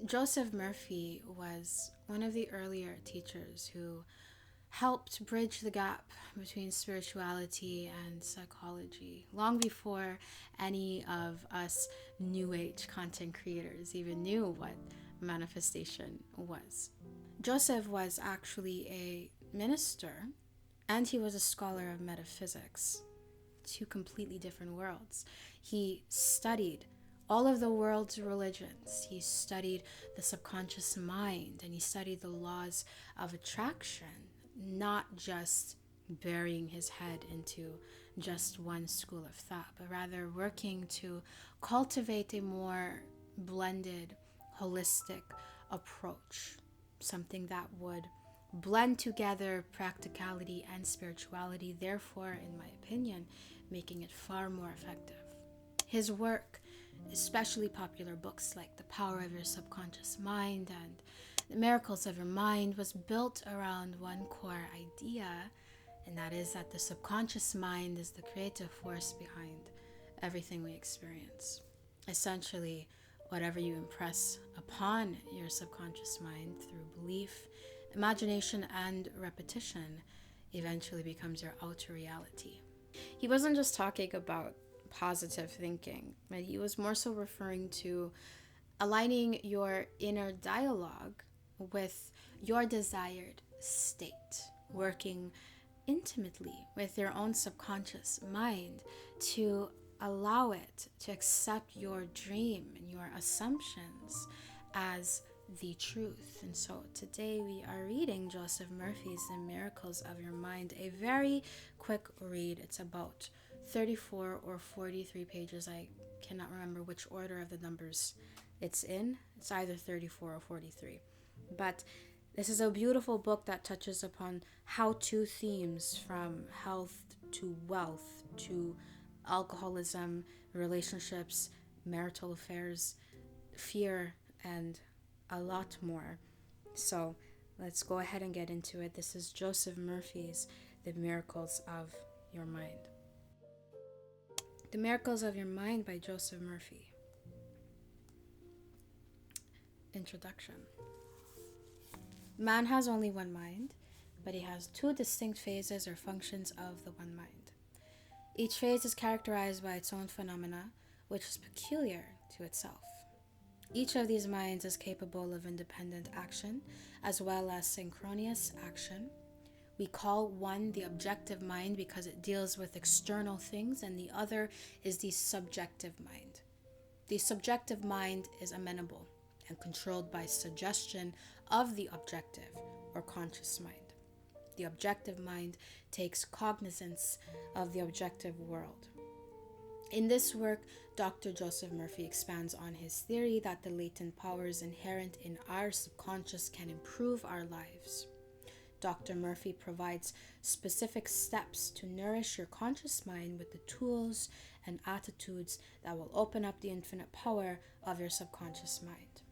Jospeh Murphy was one of the earlier teachers who helped bridge the gap between spirituality and psychology long before any of us New Age content creators even knew what manifestation was. Jospeh was actually a minister and he was a scholar of metaphysics, two completely different worlds. He studied all of the world's religions. He studied the subconscious mind and he studied the laws of attraction, not just burying his head into just one school of thought, but rather working to cultivate a more blended, holistic approach, something that would blend together practicality and spirituality, therefore, in my opinion, making it far more effective. His work, especially popular books like The Power of Your Subconscious Mind and The Miracles of Your Mind, was built around one core idea, and that is that the subconscious mind is the creative force behind everything we experience. Essentially, whatever you impress upon your subconscious mind through belief, imagination, and repetition eventually becomes your outer reality. He wasn't just talking about positive thinking, but he was more so referring to aligning your inner dialogue with your desired state, working intimately with your own subconscious mind to allow it to accept your dream and your assumptions as the truth. And so today we are reading Jospeh Murphy's The Miracles of Your Mind, a very quick read. It's about 34 or 43 pages. I cannot remember which order of the numbers it's in. It's either 34 or 43. But this is a beautiful book that touches upon how-to themes from health to wealth to alcoholism, relationships, marital affairs, fear, and a lot more. So let's go ahead and get into it. This is Jospeh Murphy's The Miracles of Your Mind. The Miracles of Your Mind by Jospeh Murphy. Introduction. Man has only one mind, but he has two distinct phases or functions of the one mind. Each phase is characterized by its own phenomena, which is peculiar to itself. Each of these minds is capable of independent action, as well as synchronous action. We call one the objective mind because it deals with external things, and the other is the subjective mind. The subjective mind is amenable and controlled by suggestion of the objective or conscious mind. The objective mind takes cognizance of the objective world. In this work, Dr. Jospeh Murphy expands on his theory that the latent powers inherent in our subconscious can improve our lives. Dr. Murphy provides specific steps to nourish your conscious mind with the tools and attitudes that will open up the infinite power of your subconscious mind.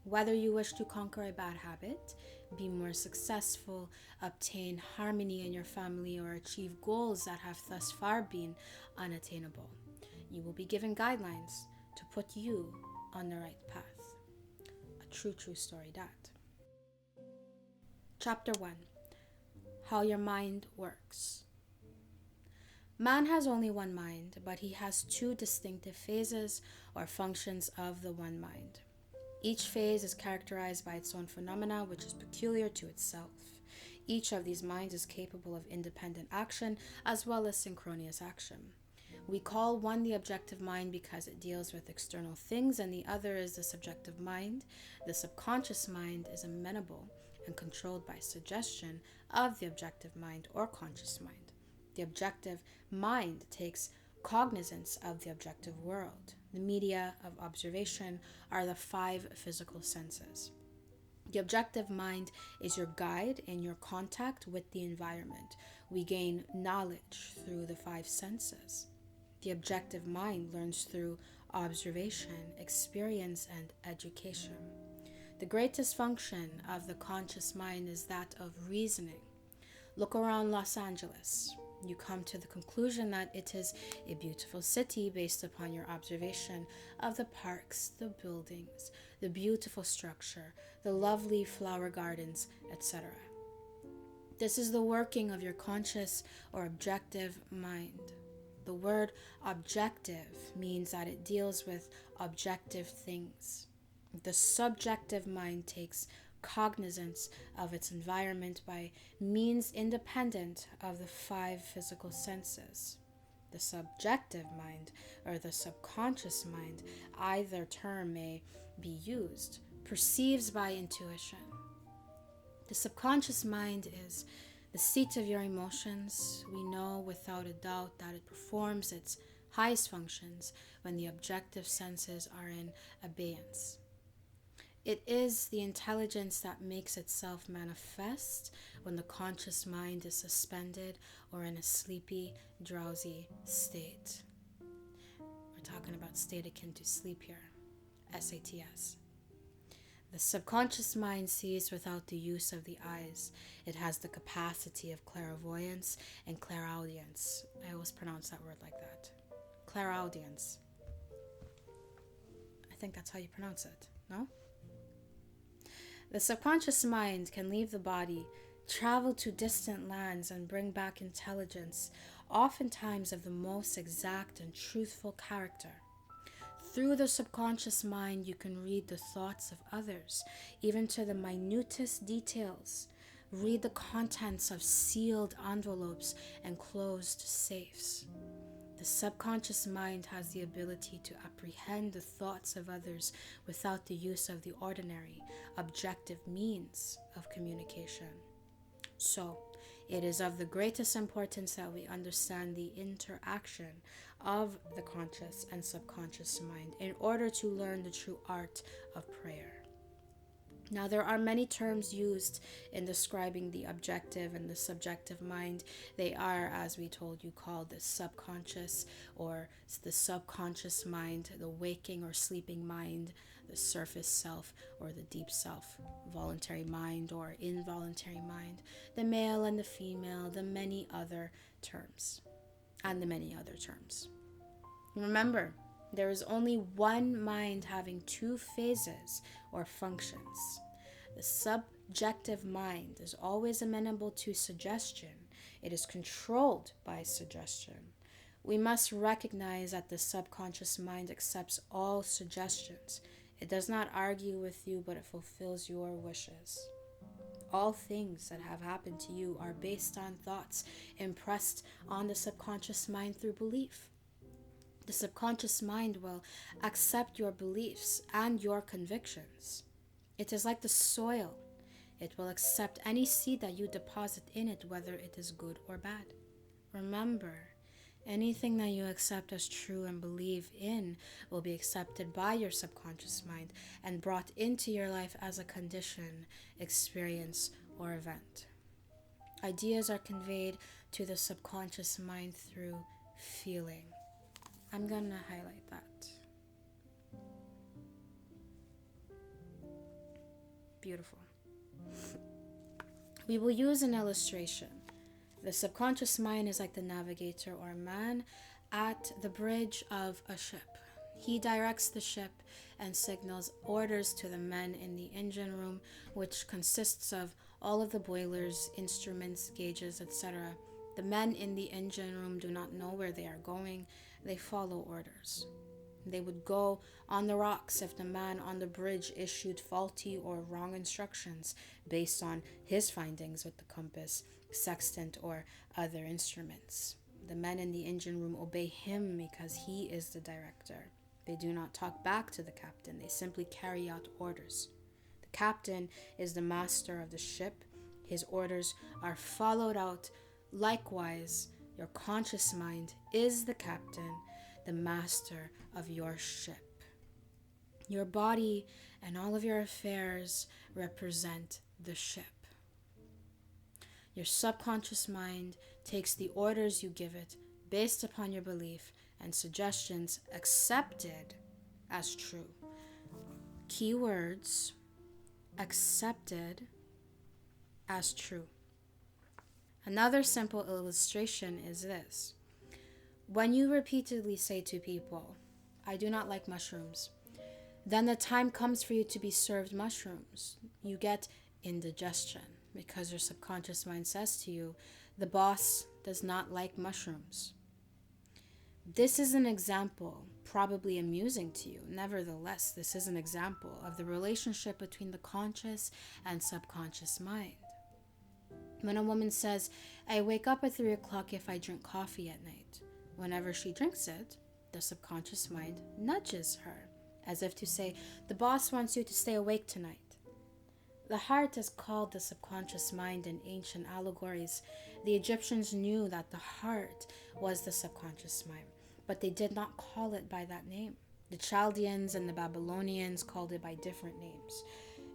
Whether you wish to conquer a bad habit, be more successful, obtain harmony in your family, or achieve goals that have thus far been unattainable, you will be given guidelines to put you on the right path. A true story that. Chapter 1. How your mind works. Man has only one mind, but he has two distinctive phases or functions of the one mind. Each phase is characterized by its own phenomena, which is peculiar to itself. Each of these minds is capable of independent action as well as synchronous action. We call one the objective mind because it deals with external things, and the other is the subjective mind. The subconscious mind is amenable and controlled by suggestion of the objective mind or conscious mind. The objective mind takes cognizance of the objective world. The media of observation are the 5 physical senses. The objective mind is your guide in your contact with the environment. We gain knowledge through the 5 senses. The objective mind learns through observation, experience, and education. The greatest function of the conscious mind is that of reasoning. Look around Los Angeles. You come to the conclusion that it is a beautiful city based upon your observation of the parks, the buildings, the beautiful structure, the lovely flower gardens, etc. This is the working of your conscious or objective mind. The word objective means that it deals with objective things. The subjective mind takes cognizance of its environment by means independent of the 5 physical senses. The subjective mind or the subconscious mind, either term may be used, perceives by intuition. The subconscious mind is the seat of your emotions. We know without a doubt that it performs its highest functions when the objective senses are in abeyance. It is the intelligence that makes itself manifest when the conscious mind is suspended or in a sleepy, drowsy state. We're talking about state akin to sleep here, SATS. The subconscious mind sees without the use of the eyes. It has the capacity of clairvoyance and clairaudience. I always pronounce that word like that. Clairaudience. I think that's how you pronounce it, no? The subconscious mind can leave the body, travel to distant lands, and bring back intelligence, oftentimes of the most exact and truthful character. Through the subconscious mind, you can read the thoughts of others, even to the minutest details. Read the contents of sealed envelopes and closed safes. The subconscious mind has the ability to apprehend the thoughts of others without the use of the ordinary, objective means of communication. So, it is of the greatest importance that we understand the interaction of the conscious and subconscious mind in order to learn the true art of prayer. Now, there are many terms used in describing the objective and the subjective mind. They are, as we told you, called the subconscious or the subconscious mind, the waking or sleeping mind, the surface self or the deep self, voluntary mind or involuntary mind, the male and the female, the many other terms, and the many other terms. Remember, there is only one mind having 2 phases or functions. The subjective mind is always amenable to suggestion. It is controlled by suggestion. We must recognize that the subconscious mind accepts all suggestions. It does not argue with you, but it fulfills your wishes. All things that have happened to you are based on thoughts impressed on the subconscious mind through belief. The subconscious mind will accept your beliefs and your convictions. It is like the soil. It will accept any seed that you deposit in it, whether it is good or bad. Remember, anything that you accept as true and believe in will be accepted by your subconscious mind and brought into your life as a condition, experience, or event. Ideas are conveyed to the subconscious mind through feeling. I'm going to highlight that. Beautiful. We will use an illustration. The subconscious mind is like the navigator or man at the bridge of a ship. He directs the ship and signals orders to the men in the engine room, which consists of all of the boilers, instruments, gauges, etc. The men in the engine room do not know where they are going. They follow orders. They would go on the rocks if the man on the bridge issued faulty or wrong instructions based on his findings with the compass, sextant, or other instruments. The men in the engine room obey him because he is the director. They do not talk back to the captain. They simply carry out orders. The captain is the master of the ship. His orders are followed out. Likewise, your conscious mind is the captain, the master of your ship. Your body and all of your affairs represent the ship. Your subconscious mind takes the orders you give it based upon your belief and suggestions accepted as true. Keywords: accepted as true. Another simple illustration is this. When you repeatedly say to people, I do not like mushrooms, then the time comes for you to be served mushrooms. You get indigestion because your subconscious mind says to you, the boss does not like mushrooms. This is an example, probably amusing to you. Nevertheless, this is an example of the relationship between the conscious and subconscious mind. When a woman says, I wake up at 3 o'clock if I drink coffee at night, whenever she drinks it, the subconscious mind nudges her, as if to say, the boss wants you to stay awake tonight. The heart is called the subconscious mind in ancient allegories. The Egyptians knew that the heart was the subconscious mind, but they did not call it by that name. The Chaldeans and the Babylonians called it by different names.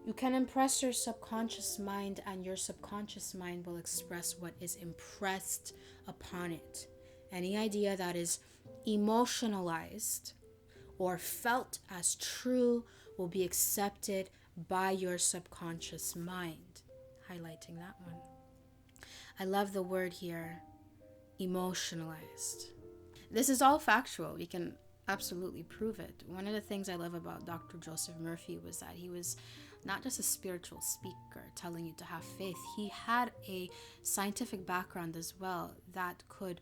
You can impress your subconscious mind, and your subconscious mind will express what is impressed upon it. Any idea that is emotionalized or felt as true will be accepted by your subconscious mind. Highlighting that one. I love the word here, emotionalized. This is all factual. We can absolutely prove it. One of the things I love about Dr. Jospeh Murphy was that he was not just a spiritual speaker telling you to have faith. He had a scientific background as well that could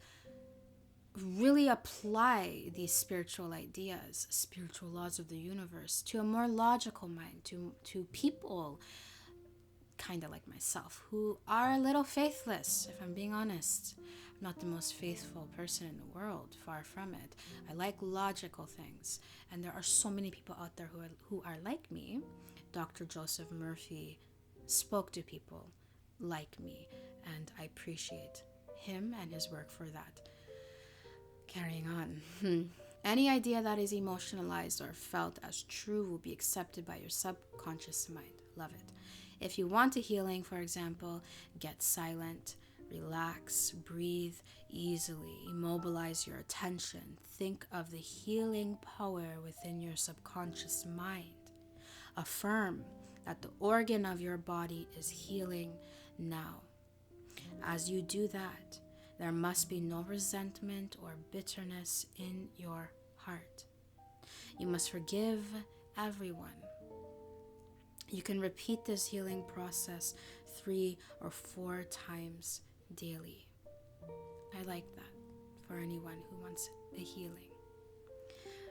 really apply these spiritual ideas, spiritual laws of the universe, to a more logical mind, to people kind of like myself who are a little faithless, if I'm being honest. I'm not the most faithful person in the world, far from it. I like logical things, and there are so many people out there who are like me. Dr. Jospeh Murphy spoke to people like me, and I appreciate him and his work for that. Carrying on. Any idea that is emotionalized or felt as true will be accepted by your subconscious mind. Love it. If you want a healing, for example, get silent, relax, breathe easily, immobilize your attention. Think of the healing power within your subconscious mind. Affirm that the organ of your body is healing now. As you do that, there must be no resentment or bitterness in your heart. You must forgive everyone. You can repeat this healing process 3 or 4 times daily. I like that for anyone who wants a healing.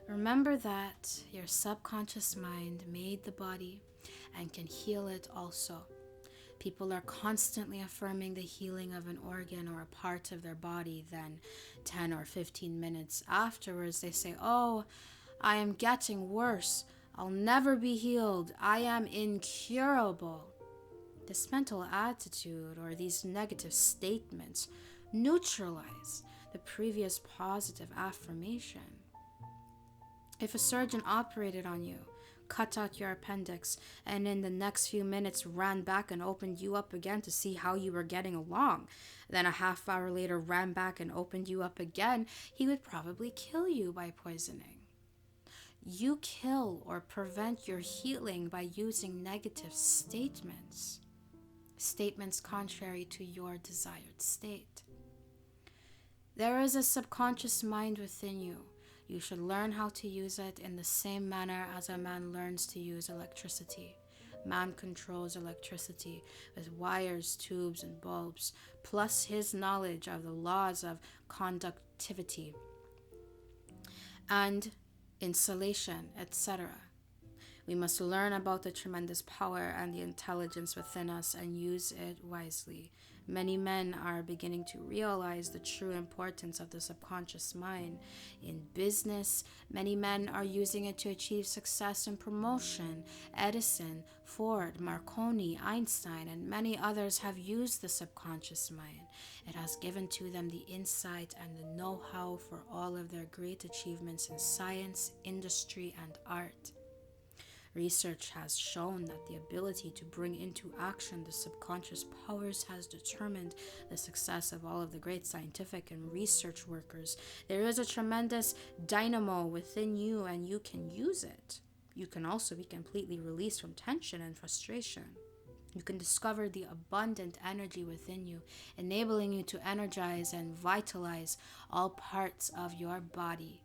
Remember that your subconscious mind made the body and can heal it also. People are constantly affirming the healing of an organ or a part of their body. Then 10 or 15 minutes afterwards, they say, oh, I am getting worse. I'll never be healed. I am incurable. This mental attitude or these negative statements neutralize the previous positive affirmation. If a surgeon operated on you, cut out your appendix, and in the next few minutes ran back and opened you up again to see how you were getting along, then a half hour later ran back and opened you up again, he would probably kill you by poisoning. You kill or prevent your healing by using negative statements contrary to your desired state. There is a subconscious mind within you. You should learn how to use it in the same manner as a man learns to use electricity. Man controls electricity with wires, tubes, and bulbs, plus his knowledge of the laws of conductivity and insulation, etc. We must learn about the tremendous power and the intelligence within us and use it wisely. Many men are beginning to realize the true importance of the subconscious mind. In business, many men are using it to achieve success and promotion. Edison, Ford, Marconi, Einstein, and many others have used the subconscious mind. It has given to them the insight and the know-how for all of their great achievements in science, industry, and art. Research has shown that the ability to bring into action the subconscious powers has determined the success of all of the great scientific and research workers. There is a tremendous dynamo within you, and you can use it. You can also be completely released from tension and frustration. You can discover the abundant energy within you, enabling you to energize and vitalize all parts of your body.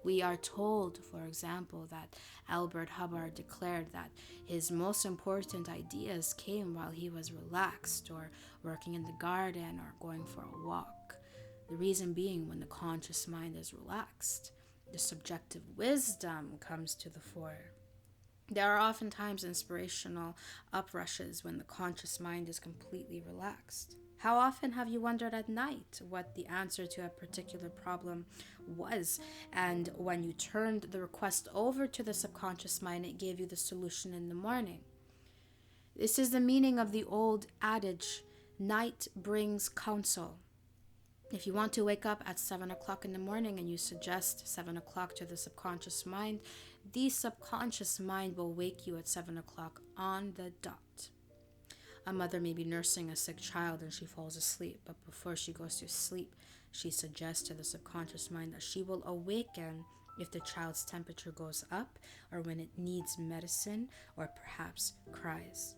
We are told, for example, that Albert Hubbard declared that his most important ideas came while he was relaxed or working in the garden or going for a walk. The reason being, when the conscious mind is relaxed, the subjective wisdom comes to the fore. There are oftentimes inspirational uprushes when the conscious mind is completely relaxed. How often have you wondered at night what the answer to a particular problem was, and when you turned the request over to the subconscious mind, it gave you the solution in the morning? This is the meaning of the old adage, night brings counsel. If you want to wake up at 7 o'clock in the morning and you suggest 7 o'clock to the subconscious mind, the subconscious mind will wake you at 7 o'clock on the dot. A mother may be nursing a sick child and she falls asleep, but before she goes to sleep, she suggests to the subconscious mind that she will awaken if the child's temperature goes up or when it needs medicine or perhaps cries.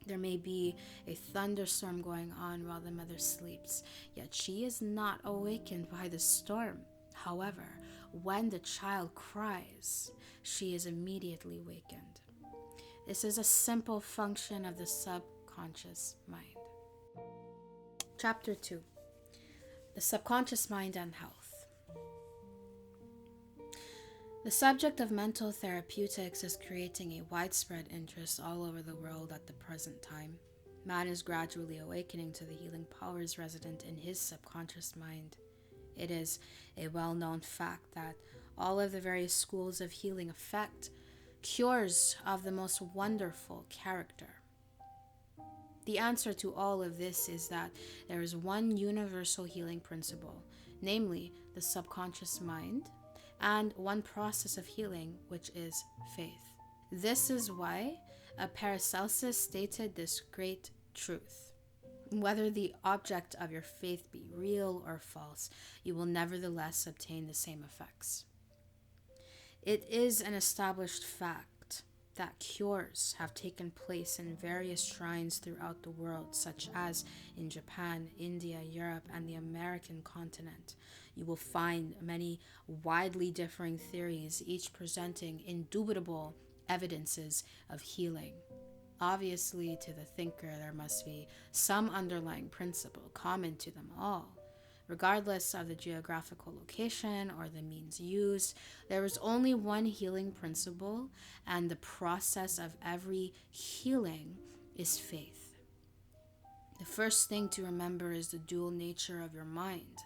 There may be a thunderstorm going on while the mother sleeps, yet she is not awakened by the storm. However, when the child cries, she is immediately awakened. This is a simple function of the subconscious mind. Chapter 2. The subconscious mind and health. The subject of mental therapeutics is creating a widespread interest all over the world at the present time. Man is gradually awakening to the healing powers resident in his subconscious mind. It is a well-known fact that all of the various schools of healing effect cures of the most wonderful character. The answer to all of this is that there is one universal healing principle, namely the subconscious mind, and one process of healing, which is faith. This is why Paracelsus stated this great truth. Whether the object of your faith be real or false, you will nevertheless obtain the same effects. It is an established fact that cures have taken place in various shrines throughout the world, such as in Japan, India, Europe, and the American continent. You will find many widely differing theories, each presenting indubitable evidences of healing. Obviously, to the thinker, there must be some underlying principle common to them all. Regardless of the geographical location or the means used, there is only one healing principle, and the process of every healing is faith. The first thing to remember is the dual nature of your mind.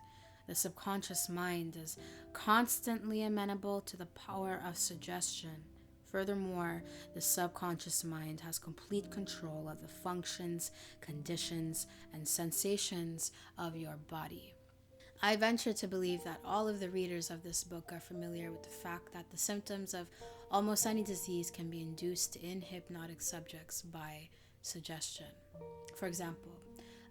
The subconscious mind is constantly amenable to the power of suggestion. Furthermore, the subconscious mind has complete control of the functions, conditions, and sensations of your body. I venture to believe that all of the readers of this book are familiar with the fact that the symptoms of almost any disease can be induced in hypnotic subjects by suggestion. For example,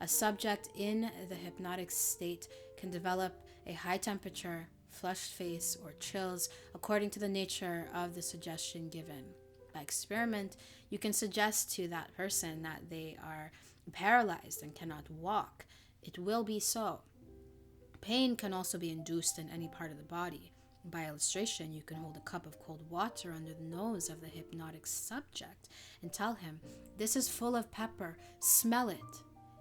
a subject in the hypnotic state can develop a high temperature, flushed face, or chills according to the nature of the suggestion given. By experiment, you can suggest to that person that they are paralyzed and cannot walk. It will be so. Pain can also be induced in any part of the body. By illustration, you can hold a cup of cold water under the nose of the hypnotic subject and tell him, "This is full of pepper, smell it."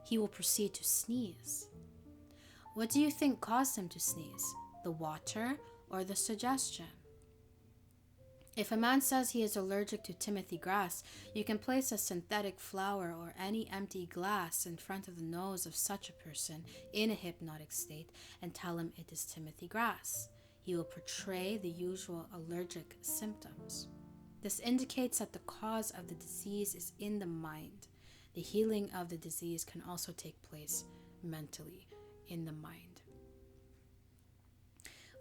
He will proceed to sneeze. What do you think caused him to sneeze? The water or the suggestion? If a man says he is allergic to Timothy grass, you can place a synthetic flower or any empty glass in front of the nose of such a person in a hypnotic state and tell him it is Timothy grass. He will portray the usual allergic symptoms. This indicates that the cause of the disease is in the mind. The healing of the disease can also take place mentally in the mind.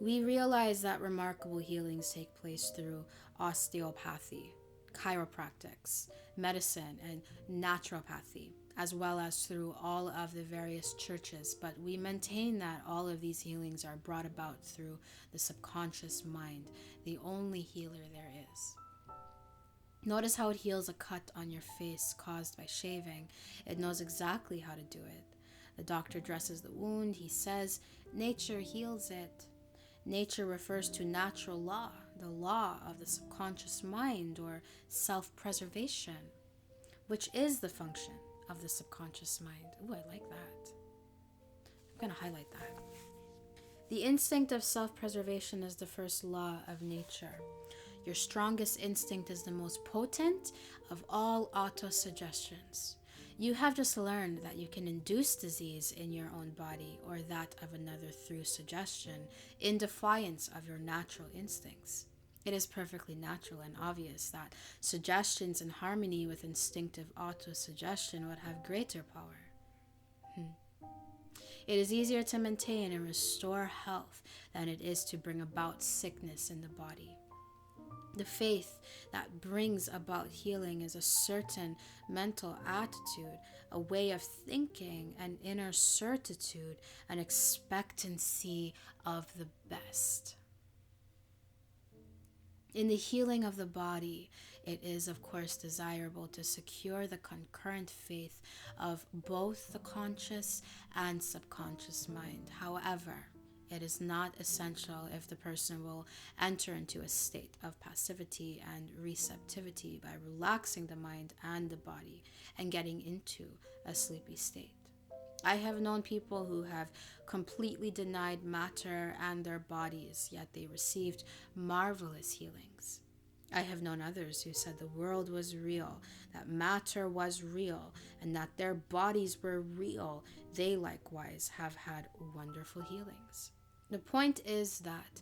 We realize that remarkable healings take place through osteopathy, chiropractics, medicine, and naturopathy, as well as through all of the various churches, but we maintain that all of these healings are brought about through the subconscious mind, the only healer there is. Notice how it heals a cut on your face caused by shaving. It knows exactly how to do it. The doctor dresses the wound. He says, nature heals it. Nature refers to natural law, the law of the subconscious mind, or self-preservation, which is the function of the subconscious mind. Ooh, I like that. I'm going to highlight that. The instinct of self-preservation is the first law of nature. Your strongest instinct is the most potent of all autosuggestions. You have just learned that you can induce disease in your own body or that of another through suggestion, in defiance of your natural instincts. It is perfectly natural and obvious that suggestions in harmony with instinctive autosuggestion would have greater power. It is easier to maintain and restore health than it is to bring about sickness in the body. The faith that brings about healing is a certain mental attitude, a way of thinking, an inner certitude, an expectancy of the best. In the healing of the body, it is, of course, desirable to secure the concurrent faith of both the conscious and subconscious mind. However, it is not essential if the person will enter into a state of passivity and receptivity by relaxing the mind and the body and getting into a sleepy state. I have known people who have completely denied matter and their bodies, yet they received marvelous healings. I have known others who said the world was real, that matter was real, and that their bodies were real. They likewise have had wonderful healings. The point is that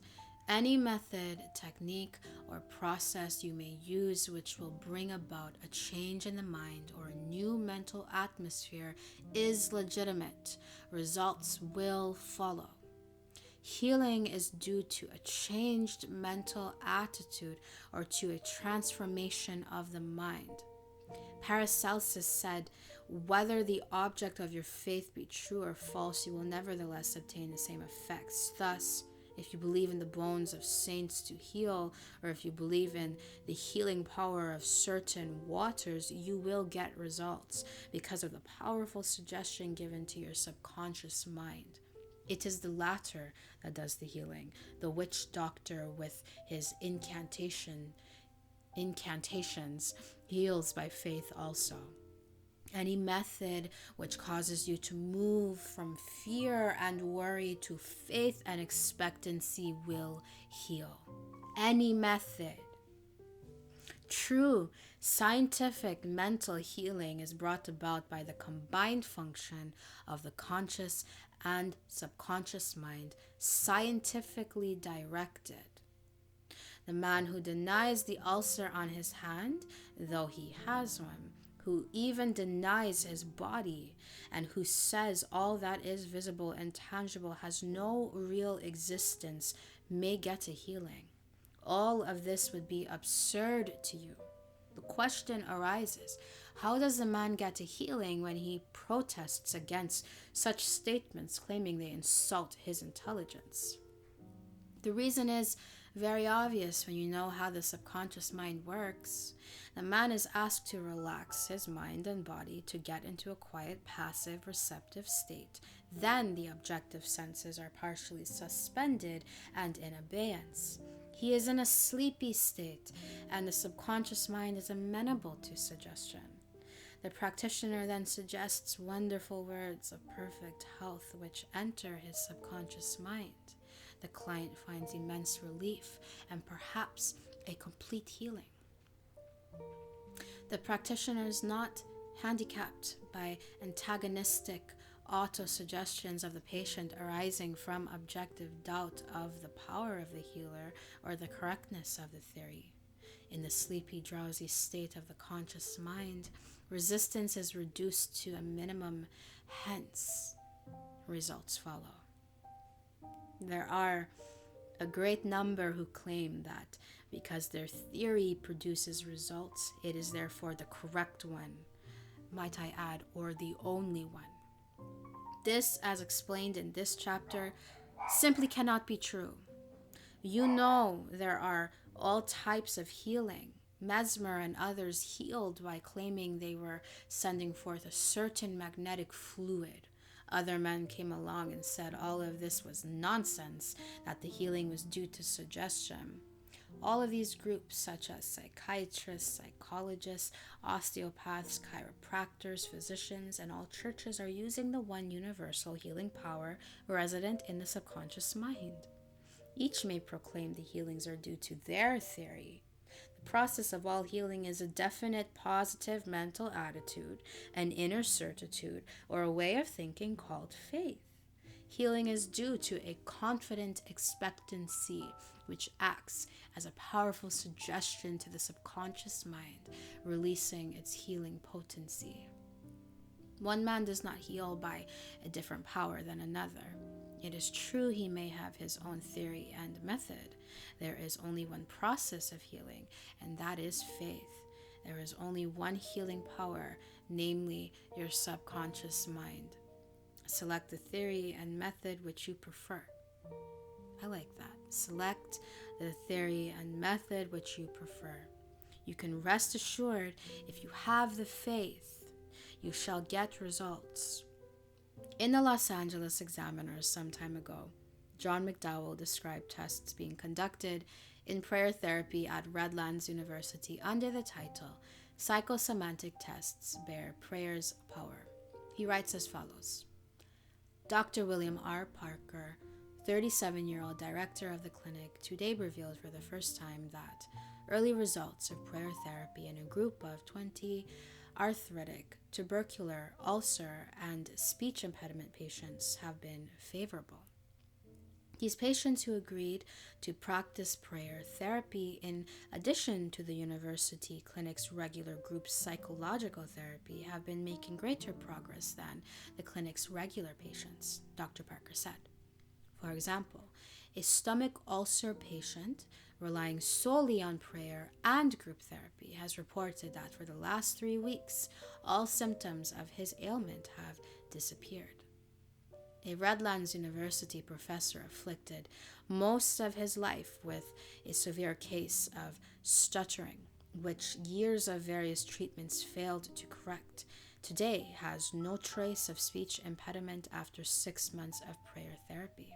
any method, technique, or process you may use which will bring about a change in the mind or a new mental atmosphere is legitimate. Results will follow. Healing is due to a changed mental attitude or to a transformation of the mind. Paracelsus said, whether the object of your faith be true or false, you will nevertheless obtain the same effects. Thus, if you believe in the bones of saints to heal, or if you believe in the healing power of certain waters, you will get results because of the powerful suggestion given to your subconscious mind. It is the latter that does the healing. The witch doctor with his incantations heals by faith also. Any method which causes you to move from fear and worry to faith and expectancy will heal. Any method. True scientific mental healing is brought about by the combined function of the conscious and subconscious mind, scientifically directed. The man who denies the ulcer on his hand, though he has one, who even denies his body, and who says all that is visible and tangible has no real existence, may get a healing. All of this would be absurd to you. The question arises, how does the man get a healing when he protests against such statements claiming they insult his intelligence? The reason is very obvious when you know how the subconscious mind works. The man is asked to relax his mind and body to get into a quiet, passive, receptive state. Then the objective senses are partially suspended and in abeyance. He is in a sleepy state, and the subconscious mind is amenable to suggestion. The practitioner then suggests wonderful words of perfect health which enter his subconscious mind. The client finds immense relief and perhaps a complete healing. The practitioner is not handicapped by antagonistic auto-suggestions of the patient arising from objective doubt of the power of the healer or the correctness of the theory. In the sleepy, drowsy state of the conscious mind, resistance is reduced to a minimum, hence results follow. There are a great number who claim that because their theory produces results, it is therefore the correct one, might I add, or the only one. This, as explained in this chapter, simply cannot be true. You know there are all types of healing, Mesmer and others healed by claiming they were sending forth a certain magnetic fluid. Other men came along and said all of this was nonsense, that the healing was due to suggestion. All of these groups, such as psychiatrists, psychologists, osteopaths, chiropractors, physicians, and all churches, are using the one universal healing power resident in the subconscious mind. Each may proclaim the healings are due to their theory. The process of all healing is a definite positive mental attitude, an inner certitude, or a way of thinking called faith. Healing is due to a confident expectancy, which acts as a powerful suggestion to the subconscious mind, releasing its healing potency. One man does not heal by a different power than another. It is true he may have his own theory and method. There is only one process of healing, and that is faith. There is only one healing power, namely your subconscious mind. Select the theory and method which you prefer. I like that. Select the theory and method which you prefer. You can rest assured, if you have the faith, you shall get results. In the Los Angeles Examiner some time ago, John McDowell described tests being conducted in prayer therapy at Redlands University under the title Psychosemantic Tests Bear Prayer's Power. He writes as follows: Dr. William R. Parker, 37-year-old director of the clinic, today revealed for the first time that early results of prayer therapy in a group of 20 arthritic, tubercular, ulcer, and speech impediment patients have been favorable. These patients who agreed to practice prayer therapy in addition to the university clinic's regular group psychological therapy have been making greater progress than the clinic's regular patients, Dr. Parker said. For example, a stomach ulcer patient relying solely on prayer and group therapy has reported that for the last 3 weeks, all symptoms of his ailment have disappeared. A Redlands University professor afflicted most of his life with a severe case of stuttering, which years of various treatments failed to correct, today has no trace of speech impediment after 6 months of prayer therapy.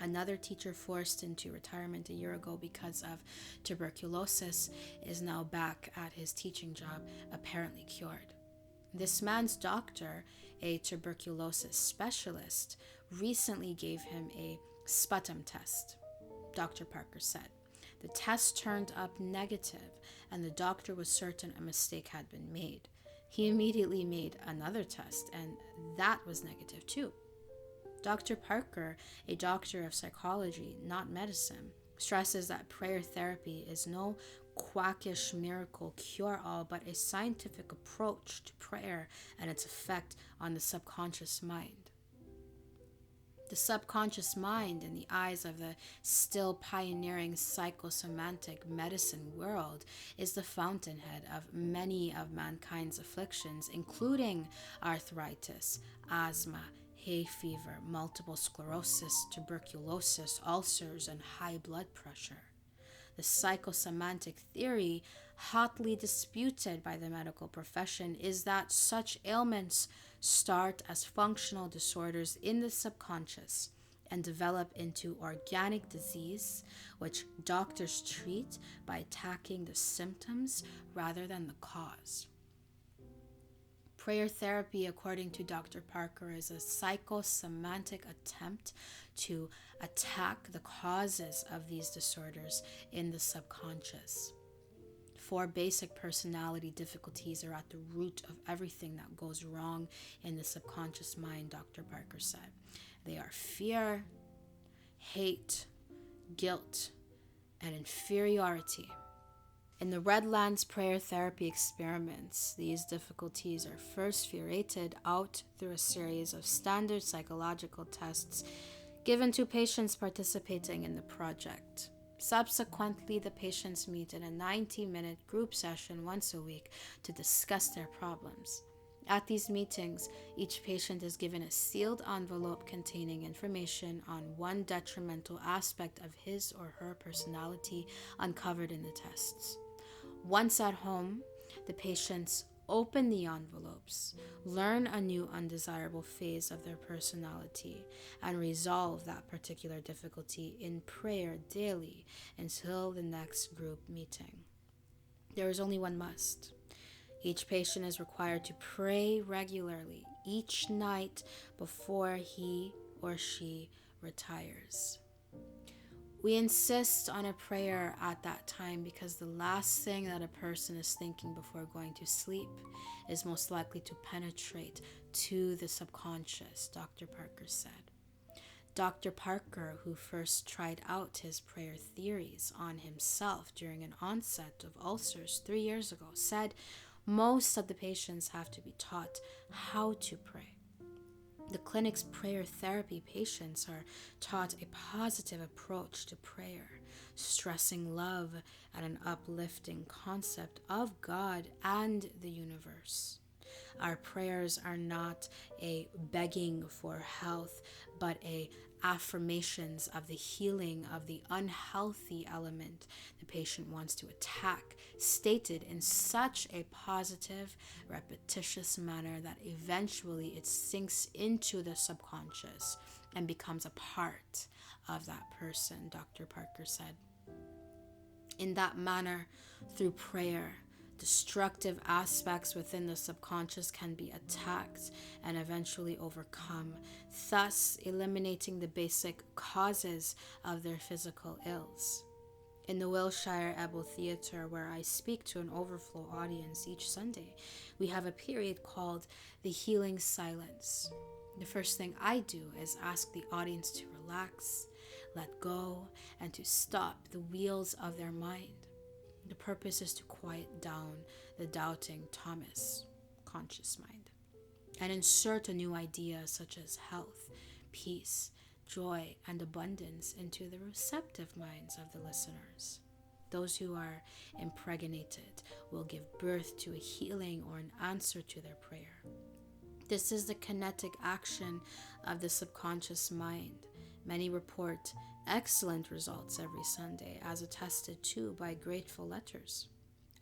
Another teacher forced into retirement a year ago because of tuberculosis is now back at his teaching job, apparently cured. This man's doctor, a tuberculosis specialist, recently gave him a sputum test, Dr. Parker said. The test turned up negative, and the doctor was certain a mistake had been made. He immediately made another test, and that was negative too. Dr. Parker, a doctor of psychology, not medicine, stresses that prayer therapy is no quackish miracle cure-all, but a scientific approach to prayer and its effect on the subconscious mind. The subconscious mind, in the eyes of the still pioneering psychosemantic medicine world, is the fountainhead of many of mankind's afflictions, including arthritis, asthma, hay fever, multiple sclerosis, tuberculosis, ulcers, and high blood pressure. The psychosemantic theory, hotly disputed by the medical profession, is that such ailments start as functional disorders in the subconscious and develop into organic disease, which doctors treat by attacking the symptoms rather than the cause. Prayer therapy, according to Dr. Parker, is a psychosemantic attempt to attack the causes of these disorders in the subconscious. 4 basic personality difficulties are at the root of everything that goes wrong in the subconscious mind, Dr. Parker said. They are fear, hate, guilt, and inferiority. In the Redlands prayer therapy experiments, these difficulties are first ferreted out through a series of standard psychological tests given to patients participating in the project. Subsequently, the patients meet in a 90-minute group session once a week to discuss their problems. At these meetings, each patient is given a sealed envelope containing information on one detrimental aspect of his or her personality uncovered in the tests. Once at home, the patients open the envelopes, learn a new undesirable phase of their personality, and resolve that particular difficulty in prayer daily until the next group meeting. There is only one must. Each patient is required to pray regularly each night before he or she retires. We insist on a prayer at that time because the last thing that a person is thinking before going to sleep is most likely to penetrate to the subconscious, Dr. Parker said. Dr. Parker, who first tried out his prayer theories on himself during an onset of ulcers 3 years ago, said most of the patients have to be taught how to pray. The clinic's prayer therapy patients are taught a positive approach to prayer, stressing love and an uplifting concept of God and the universe. Our prayers are not a begging for health, but a affirmations of the healing of the unhealthy element the patient wants to attack, stated in such a positive, repetitious manner that eventually it sinks into the subconscious and becomes a part of that person, Dr. Parker said. In that manner, through prayer, destructive aspects within the subconscious can be attacked and eventually overcome, thus eliminating the basic causes of their physical ills. In the Wilshire Able Theatre, where I speak to an overflow audience each Sunday, we have a period called the healing silence. The first thing I do is ask the audience to relax, let go, and to stop the wheels of their mind. The purpose is to quiet down the doubting Thomas, conscious mind, and insert a new idea such as health, peace, joy, and abundance into the receptive minds of the listeners. Those who are impregnated will give birth to a healing or an answer to their prayer. This is the kinetic action of the subconscious mind. Many report excellent results every Sunday, as attested to by grateful letters.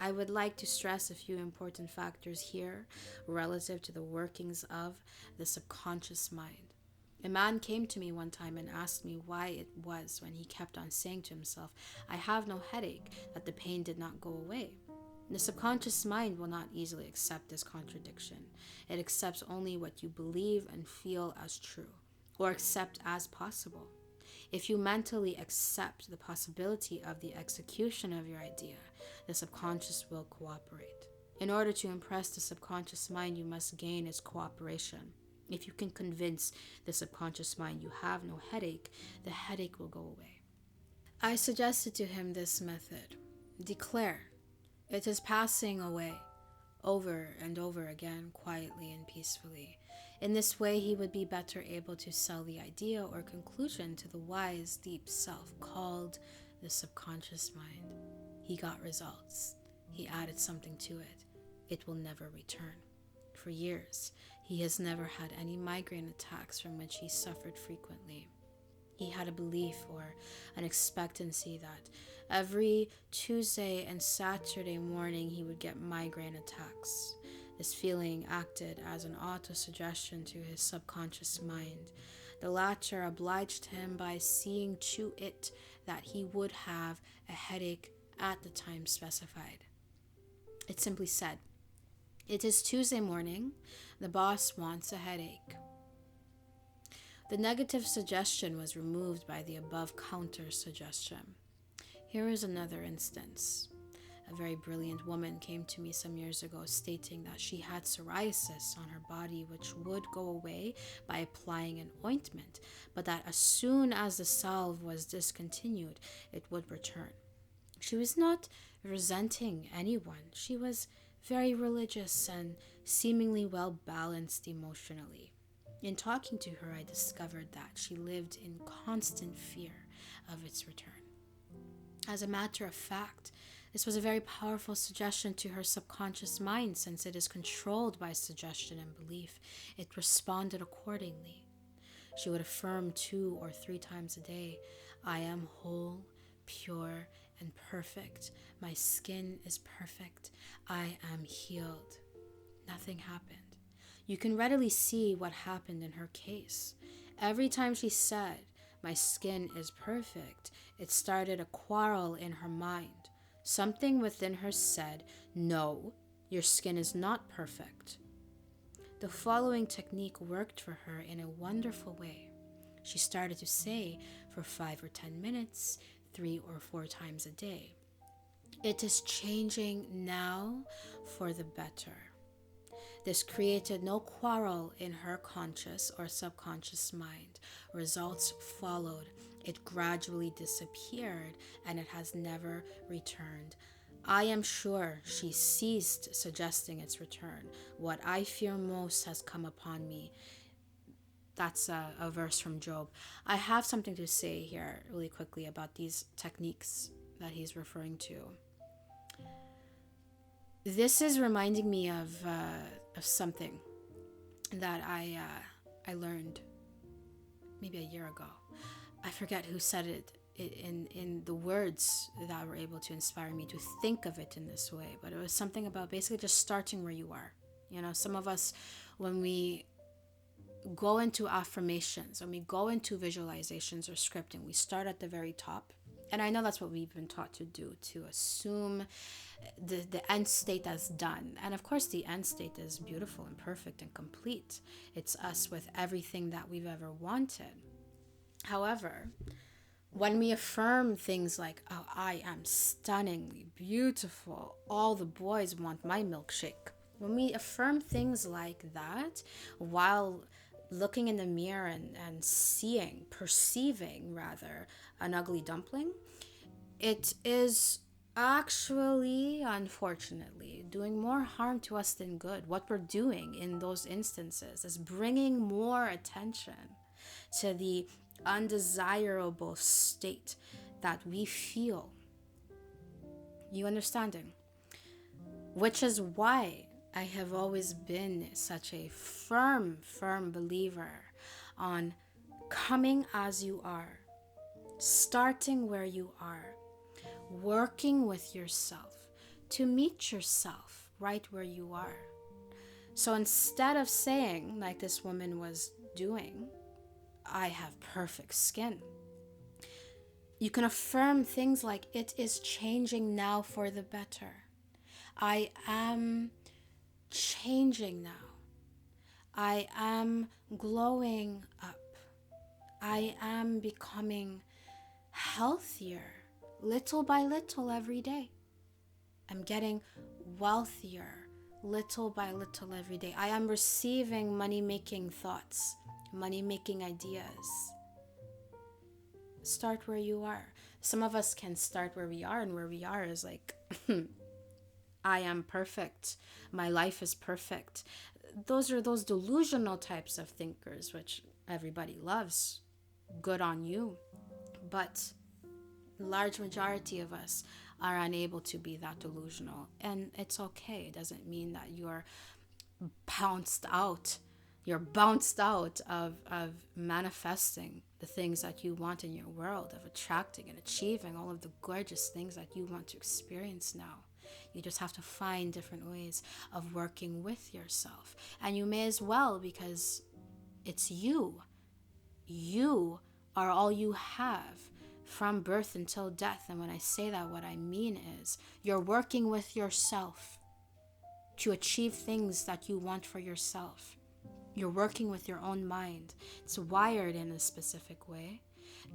I would like to stress a few important factors here relative to the workings of the subconscious mind. A man came to me one time and asked me why it was when he kept on saying to himself, "I have no headache," that the pain did not go away. The subconscious mind will not easily accept this contradiction. It accepts only what you believe and feel as true, or accept as possible. If you mentally accept the possibility of the execution of your idea, the subconscious will cooperate. In order to impress the subconscious mind, you must gain its cooperation. If you can convince the subconscious mind you have no headache, the headache will go away. I suggested to him this method. Declare, "It is passing away," over and over again, quietly and peacefully. In this way, he would be better able to sell the idea or conclusion to the wise, deep self called the subconscious mind. He got results. He added something to it. It will never return. For years, he has never had any migraine attacks from which he suffered frequently. He had a belief or an expectancy that every Tuesday and Saturday morning he would get migraine attacks. This feeling acted as an auto-suggestion to his subconscious mind. The latter obliged him by seeing to it that he would have a headache at the time specified. It simply said, "It is Tuesday morning. The boss wants a headache." The negative suggestion was removed by the above counter suggestion. Here is another instance. A very brilliant woman came to me some years ago stating that she had psoriasis on her body which would go away by applying an ointment, but that as soon as the salve was discontinued, it would return. She was not resenting anyone. She was very religious and seemingly well balanced emotionally. In talking to her, I discovered that she lived in constant fear of its return. As a matter of fact, this was a very powerful suggestion to her subconscious mind. Since it is controlled by suggestion and belief, it responded accordingly. She would affirm 2 or 3 times a day, "I am whole, pure, and perfect. My skin is perfect. I am healed. Nothing happened. You can readily see what happened in her case. Every time she said, my skin is perfect, it started a quarrel in her mind. Something within her said, no, your skin is not perfect. The following technique worked for her in a wonderful way. She started to say for 5 or 10 minutes, 3 or 4 times a day, it is changing now for the better. This created no quarrel in her conscious or subconscious mind. Results followed. It gradually disappeared and it has never returned. I am sure she ceased suggesting its return. What I fear most has come upon me. That's a verse from Job. I have something to say here really quickly about these techniques that he's referring to. This is reminding me of something that I learned maybe a year ago. I forget who said it in the words that were able to inspire me to think of it in this way, but it was something about basically just starting where you are. You know, some of us, when we go into affirmations, when we go into visualizations or scripting, we start at the very top. And I know that's what we've been taught to do, to assume the end state as done. And of course, the end state is beautiful and perfect and complete. It's us with everything that we've ever wanted. However, when we affirm things like, oh, I am stunningly beautiful, all the boys want my milkshake. When we affirm things like that, while looking in the mirror and perceiving rather, an ugly dumpling, it is actually, unfortunately, doing more harm to us than good. What we're doing in those instances is bringing more attention to the undesirable state that we feel. You understanding? Which is why I have always been such a firm believer on coming as you are, starting where you are, working with yourself to meet yourself right where you are. So instead of saying, like this woman was doing, I have perfect skin, you can affirm things like, it is changing now for the better. I am changing now. I am glowing up. I am becoming healthier little by little every day. I'm getting wealthier little by little every day. I am receiving money-making thoughts, money-making ideas. Start where you are. Some of us can start where we are, and where we are is like, I am perfect. My life is perfect. Those are those delusional types of thinkers, which everybody loves. Good on you. But large majority of us are unable to be that delusional. And it's okay. It doesn't mean that you're bounced out. You're bounced out of manifesting the things that you want in your world, of attracting and achieving all of the gorgeous things that you want to experience now. You just have to find different ways of working with yourself. And you may as well, because it's you. You are all you have from birth until death. And when I say that, what I mean is you're working with yourself to achieve things that you want for yourself. You're working with your own mind. It's wired in a specific way.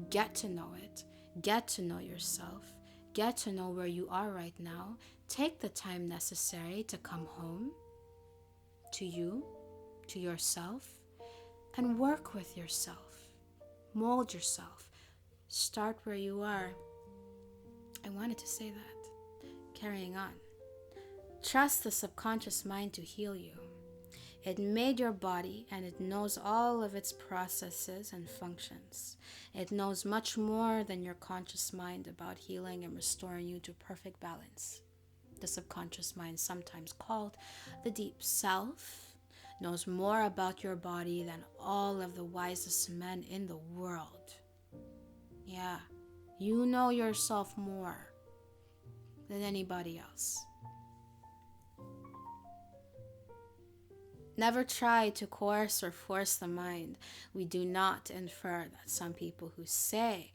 Get to know it. Get to know yourself. Get to know where you are right now. Take the time necessary to come home to you, to yourself, and work with yourself. Mold yourself. Start where you are. I wanted to say that. Carrying on. Trust the subconscious mind to heal you. It made your body, and it knows all of its processes and functions. It knows much more than your conscious mind about healing and restoring you to perfect balance. The subconscious mind, sometimes called the deep self, knows more about your body than all of the wisest men in the world. Yeah, you know yourself more. than anybody else. Never try to coerce or force the mind. We do not infer that some people who say,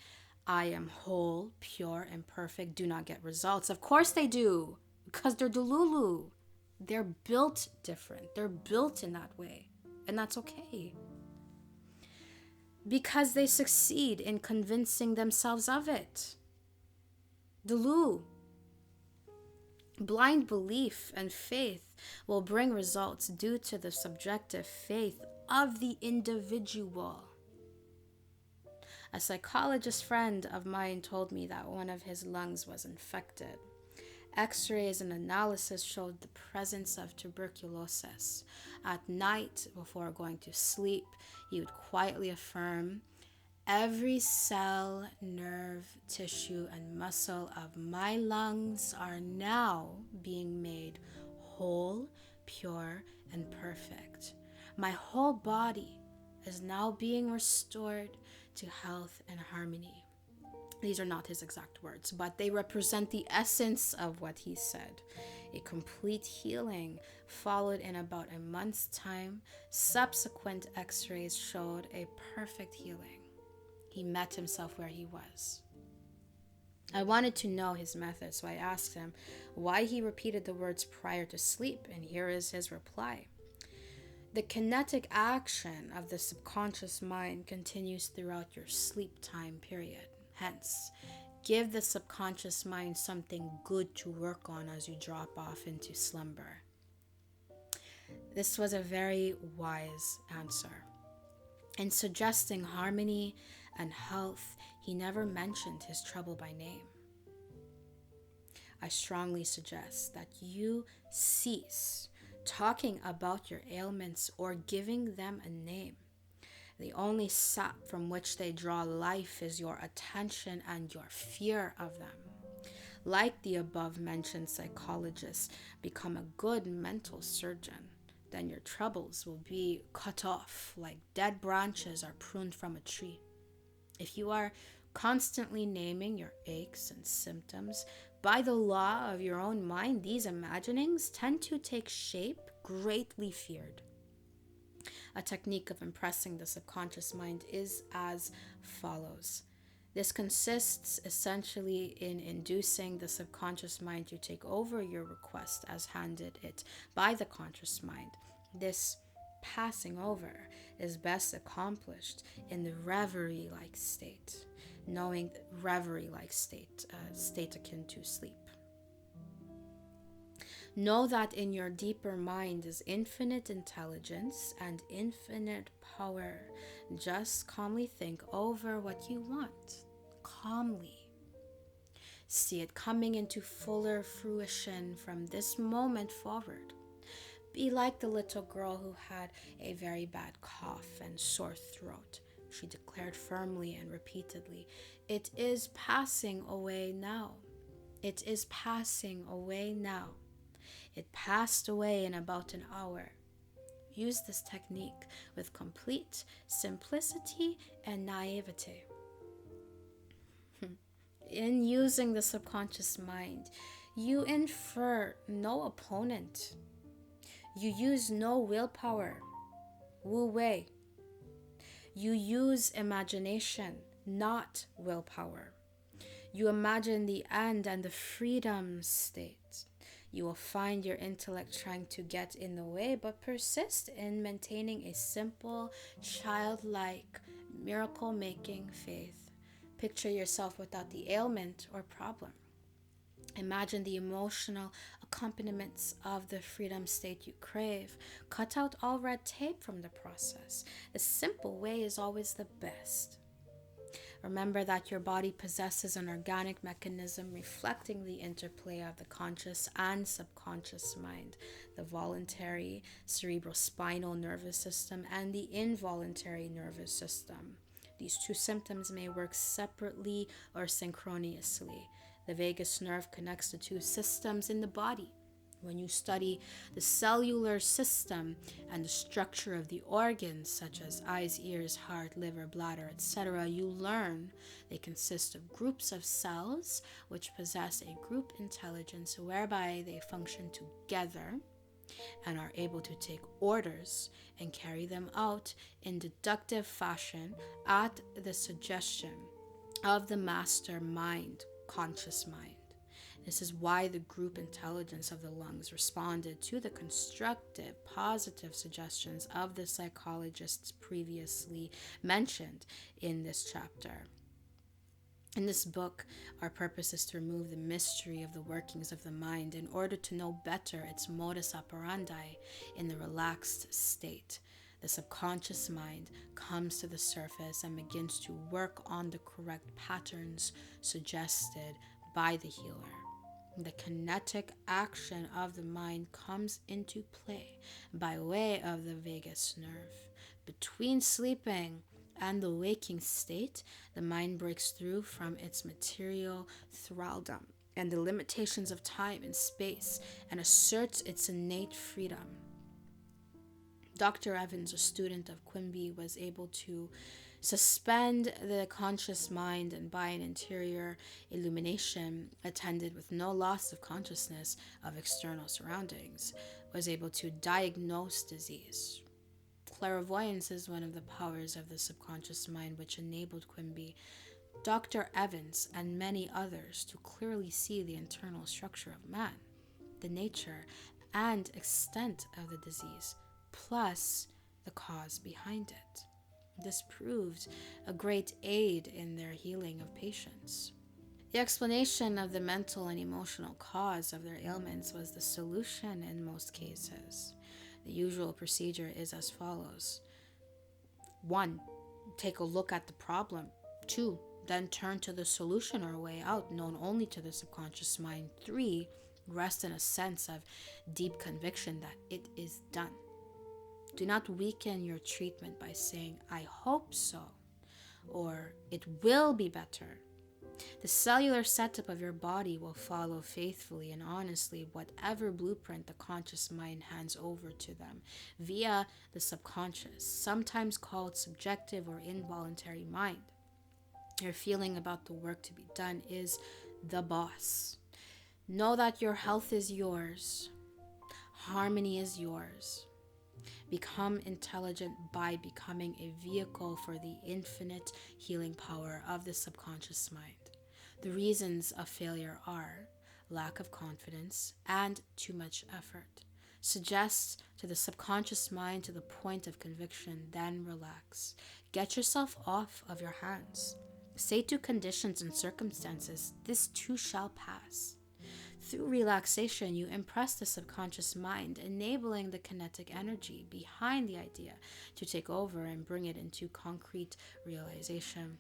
I am whole, pure, and perfect, do not get results. Of course they do, because they're delulu. They're built different. They're built in that way, and that's okay. Because they succeed in convincing themselves of it. Delu. Blind belief and faith will bring results due to the subjective faith of the individual. A psychologist friend of mine told me that one of his lungs was infected. X-rays and analysis showed the presence of tuberculosis. At night, before going to sleep, he would quietly affirm, every cell, nerve, tissue, and muscle of my lungs are now being made whole, pure, and perfect. My whole body is now being restored to health and harmony. These are not his exact words, but they represent the essence of what he said. A complete healing followed in about a month's time. Subsequent x-rays showed a perfect healing. He met himself where he was. I wanted to know his method, so I asked him why he repeated the words prior to sleep, and here is his reply. The kinetic action of the subconscious mind continues throughout your sleep time period. Hence, give the subconscious mind something good to work on as you drop off into slumber. This was a very wise answer. In suggesting harmony and health, he never mentioned his trouble by name. I strongly suggest that you cease talking about your ailments or giving them a name. The only sap from which they draw life is your attention and your fear of them. Like the above mentioned psychologist, become a good mental surgeon. Then your troubles will be cut off like dead branches are pruned from a tree. If you are constantly naming your aches and symptoms, by the law of your own mind, these imaginings tend to take shape greatly feared. A technique of impressing the subconscious mind is as follows. This consists essentially in inducing the subconscious mind to take over your request as handed it by the conscious mind. This passing over is best accomplished in the reverie-like state, knowing reverie-like state, state akin to sleep. Know that in your deeper mind is infinite intelligence and infinite power. Just calmly think over what you want. Calmly. See it coming into fuller fruition from this moment forward. Be like the little girl who had a very bad cough and sore throat. She declared firmly and repeatedly, "It is passing away now. It is passing away now. It passed away in about an hour." Use this technique with complete simplicity and naivete. In using the subconscious mind, you infer no opponent. You use no willpower. Wu Wei. You use imagination, not willpower. You imagine the end and the freedom state. You will find your intellect trying to get in the way, but persist in maintaining a simple, childlike, miracle-making faith. Picture yourself without the ailment or problem. Imagine the emotional accompaniments of the freedom state you crave. Cut out all red tape from the process. The simple way is always the best. Remember that your body possesses an organic mechanism reflecting the interplay of the conscious and subconscious mind, the voluntary cerebrospinal nervous system and the involuntary nervous system. These two systems may work separately or synchronously. The vagus nerve connects the two systems in the body. When you study the cellular system and the structure of the organs, such as eyes, ears, heart, liver, bladder, etc., you learn they consist of groups of cells which possess a group intelligence whereby they function together and are able to take orders and carry them out in deductive fashion at the suggestion of the master mind, conscious mind. This is why the group intelligence of the lungs responded to the constructive, positive suggestions of the psychologists previously mentioned in this chapter. In this book, our purpose is to remove the mystery of the workings of the mind in order to know better its modus operandi in the relaxed state. The subconscious mind comes to the surface and begins to work on the correct patterns suggested by the healer. The kinetic action of the mind comes into play by way of the vagus nerve. Between sleeping and the waking state, the mind breaks through from its material thraldom and the limitations of time and space and asserts its innate freedom. Dr. Evans, a student of Quimby, was able to suspend the conscious mind and by an interior illumination attended with no loss of consciousness of external surroundings, was able to diagnose disease. Clairvoyance is one of the powers of the subconscious mind which enabled Quimby, Dr. Evans, and many others to clearly see the internal structure of man, the nature and extent of the disease, plus the cause behind it. This proved a great aid in their healing of patients. The explanation of the mental and emotional cause of their ailments was the solution in most cases. The usual procedure is as follows. 1. Take a look at the problem. 2. Then turn to the solution or way out, known only to the subconscious mind. 3. Rest in a sense of deep conviction that it is done. Do not weaken your treatment by saying, I hope so, or it will be better. The cellular setup of your body will follow faithfully and honestly whatever blueprint the conscious mind hands over to them via the subconscious, sometimes called subjective or involuntary mind. Your feeling about the work to be done is the boss. Know that your health is yours. Harmony is yours. Become intelligent by becoming a vehicle for the infinite healing power of the subconscious mind. The reasons of failure are lack of confidence and too much effort. Suggest to the subconscious mind to the point of conviction, then relax. Get yourself off of your hands. Say to conditions and circumstances, this too shall pass. Through relaxation, you impress the subconscious mind, enabling the kinetic energy behind the idea to take over and bring it into concrete realization.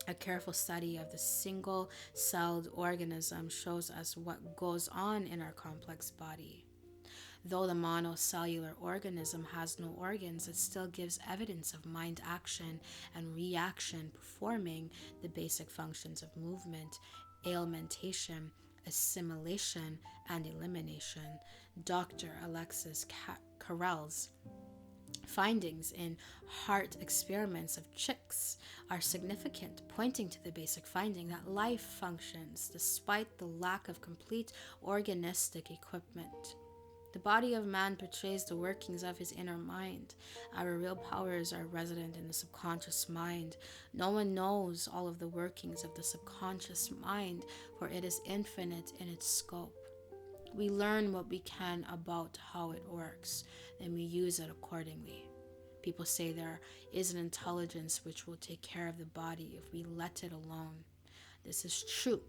A careful study of the single-celled organism shows us what goes on in our complex body. Though the monocellular organism has no organs, it still gives evidence of mind action and reaction, performing the basic functions of movement, alimentation, assimilation, and elimination. Dr. Alexis Carrel's findings in heart experiments of chicks are significant, pointing to the basic finding that life functions despite the lack of complete organistic equipment. The body of man portrays the workings of his inner mind. Our real powers are resident in the subconscious mind. No one knows all of the workings of the subconscious mind, for it is infinite in its scope. We learn what we can about how it works, and we use it accordingly. People say there is an intelligence which will take care of the body if we let it alone. This is true.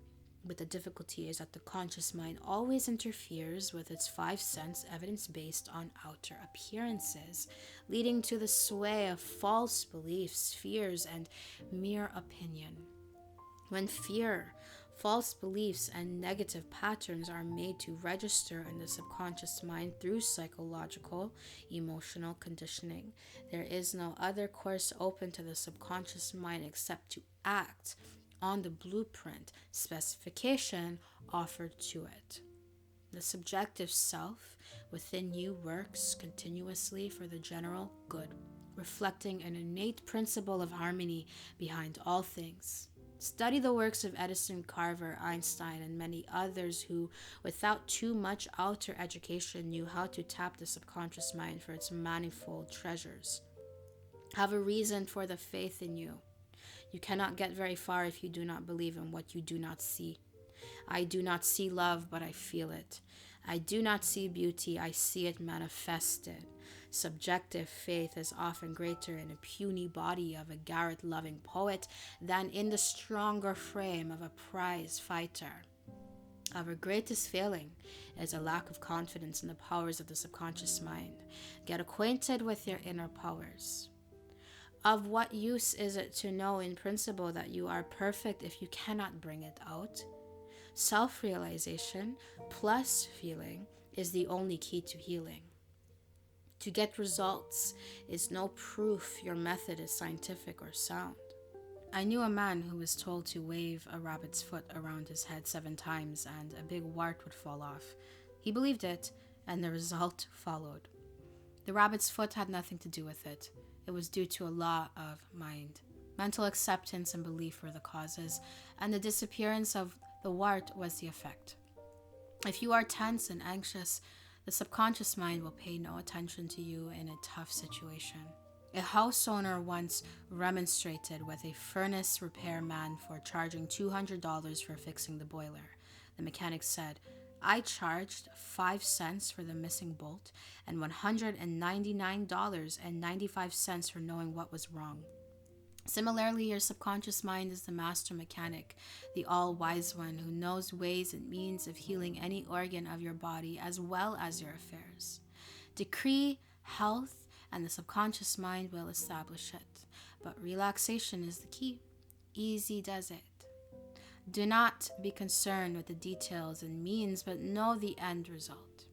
But the difficulty is that the conscious mind always interferes with its five sense evidence based on outer appearances, leading to the sway of false beliefs, fears, and mere opinion. When fear, false beliefs, and negative patterns are made to register in the subconscious mind through psychological, emotional conditioning, there is no other course open to the subconscious mind except to act on the blueprint specification offered to it. The subjective self within you works continuously for the general good, reflecting an innate principle of harmony behind all things. Study the works of Edison, Carver, Einstein, and many others who, without too much outer education, knew how to tap the subconscious mind for its manifold treasures. Have a reason for the faith in you. You cannot get very far if you do not believe in what you do not see. I do not see love, but I feel it. I do not see beauty, I see it manifested. Subjective faith is often greater in a puny body of a garret-loving poet than in the stronger frame of a prize fighter. Our greatest failing is a lack of confidence in the powers of the subconscious mind. Get acquainted with your inner powers. Of what use is it to know in principle that you are perfect if you cannot bring it out? Self-realization plus feeling is the only key to healing. To get results is no proof your method is scientific or sound. I knew a man who was told to wave a rabbit's foot around his head 7 times and a big wart would fall off. He believed it, and the result followed. The rabbit's foot had nothing to do with it. It was due to a law of mind. Mental acceptance and belief were the causes, and the disappearance of the wart was the effect. If you are tense and anxious, the subconscious mind will pay no attention to you in a tough situation. A house owner once remonstrated with a furnace repairman for charging $200 for fixing the boiler. The mechanic said, "I charged 5 cents for the missing bolt and $199.95 for knowing what was wrong." Similarly, your subconscious mind is the master mechanic, the all-wise one who knows ways and means of healing any organ of your body as well as your affairs. Decree health and the subconscious mind will establish it. But relaxation is the key. Easy does it. Do not be concerned with the details and means, but know the end result.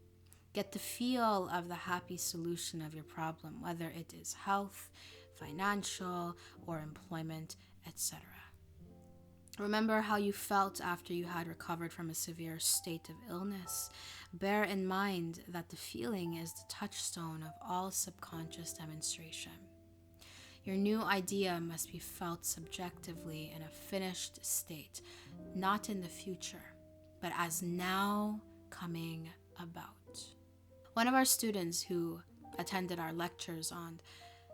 Get the feel of the happy solution of your problem, whether it is health, financial, or employment, etc. Remember how you felt after you had recovered from a severe state of illness. Bear in mind that the feeling is the touchstone of all subconscious demonstration. Your new idea must be felt subjectively in a finished state, not in the future, but as now coming about. One of our students who attended our lectures on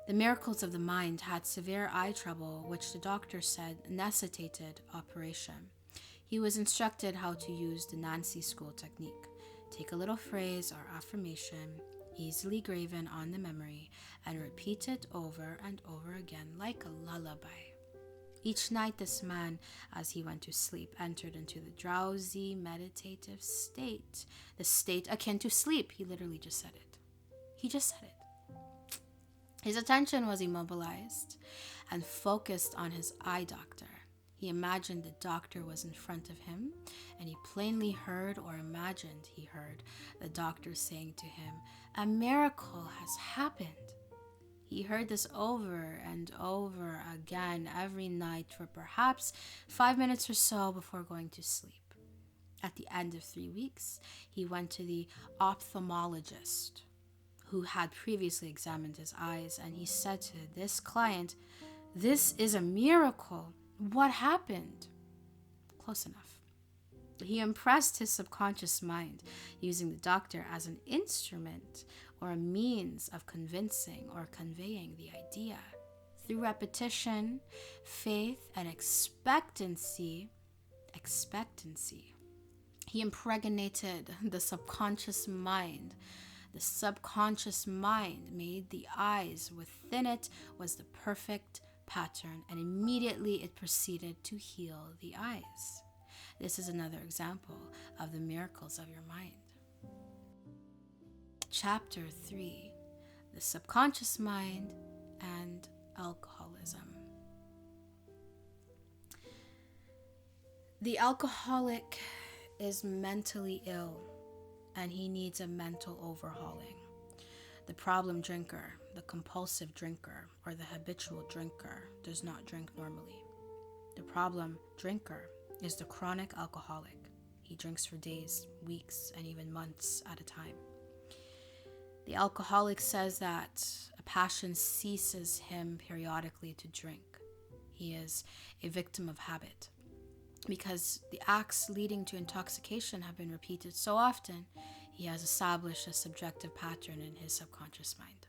the miracles of the mind had severe eye trouble, which the doctor said necessitated operation. He was instructed how to use the Nancy School technique. Take a little phrase or affirmation, easily graven on the memory, and repeat it over and over again like a lullaby. Each night this man, as he went to sleep, entered into the drowsy, meditative state. The state akin to sleep. He literally just said it. He just said it. His attention was immobilized and focused on his eye doctor. He imagined the doctor was in front of him, and he plainly heard or imagined he heard the doctor saying to him, "A miracle has happened." He heard this over and over again every night for perhaps 5 minutes or so before going to sleep. At the end of 3 weeks, he went to the ophthalmologist who had previously examined his eyes, and he said to this client, "This is a miracle. What happened?" Close enough. He impressed his subconscious mind using the doctor as an instrument or a means of convincing or conveying the idea. Through repetition, faith, and expectancy, he impregnated the subconscious mind. The subconscious mind made the eyes. Within it was the perfect pattern, and immediately it proceeded to heal the eyes. This is another example of the miracles of your mind. Chapter 3: The Subconscious Mind and Alcoholism. The alcoholic is mentally ill, and he needs a mental overhauling. The problem drinker, the compulsive drinker, or the habitual drinker does not drink normally. The problem drinker is the chronic alcoholic. He He drinks for days, weeks, and even months at a time. The alcoholic says that a passion seizes him periodically to drink. He is a victim of habit. Because the acts leading to intoxication have been repeated so often, he has established a subjective pattern in his subconscious mind.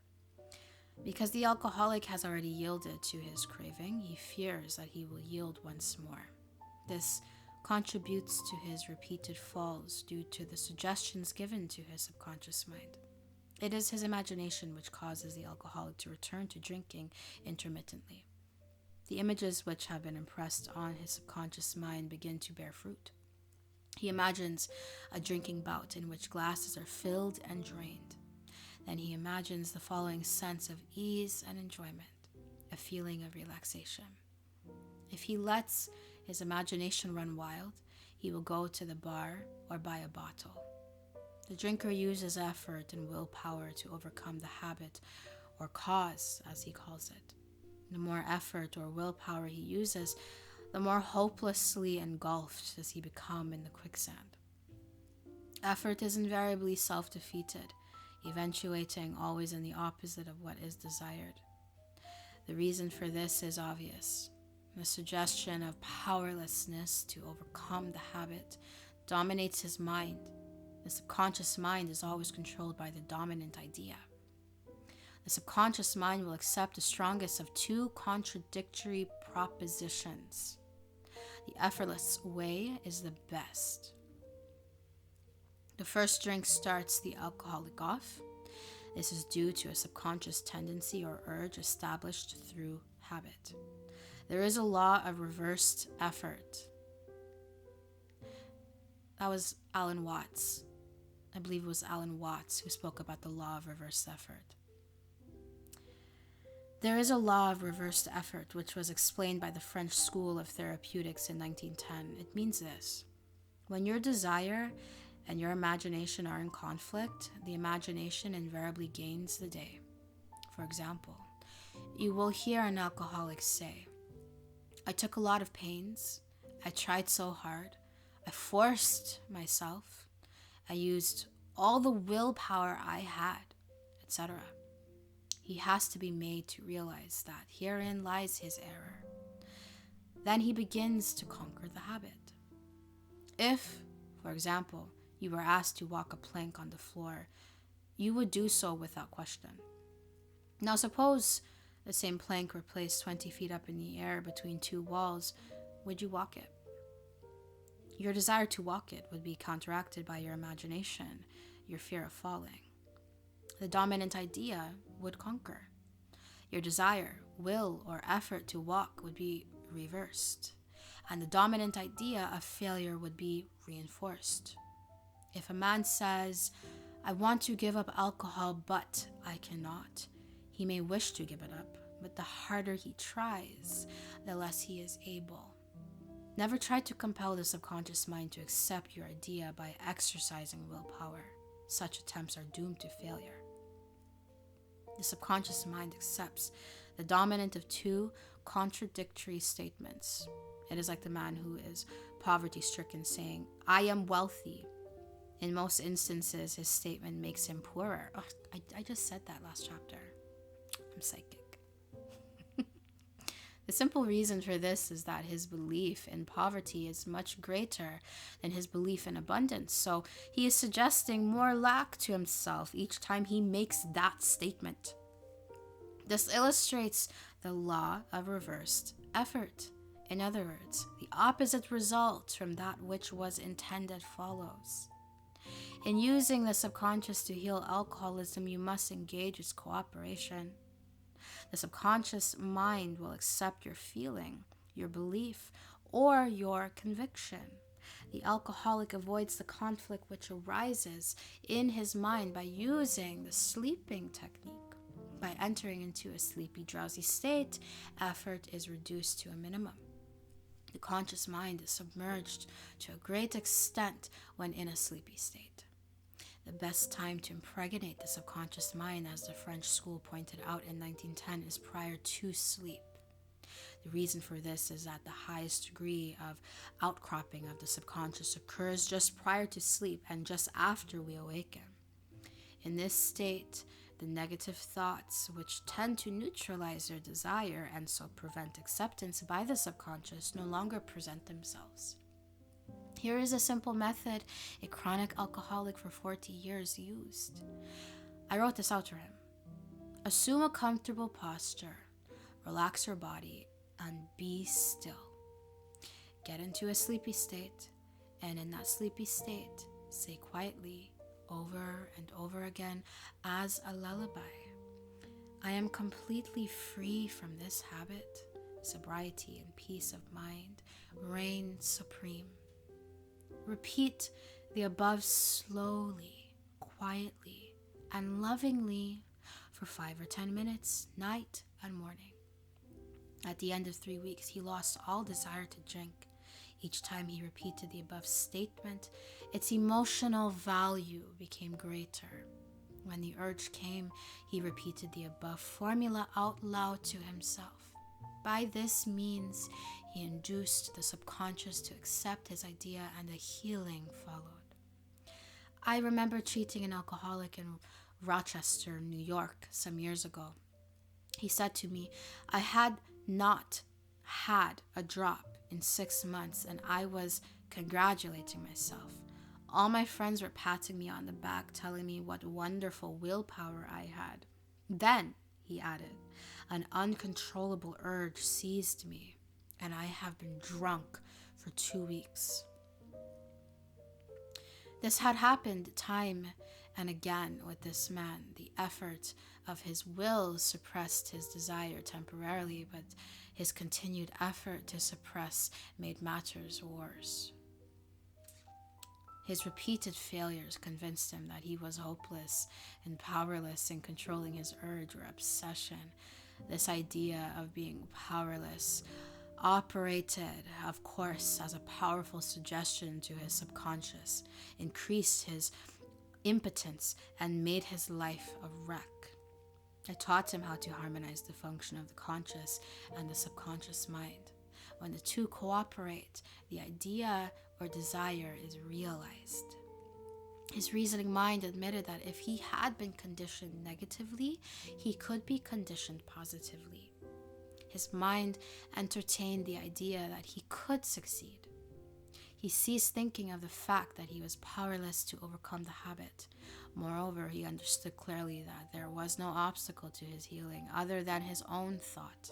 Because the alcoholic has already yielded to his craving, he fears that he will yield once more. This contributes to his repeated falls due to the suggestions given to his subconscious mind. It is his imagination which causes the alcoholic to return to drinking intermittently. The images which have been impressed on his subconscious mind begin to bear fruit. He imagines a drinking bout in which glasses are filled and drained. Then he imagines the following sense of ease and enjoyment, a feeling of relaxation. If he lets his imagination run wild, he will go to the bar or buy a bottle. The drinker uses effort and willpower to overcome the habit, or cause, as he calls it. The more effort or willpower he uses, the more hopelessly engulfed does he become in the quicksand. Effort is invariably self-defeated, eventuating always in the opposite of what is desired. The reason for this is obvious. The suggestion of powerlessness to overcome the habit dominates his mind. The subconscious mind is always controlled by the dominant idea. The subconscious mind will accept the strongest of two contradictory propositions. The effortless way is the best. The first drink starts the alcoholic off. This is due to a subconscious tendency or urge established through habit. There is a law of reversed effort. That was Alan Watts. I believe it was Alan Watts who spoke about the law of reversed effort. There is a law of reversed effort which was explained by the French School of Therapeutics in 1910. It means this: when your desire and your imagination are in conflict, the imagination invariably gains the day. For example, you will hear an alcoholic say, "I took a lot of pains. I tried so hard. I forced myself. I used all the willpower I had," etc. He has to be made to realize that herein lies his error. Then he begins to conquer the habit. If, for example, you were asked to walk a plank on the floor, you would do so without question. Now suppose the same plank were placed 20 feet up in the air between two walls, would you walk it? Your desire to walk it would be counteracted by your imagination, your fear of falling. The dominant idea would conquer. Your desire, will, or effort to walk would be reversed, and the dominant idea of failure would be reinforced. If a man says, "I want to give up alcohol, but I cannot," he may wish to give it up, but the harder he tries, the less he is able. Never try to compel the subconscious mind to accept your idea by exercising willpower. Such attempts are doomed to failure. The subconscious mind accepts the dominant of two contradictory statements. It is like the man who is poverty-stricken saying, "I am wealthy." In most instances, his statement makes him poorer. Oh, I just said that last chapter. I'm psychic. The simple reason for this is that his belief in poverty is much greater than his belief in abundance. So he is suggesting more lack to himself each time he makes that statement. This illustrates the law of reversed effort. In other words, the opposite result from that which was intended follows. In using the subconscious to heal alcoholism, you must engage its cooperation. The subconscious mind will accept your feeling, your belief, or your conviction. The alcoholic avoids the conflict which arises in his mind by using the sleeping technique. By entering into a sleepy, drowsy state, effort is reduced to a minimum. The conscious mind is submerged to a great extent when in a sleepy state. The best time to impregnate the subconscious mind, as the French school pointed out in 1910, is prior to sleep. The reason for this is that the highest degree of outcropping of the subconscious occurs just prior to sleep and just after we awaken. In this state, the negative thoughts, which tend to neutralize their desire and so prevent acceptance by the subconscious, no longer present themselves. Here is a simple method a chronic alcoholic for 40 years used. I wrote this out to him. Assume a comfortable posture, relax your body, and be still. Get into a sleepy state, and in that sleepy state, say quietly, over and over again, as a lullaby, I am completely free from this habit. Sobriety and peace of mind reign supreme. Repeat the above slowly, quietly, and lovingly for 5 or 10 minutes, night and morning. At the end of 3 weeks, he lost all desire to drink. Each time he repeated the above statement, its emotional value became greater. When the urge came, he repeated the above formula out loud to himself. By this means, he induced the subconscious to accept his idea, and a healing followed. I remember treating an alcoholic in Rochester, New York, some years ago. He said to me, I had not had a drop in 6 months, and I was congratulating myself. All my friends were patting me on the back, telling me what wonderful willpower I had. Then, he added, an uncontrollable urge seized me, and I have been drunk for 2 weeks. This had happened time and again with this man. The effort of his will suppressed his desire temporarily, but his continued effort to suppress made matters worse. His repeated failures convinced him that he was hopeless and powerless in controlling his urge or obsession. This idea of being powerless operated, of course, as a powerful suggestion to his subconscious, increased his impotence, and made his life a wreck. I taught him how to harmonize the function of the conscious and the subconscious mind. When the two cooperate, the idea or desire is realized. His reasoning mind admitted that if he had been conditioned negatively, he could be conditioned positively. His mind entertained the idea that he could succeed. He ceased thinking of the fact that he was powerless to overcome the habit. Moreover, he understood clearly that there was no obstacle to his healing other than his own thought.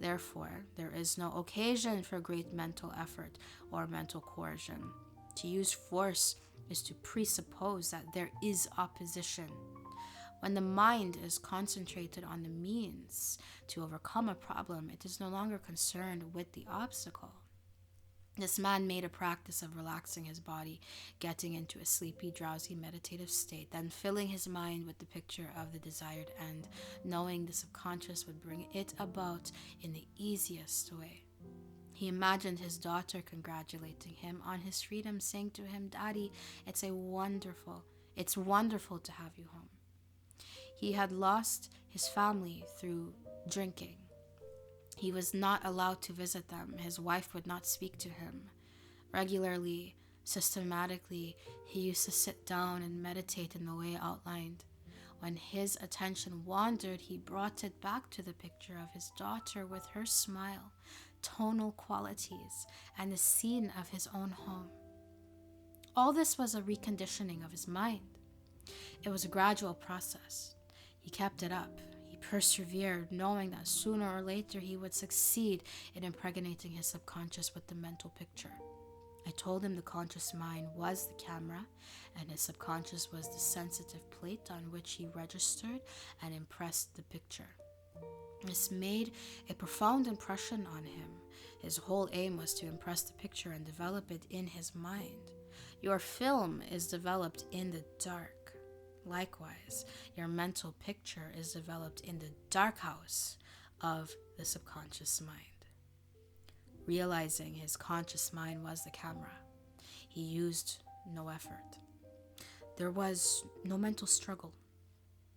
Therefore, there is no occasion for great mental effort or mental coercion. To use force is to presuppose that there is opposition. When the mind is concentrated on the means to overcome a problem, it is no longer concerned with the obstacle. This man made a practice of relaxing his body, getting into a sleepy, drowsy, meditative state, then filling his mind with the picture of the desired end, knowing the subconscious would bring it about in the easiest way. He imagined his daughter congratulating him on his freedom, saying to him, "Daddy, it's wonderful to have you home." He had lost his family through drinking. He was not allowed to visit them. His wife would not speak to him. Regularly, systematically, he used to sit down and meditate in the way outlined. When his attention wandered, he brought it back to the picture of his daughter with her smile, tonal qualities, and the scene of his own home. All this was a reconditioning of his mind. It was a gradual process. He kept it up. He persevered, knowing that sooner or later he would succeed in impregnating his subconscious with the mental picture. I told him the conscious mind was the camera, and his subconscious was the sensitive plate on which he registered and impressed the picture. This made a profound impression on him. His whole aim was to impress the picture and develop it in his mind. Your film is developed in the dark. Likewise, your mental picture is developed in the dark house of the subconscious mind. Realizing his conscious mind was the camera, he used no effort. There was no mental struggle.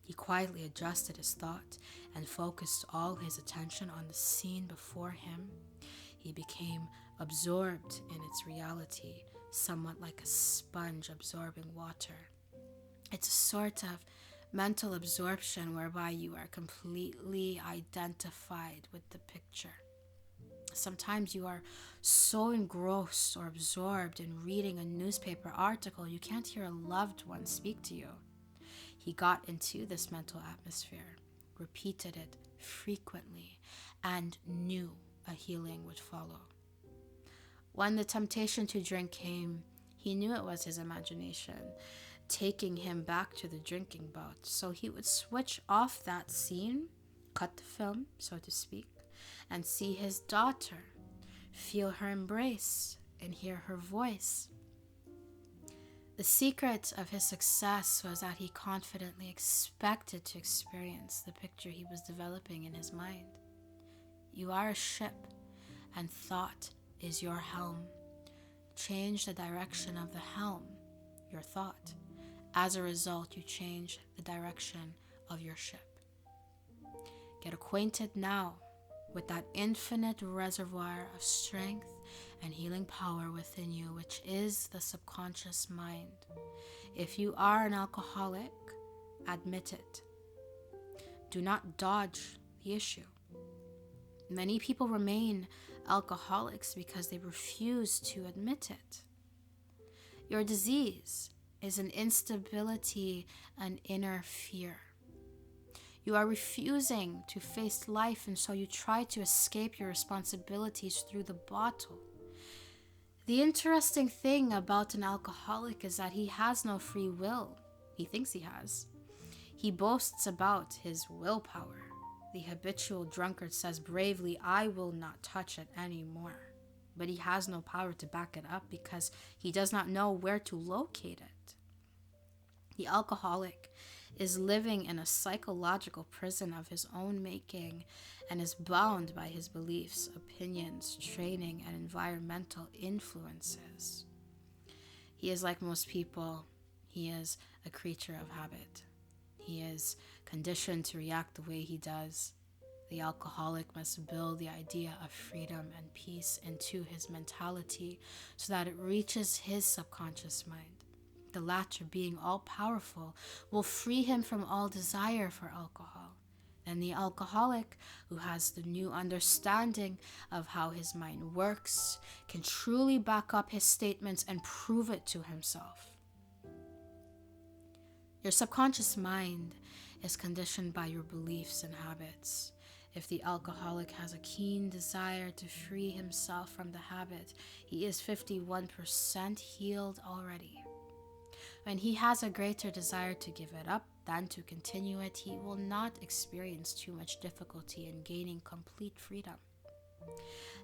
He quietly adjusted his thought and focused all his attention on the scene before him. He became absorbed in its reality, somewhat like a sponge absorbing water. It's a sort of mental absorption whereby you are completely identified with the picture. Sometimes you are so engrossed or absorbed in reading a newspaper article you can't hear a loved one speak to you. He got into this mental atmosphere, repeated it frequently, and knew a healing would follow. When the temptation to drink came, he knew it was his imagination taking him back to the drinking bout. So he would switch off that scene, cut the film, so to speak, and see his daughter, feel her embrace, and hear her voice. The secret of his success was that he confidently expected to experience the picture he was developing in his mind. You are a ship, and thought is your helm. Change the direction of the helm, your thought. As a result, you change the direction of your ship. Get acquainted now with that infinite reservoir of strength and healing power within you, which is the subconscious mind. If you are an alcoholic, admit it. Do not dodge the issue. Many people remain alcoholics because they refuse to admit it. Your disease is an instability and inner fear. You are refusing to face life, and so you try to escape your responsibilities through the bottle. The interesting thing about an alcoholic is that he has no free will. He thinks he has. He boasts about his willpower. The habitual drunkard says bravely, "I will not touch it anymore." But he has no power to back it up because he does not know where to locate it. The alcoholic is living in a psychological prison of his own making and is bound by his beliefs, opinions, training, and environmental influences. He is like most people. He is a creature of habit. He is conditioned to react the way he does. The alcoholic must build the idea of freedom and peace into his mentality so that it reaches his subconscious mind. The latter, being all-powerful, will free him from all desire for alcohol. And the alcoholic, who has the new understanding of how his mind works, can truly back up his statements and prove it to himself. Your subconscious mind is conditioned by your beliefs and habits. If the alcoholic has a keen desire to free himself from the habit, he is 51% healed already. When he has a greater desire to give it up than to continue it, he will not experience too much difficulty in gaining complete freedom.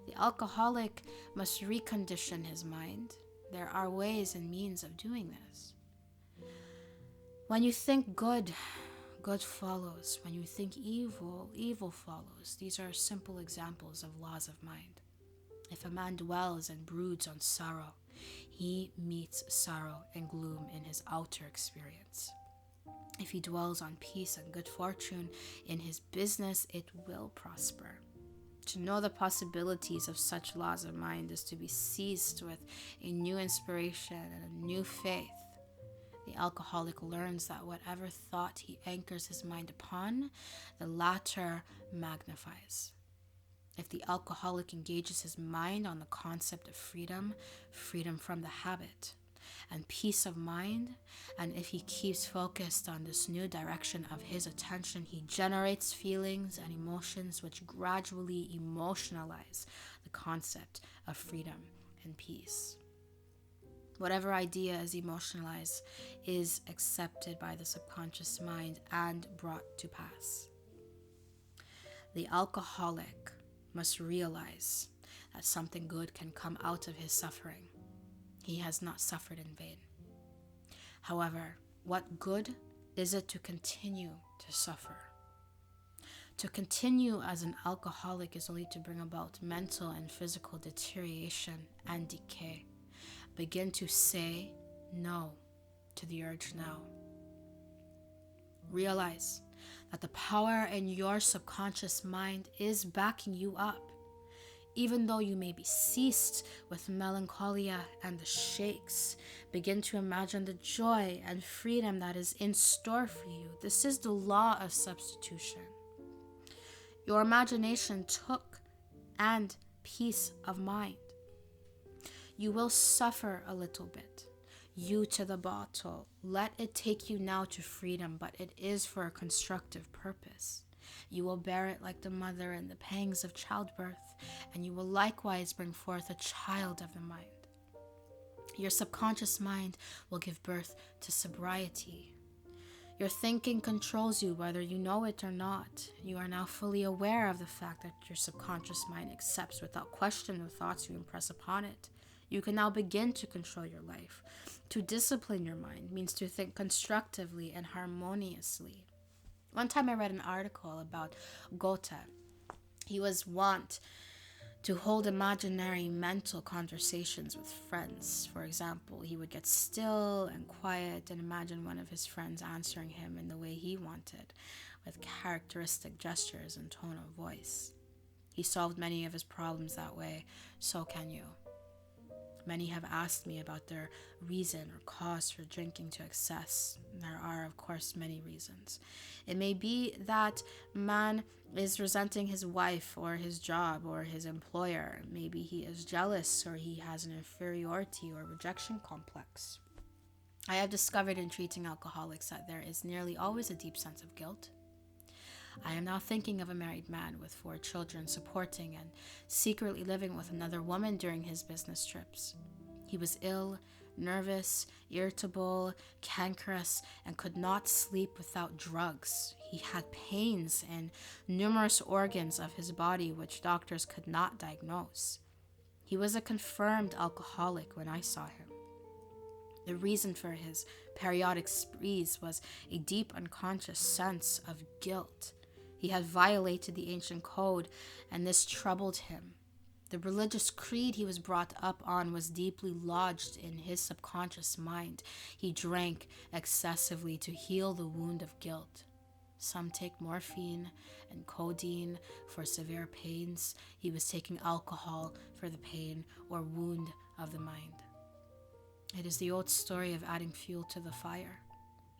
The alcoholic must recondition his mind. There are ways and means of doing this. When you think good, good follows. When you think evil, evil follows. These are simple examples of laws of mind. If a man dwells and broods on sorrow, he meets sorrow and gloom in his outer experience. If he dwells on peace and good fortune in his business, it will prosper. To know the possibilities of such laws of mind is to be seized with a new inspiration and a new faith. The alcoholic learns that whatever thought he anchors his mind upon, the latter magnifies. If the alcoholic engages his mind on the concept of freedom, freedom from the habit, and peace of mind, and if he keeps focused on this new direction of his attention, he generates feelings and emotions which gradually emotionalize the concept of freedom and peace. Whatever idea is emotionalized is accepted by the subconscious mind and brought to pass. The alcoholic must realize that something good can come out of his suffering. He has not suffered in vain. However, what good is it to continue to suffer? To continue as an alcoholic is only to bring about mental and physical deterioration and decay. Begin to say no to the urge now. Realize that the power in your subconscious mind is backing you up. Even though you may be seized with melancholia and the shakes, begin to imagine the joy and freedom that is in store for you. This is the law of substitution. Your imagination took and peace of mind. You will suffer a little bit. You to the bottle. Let it take you now to freedom, but it is for a constructive purpose. You will bear it like the mother in the pangs of childbirth, and you will likewise bring forth a child of the mind. Your subconscious mind will give birth to sobriety. Your thinking controls you whether you know it or not. You are now fully aware of the fact that your subconscious mind accepts without question the thoughts you impress upon it. You can now begin to control your life. To discipline your mind means to think constructively and harmoniously. One time I read an article about Goethe. He was wont to hold imaginary mental conversations with friends. For example, he would get still and quiet and imagine one of his friends answering him in the way he wanted, with characteristic gestures and tone of voice. He solved many of his problems that way. So can you. Many have asked me about their reason or cause for drinking to excess. There are, of course, many reasons. It may be that man is resenting his wife or his job or his employer. Maybe he is jealous or he has an inferiority or rejection complex. I have discovered in treating alcoholics that there is nearly always a deep sense of guilt. I am now thinking of a married man with 4 children supporting and secretly living with another woman during his business trips. He was ill, nervous, irritable, cankerous, and could not sleep without drugs. He had pains in numerous organs of his body which doctors could not diagnose. He was a confirmed alcoholic when I saw him. The reason for his periodic sprees was a deep unconscious sense of guilt. He had violated the ancient code, and this troubled him. The religious creed he was brought up on was deeply lodged in his subconscious mind. He drank excessively to heal the wound of guilt. Some take morphine and codeine for severe pains. He was taking alcohol for the pain or wound of the mind. It is the old story of adding fuel to the fire.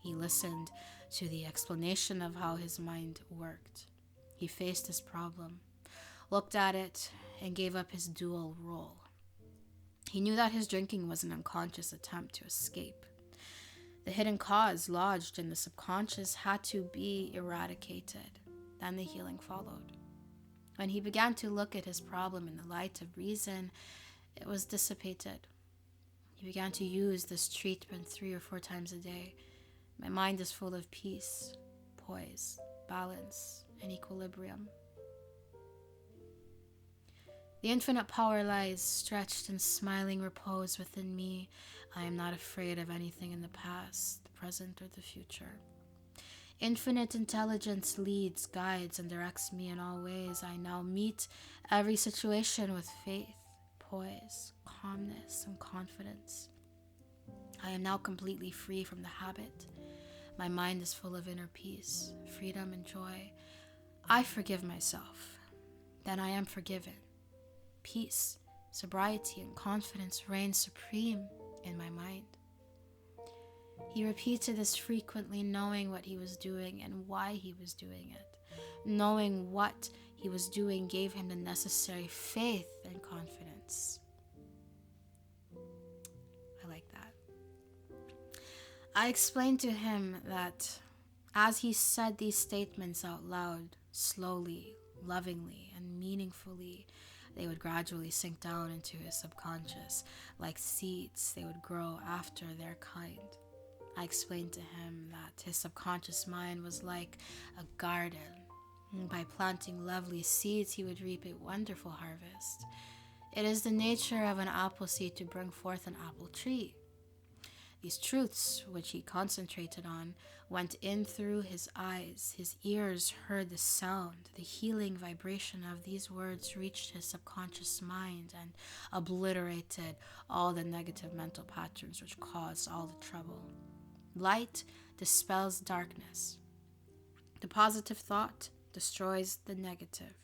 He listened to the explanation of how his mind worked. He faced his problem, looked at it, and gave up his dual role. He knew that his drinking was an unconscious attempt to escape. The hidden cause lodged in the subconscious had to be eradicated. Then the healing followed. When he began to look at his problem in the light of reason, it was dissipated. He began to use this treatment 3 or 4 times a day. My mind is full of peace, poise, balance, and equilibrium. The infinite power lies stretched in smiling repose within me. I am not afraid of anything in the past, the present, or the future. Infinite intelligence leads, guides, and directs me in all ways. I now meet every situation with faith, poise, calmness, and confidence. I am now completely free from the habit. My mind is full of inner peace, freedom, and joy. I forgive myself. Then I am forgiven. Peace, sobriety, and confidence reign supreme in my mind. He repeated this frequently, knowing what he was doing and why he was doing it. Knowing what he was doing gave him the necessary faith and confidence. I like that. I explained to him that as he said these statements out loud, slowly, lovingly, and meaningfully, they would gradually sink down into his subconscious. Like seeds, they would grow after their kind. I explained to him that his subconscious mind was like a garden. And by planting lovely seeds, he would reap a wonderful harvest. It is the nature of an apple seed to bring forth an apple tree. These truths, which he concentrated on, went in through his eyes. His ears heard the sound. The healing vibration of these words reached his subconscious mind and obliterated all the negative mental patterns which caused all the trouble. Light dispels darkness. The positive thought destroys the negative.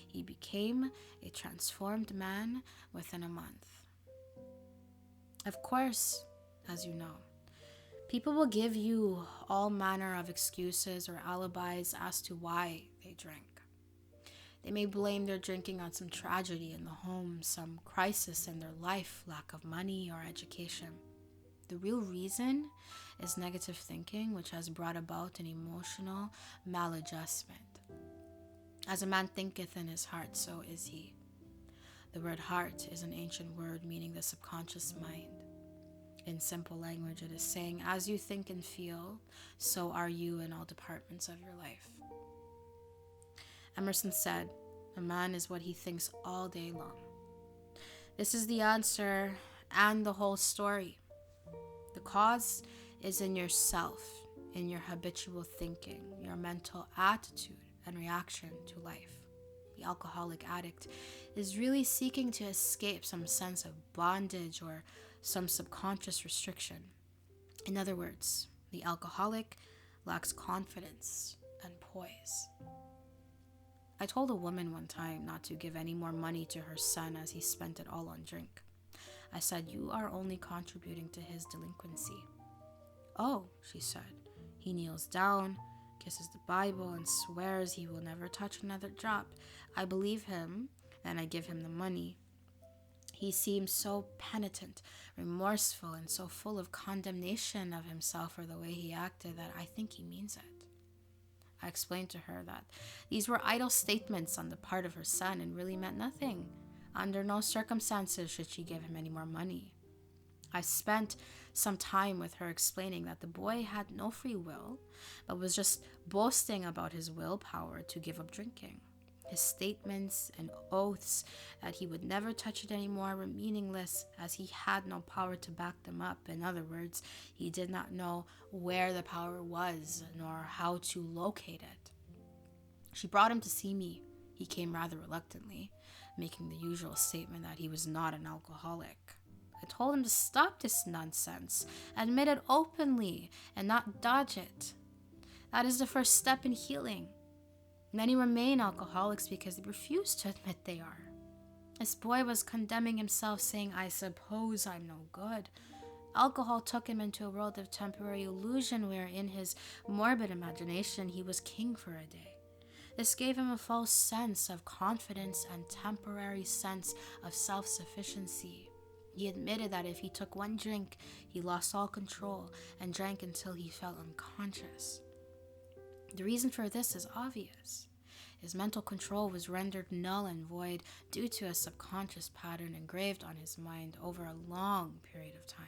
He became a transformed man within a month. Of course, as you know, people will give you all manner of excuses or alibis as to why they drink. They may blame their drinking on some tragedy in the home, some crisis in their life, lack of money or education. The real reason is negative thinking, which has brought about an emotional maladjustment. As a man thinketh in his heart, so is he. The word heart is an ancient word meaning the subconscious mind. In simple language, it is saying, as you think and feel, so are you in all departments of your life. Emerson said, a man is what he thinks all day long. This is the answer and the whole story. The cause is in yourself, in your habitual thinking, your mental attitude and reaction to life. The alcoholic addict is really seeking to escape some sense of bondage or some subconscious restriction. In other words, the alcoholic lacks confidence and poise. I told a woman one time not to give any more money to her son as he spent it all on drink. I said, you are only contributing to his delinquency. Oh, she said. He kneels down, kisses the Bible, and swears he will never touch another drop. I believe him, and I give him the money. He seems so penitent, remorseful, and so full of condemnation of himself for the way he acted that I think he means it. I explained to her that these were idle statements on the part of her son and really meant nothing. Under no circumstances should she give him any more money. I spent some time with her explaining that the boy had no free will, but was just boasting about his willpower to give up drinking. His statements and oaths that he would never touch it anymore were meaningless as he had no power to back them up. In other words, he did not know where the power was nor how to locate it. She brought him to see me. He came rather reluctantly, making the usual statement that he was not an alcoholic. I told him to stop this nonsense, admit it openly, and not dodge it. That is the first step in healing. Many remain alcoholics because they refuse to admit they are. This boy was condemning himself, saying, I suppose I'm no good. Alcohol took him into a world of temporary illusion where in his morbid imagination he was king for a day. This gave him a false sense of confidence and temporary sense of self-sufficiency. He admitted that if he took one drink, he lost all control and drank until he felt unconscious. The reason for this is obvious. His mental control was rendered null and void due to a subconscious pattern engraved on his mind over a long period of time.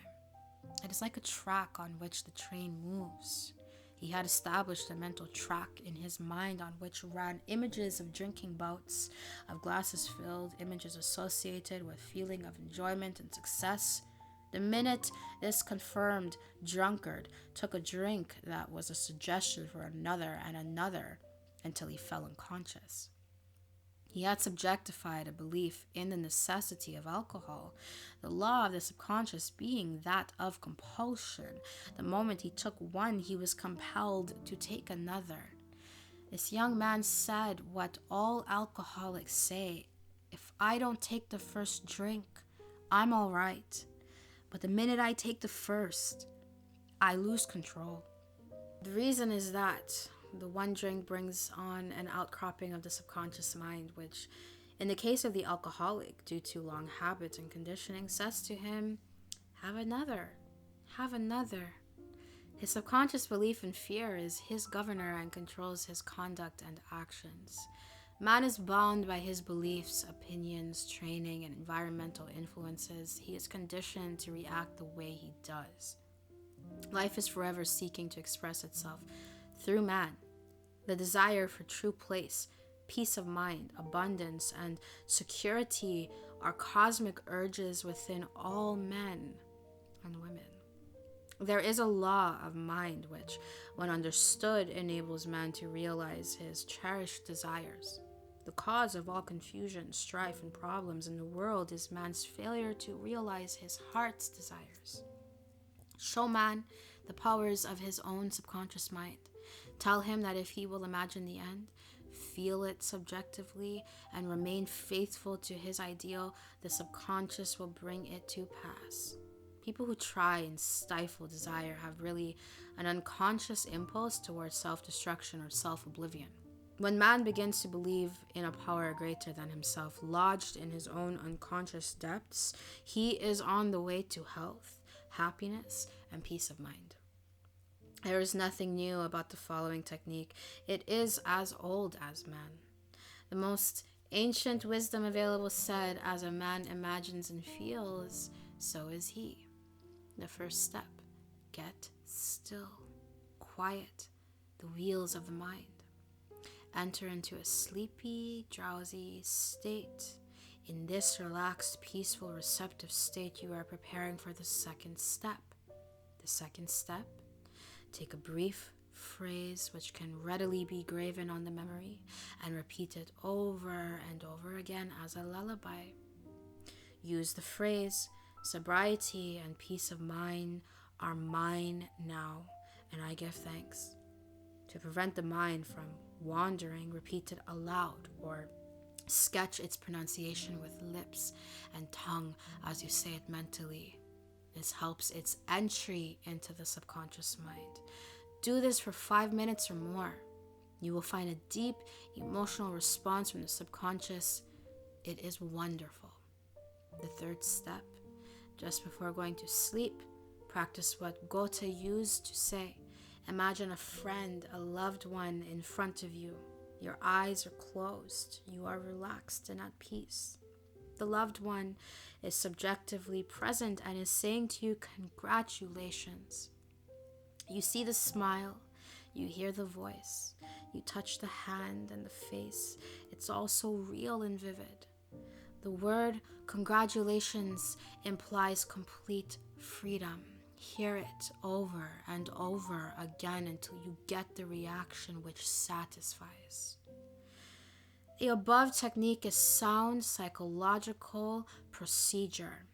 It is like a track on which the train moves. He had established a mental track in his mind on which ran images of drinking bouts, of glasses filled, images associated with feeling of enjoyment and success. The minute this confirmed drunkard took a drink, that was a suggestion for another and another until he fell unconscious. He had subjectified a belief in the necessity of alcohol, the law of the subconscious being that of compulsion. The moment he took one, he was compelled to take another. This young man said what all alcoholics say, if I don't take the first drink, I'm all right. But the minute I take the first, I lose control. The reason is that the one drink brings on an outcropping of the subconscious mind, which, in the case of the alcoholic, due to long habits and conditioning, says to him, have another, have another. His subconscious belief in fear is his governor and controls his conduct and actions. Man is bound by his beliefs, opinions, training, and environmental influences. He is conditioned to react the way he does. Life is forever seeking to express itself through man. The desire for true place, peace of mind, abundance, and security are cosmic urges within all men and women. There is a law of mind which, when understood, enables man to realize his cherished desires. The cause of all confusion, strife, and problems in the world is man's failure to realize his heart's desires. Show man the powers of his own subconscious mind. Tell him that if he will imagine the end, feel it subjectively, and remain faithful to his ideal, the subconscious will bring it to pass. People who try and stifle desire have really an unconscious impulse towards self-destruction or self-oblivion. When man begins to believe in a power greater than himself, lodged in his own unconscious depths, he is on the way to health, happiness, and peace of mind. There is nothing new about the following technique. It is as old as man. The most ancient wisdom available said, as a man imagines and feels, so is he. The first step, get still, quiet the wheels of the mind. Enter into a sleepy, drowsy state. In this relaxed, peaceful, receptive state, you are preparing for the second step. The second step, take a brief phrase which can readily be graven on the memory and repeat it over and over again as a lullaby. Use the phrase, sobriety and peace of mind are mine now, and I give thanks. To prevent the mind from wandering, repeat it aloud or sketch its pronunciation with lips and tongue as you say it mentally. This helps its entry into the subconscious mind. Do this for 5 minutes or more. You will find a deep emotional response from the subconscious. It is wonderful. The third step, just before going to sleep, practice what Goethe used to say. Imagine a friend, a loved one in front of you. Your eyes are closed. You are relaxed and at peace. The loved one is subjectively present and is saying to you, congratulations. You see the smile, you hear the voice, you touch the hand and the face. It's all so real and vivid. The word congratulations implies complete freedom. Hear it over and over again until you get the reaction which satisfies. The above technique is sound psychological procedure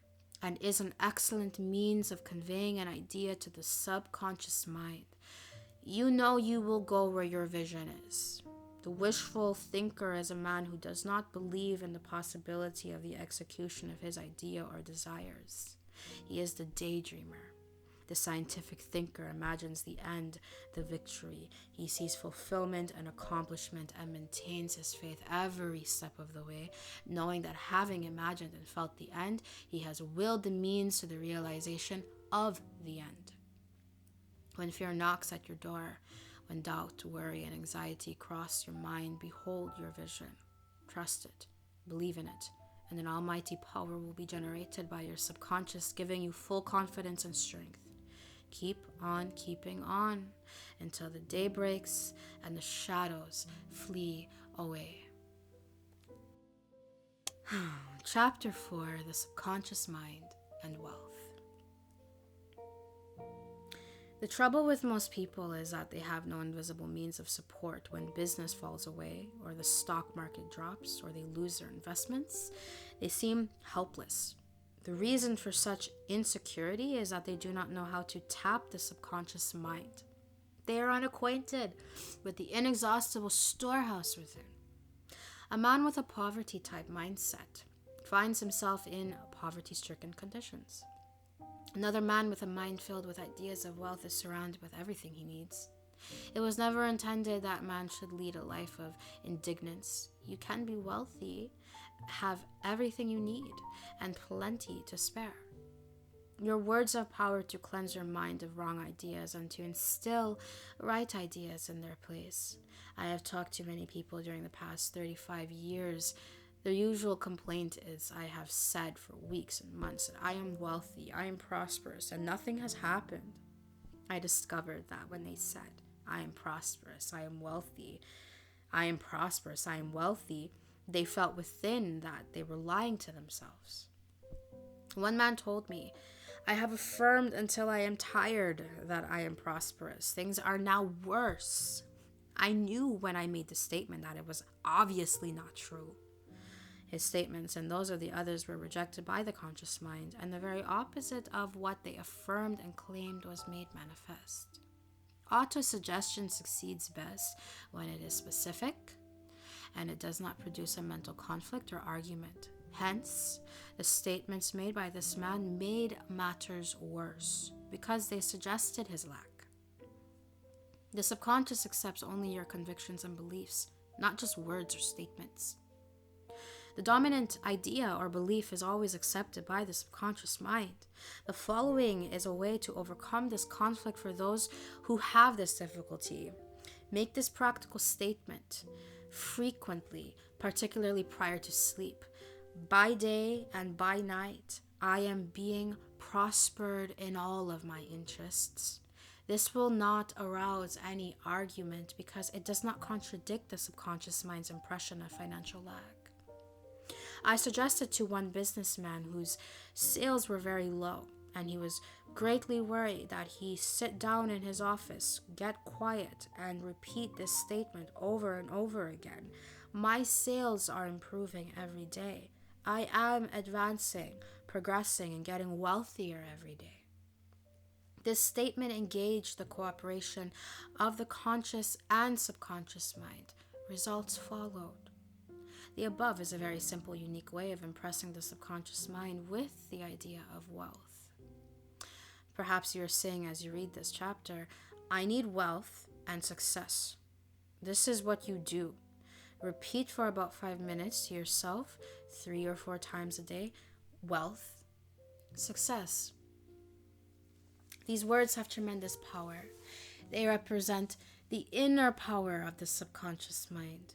and is an excellent means of conveying an idea to the subconscious mind. You know you will go where your vision is. The wishful thinker is a man who does not believe in the possibility of the execution of his idea or desires. He is the daydreamer. The scientific thinker imagines the end, the victory. He sees fulfillment and accomplishment and maintains his faith every step of the way, knowing that having imagined and felt the end, he has willed the means to the realization of the end. When fear knocks at your door, when doubt, worry, and anxiety cross your mind, behold your vision. Trust it, believe in it, and an almighty power will be generated by your subconscious, giving you full confidence and strength. Keep on keeping on until the day breaks and the shadows flee away. Chapter 4, the subconscious mind and wealth. The trouble with most people is that they have no invisible means of support when business falls away, or the stock market drops, or they lose their investments. They seem helpless. The reason for such insecurity is that they do not know how to tap the subconscious mind. They are unacquainted with the inexhaustible storehouse within. A man with a poverty-type mindset finds himself in poverty-stricken conditions. Another man with a mind filled with ideas of wealth is surrounded with everything he needs. It was never intended that man should lead a life of indigence. You can be wealthy, have everything you need, and plenty to spare. Your words have power to cleanse your mind of wrong ideas and to instill right ideas in their place. I have talked to many people during the past 35 years. The usual complaint is I have said for weeks and months that I am wealthy, I am prosperous, and nothing has happened. I discovered that when they said, I am prosperous, I am wealthy, I am prosperous, I am wealthy, they felt within that they were lying to themselves. One man told me, I have affirmed until I am tired that I am prosperous. Things are now worse. I knew when I made the statement that it was obviously not true. His statements and those of the others were rejected by the conscious mind, and the very opposite of what they affirmed and claimed was made manifest. Autosuggestion succeeds best when it is specific and it does not produce a mental conflict or argument. Hence, the statements made by this man made matters worse because they suggested his lack. The subconscious accepts only your convictions and beliefs, not just words or statements. The dominant idea or belief is always accepted by the subconscious mind. The following is a way to overcome this conflict for those who have this difficulty. Make this practical statement frequently, particularly prior to sleep. By day and by night, I am being prospered in all of my interests. This will not arouse any argument because it does not contradict the subconscious mind's impression of financial lack. I suggested to one businessman whose sales were very low, and he was greatly worried that he sit down in his office, get quiet, and repeat this statement over and over again. My sales are improving every day. I am advancing, progressing, and getting wealthier every day. This statement engaged the cooperation of the conscious and subconscious mind. Results followed. The above is a very simple, unique way of impressing the subconscious mind with the idea of wealth. Perhaps you're saying as you read this chapter, I need wealth and success. This is what you do. Repeat for about 5 minutes to yourself 3 or 4 times a day. Wealth, success. These words have tremendous power. They represent the inner power of the subconscious mind.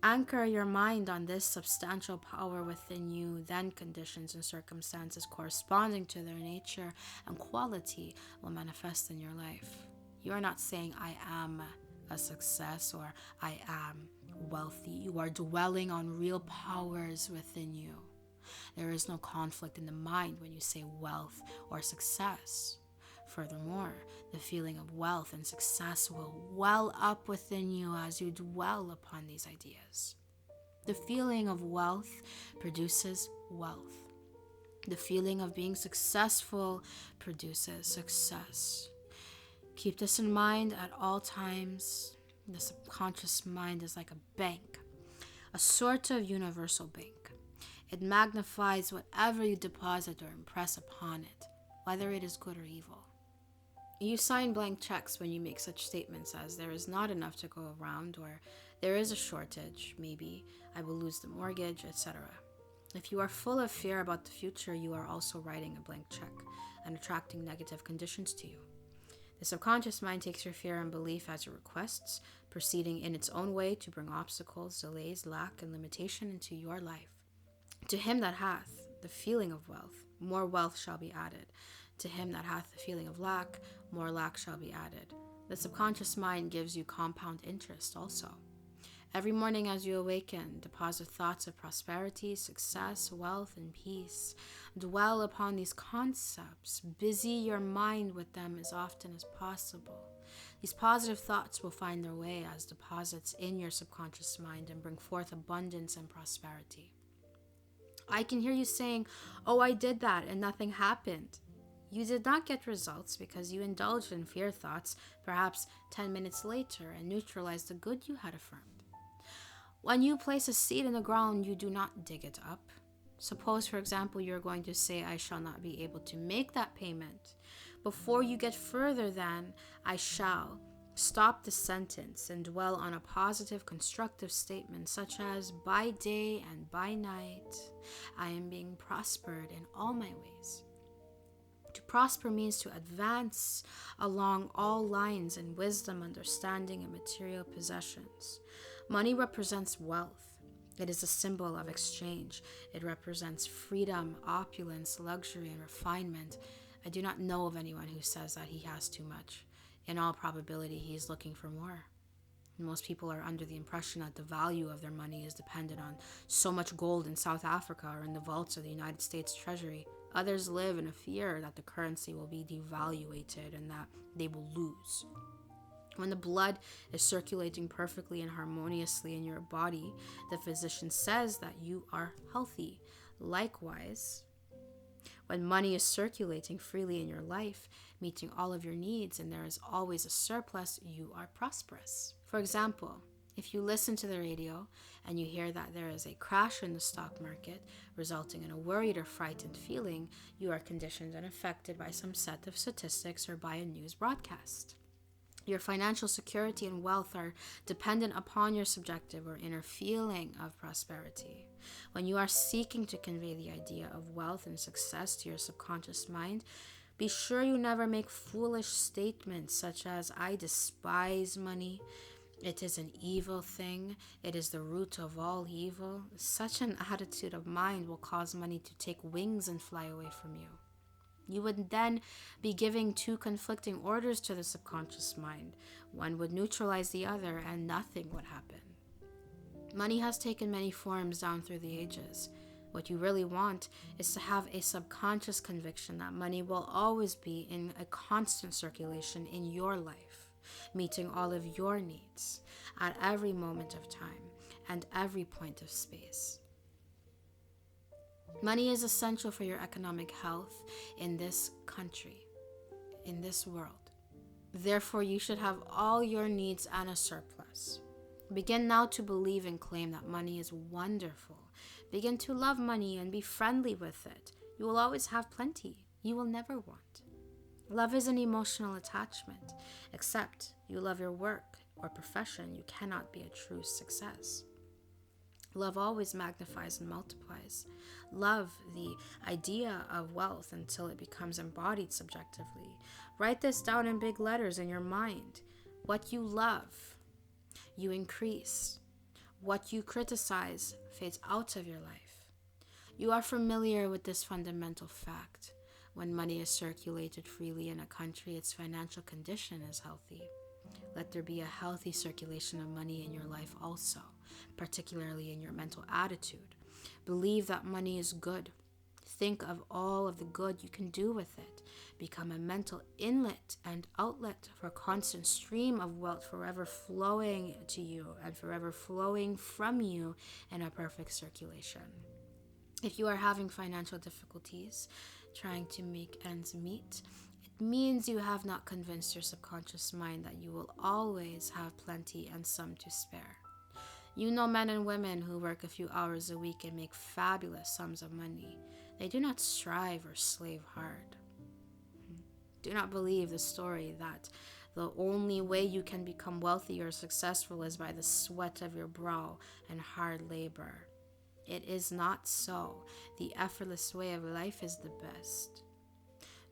Anchor your mind on this substantial power within you, then conditions and circumstances corresponding to their nature and quality will manifest in your life. You are not saying, I am a success or I am wealthy. You are dwelling on real powers within you. There is no conflict in the mind when you say wealth or success. Furthermore, the feeling of wealth and success will well up within you as you dwell upon these ideas. The feeling of wealth produces wealth. The feeling of being successful produces success. Keep this in mind at all times. The subconscious mind is like a bank, a sort of universal bank. It magnifies whatever you deposit or impress upon it, whether it is good or evil. You sign blank checks when you make such statements as there is not enough to go around, or there is a shortage, maybe I will lose the mortgage, etc. If you are full of fear about the future, you are also writing a blank check and attracting negative conditions to you. The subconscious mind takes your fear and belief as your requests, proceeding in its own way to bring obstacles, delays, lack, and limitation into your life. To him that hath the feeling of wealth, more wealth shall be added. To him that hath the feeling of lack, more lack shall be added. The subconscious mind gives you compound interest also. Every morning as you awaken, deposit thoughts of prosperity, success, wealth, and peace. Dwell upon these concepts. Busy your mind with them as often as possible. These positive thoughts will find their way as deposits in your subconscious mind and bring forth abundance and prosperity. I can hear you saying, oh, I did that and nothing happened. You did not get results because you indulged in fear thoughts perhaps 10 minutes later and neutralized the good you had affirmed. When you place a seed in the ground, you do not dig it up. Suppose, for example, you're going to say, I shall not be able to make that payment. Before you get further than I shall, stop the sentence and dwell on a positive, constructive statement such as, by day and by night, I am being prospered in all my ways. To prosper means to advance along all lines in wisdom, understanding, and material possessions. Money represents wealth. It is a symbol of exchange. It represents freedom, opulence, luxury, and refinement. I do not know of anyone who says that he has too much. In all probability, he is looking for more. Most people are under the impression that the value of their money is dependent on so much gold in South Africa or in the vaults of the United States Treasury. Others live in a fear that the currency will be devaluated and that they will lose. When the blood is circulating perfectly and harmoniously in your body, the physician says that you are healthy. Likewise, When money is circulating freely in your life, meeting all of your needs, and there is always a surplus, you are prosperous. For example, if you listen to the radio and you hear that there is a crash in the stock market, resulting in a worried or frightened feeling, you are conditioned and affected by some set of statistics or by a news broadcast. Your financial security and wealth are dependent upon your subjective or inner feeling of prosperity. When you are seeking to convey the idea of wealth and success to your subconscious mind, be sure you never make foolish statements such as, "I despise money. It is an evil thing. It is the root of all evil." Such an attitude of mind will cause money to take wings and fly away from you. You would then be giving two conflicting orders to the subconscious mind. One would neutralize the other and nothing would happen. Money has taken many forms down through the ages. What you really want is to have a subconscious conviction that money will always be in a constant circulation in your life, meeting all of your needs at every moment of time and every point of space. Money is essential for your economic health in this country, in this world. Therefore, you should have all your needs and a surplus. Begin now to believe and claim that money is wonderful. Begin to love money and be friendly with it. You will always have plenty. You will never want. Love is an emotional attachment. Except you love your work or profession, you cannot be a true success. Love always magnifies and multiplies. Love the idea of wealth until it becomes embodied subjectively. Write this down in big letters in your mind. What you love, you increase. What you criticize fades out of your life. You are familiar with this fundamental fact. When money is circulated freely in a country, its financial condition is healthy. Let there be a healthy circulation of money in your life also, particularly in your mental attitude. Believe that money is good. Think of all of the good you can do with it. Become a mental inlet and outlet for a constant stream of wealth forever flowing to you and forever flowing from you in a perfect circulation. If you are having financial difficulties, trying to make ends meet, it means you have not convinced your subconscious mind that you will always have plenty and some to spare. You know men and women who work a few hours a week and make fabulous sums of money. They do not strive or slave hard. Do not believe the story that the only way you can become wealthy or successful is by the sweat of your brow and hard labor. It is not so. The effortless way of life is the best.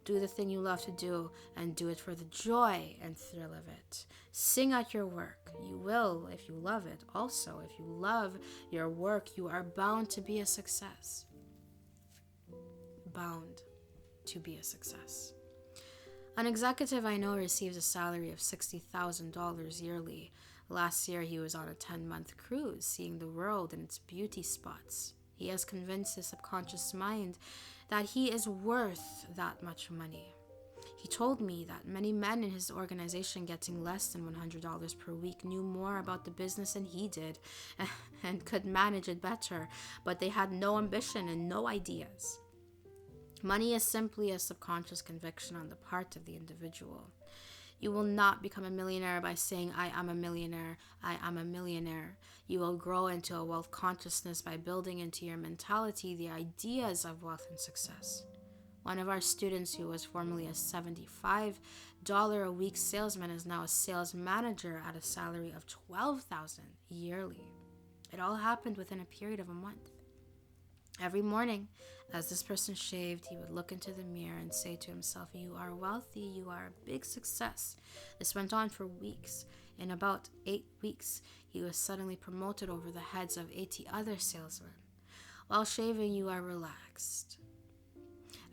Do the thing you love to do and do it for the joy and thrill of it. Sing at your work. You will if you love it. Also, if you love your work, you are bound to be a success. Bound to be a success. An executive I know receives a salary of $60,000 yearly. Last year, he was on a 10-month cruise, seeing the world and its beauty spots. He has convinced his subconscious mind that he is worth that much money. He told me that many men in his organization getting less than $100 per week knew more about the business than he did and could manage it better, but they had no ambition and no ideas. Money is simply a subconscious conviction on the part of the individual. You will not become a millionaire by saying, "I am a millionaire, I am a millionaire." You will grow into a wealth consciousness by building into your mentality the ideas of wealth and success. One of our students who was formerly a $75 a week salesman is now a sales manager at a salary of $12,000 yearly. It all happened within a period of a month. Every morning, as this person shaved, he would look into the mirror and say to himself, "You are wealthy, you are a big success." This went on for weeks. In about 8 weeks, he was suddenly promoted over the heads of 80 other salesmen. While shaving, you are relaxed.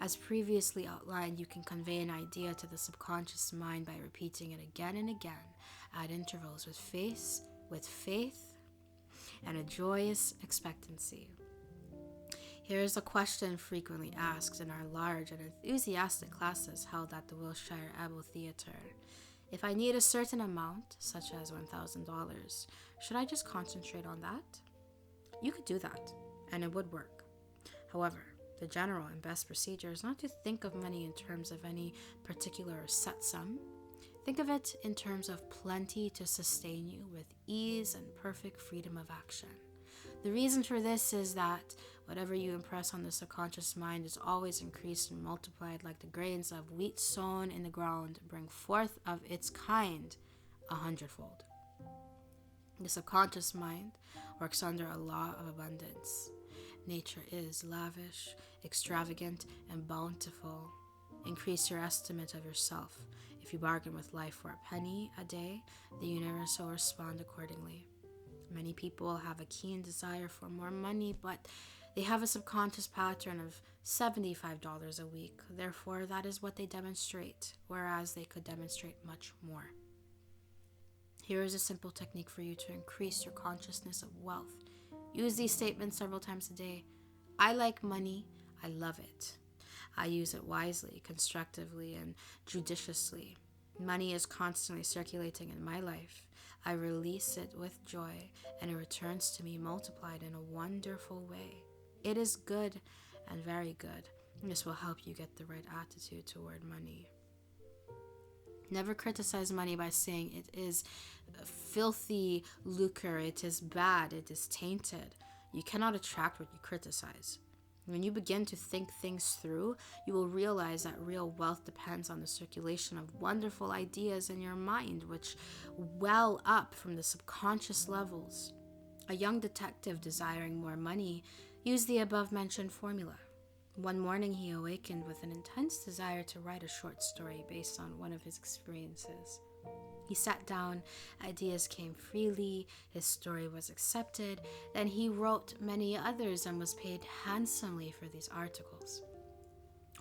As previously outlined, you can convey an idea to the subconscious mind by repeating it again and again at intervals with faith, and a joyous expectancy. Here is a question frequently asked in our large and enthusiastic classes held at the Wilshire Able Theatre. If I need a certain amount, such as $1,000, should I just concentrate on that? You could do that, and it would work. However, the general and best procedure is not to think of money in terms of any particular set sum. Think of it in terms of plenty to sustain you with ease and perfect freedom of action. The reason for this is that whatever you impress on the subconscious mind is always increased and multiplied, like the grains of wheat sown in the ground bring forth of its kind 100-fold. The subconscious mind works under a law of abundance. Nature is lavish, extravagant, and bountiful. Increase your estimate of yourself. If you bargain with life for a penny a day, the universe will respond accordingly. Many people have a keen desire for more money, but they have a subconscious pattern of $75 a week. Therefore, that is what they demonstrate, whereas they could demonstrate much more. Here is a simple technique for you to increase your consciousness of wealth. Use these statements several times a day. I like money. I love it. I use it wisely, constructively, and judiciously. Money is constantly circulating in my life. I release it with joy, and it returns to me multiplied in a wonderful way. It is good and very good. This will help you get the right attitude toward money. Never criticize money by saying it is filthy lucre, it is bad, it is tainted. You cannot attract what you criticize. When you begin to think things through, you will realize that real wealth depends on the circulation of wonderful ideas in your mind, which well up from the subconscious levels. A young detective desiring more money used the above-mentioned formula. One morning, he awakened with an intense desire to write a short story based on one of his experiences. He sat down, ideas came freely, his story was accepted, then he wrote many others and was paid handsomely for these articles.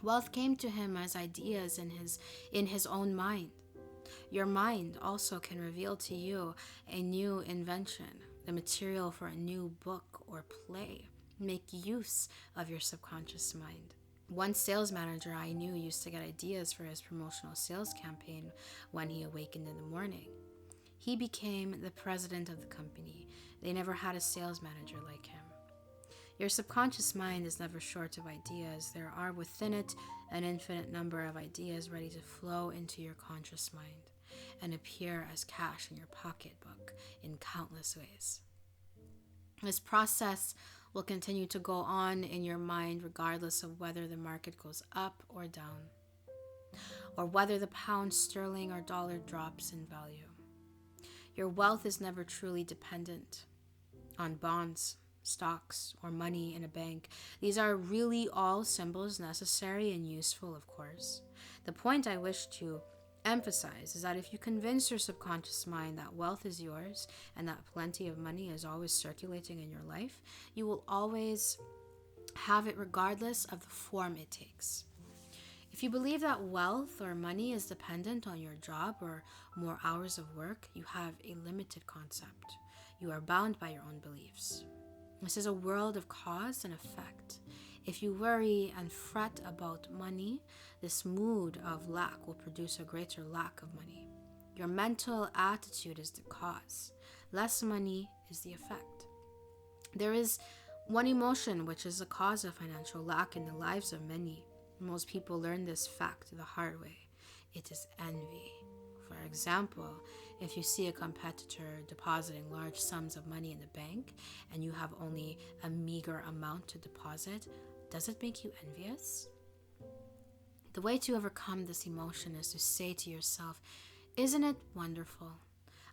Wealth came to him as ideas in his own mind. Your mind also can reveal to you a new invention, the material for a new book or play. Make use of your subconscious mind. One sales manager I knew used to get ideas for his promotional sales campaign when he awakened in the morning. He became the president of the company. They never had a sales manager like him. Your subconscious mind is never short of ideas. There are within it an infinite number of ideas ready to flow into your conscious mind and appear as cash in your pocketbook in countless ways. This process will continue to go on in your mind regardless of whether the market goes up or down, or whether the pound sterling or dollar drops in value. Your wealth is never truly dependent on bonds, stocks, or money in a bank. These are really all symbols necessary and useful, of course. The point I wish to emphasize is that if you convince your subconscious mind that wealth is yours and that plenty of money is always circulating in your life, you will always have it regardless of the form it takes. If you believe that wealth or money is dependent on your job or more hours of work, you have a limited concept. You are bound by your own beliefs. This is a world of cause and effect. If you worry and fret about money, this mood of lack will produce a greater lack of money. Your mental attitude is the cause. Less money is the effect. There is one emotion which is the cause of financial lack in the lives of many. Most people learn this fact the hard way. It is envy. For example, if you see a competitor depositing large sums of money in the bank and you have only a meager amount to deposit, does it make you envious? The way to overcome this emotion is to say to yourself, isn't it wonderful?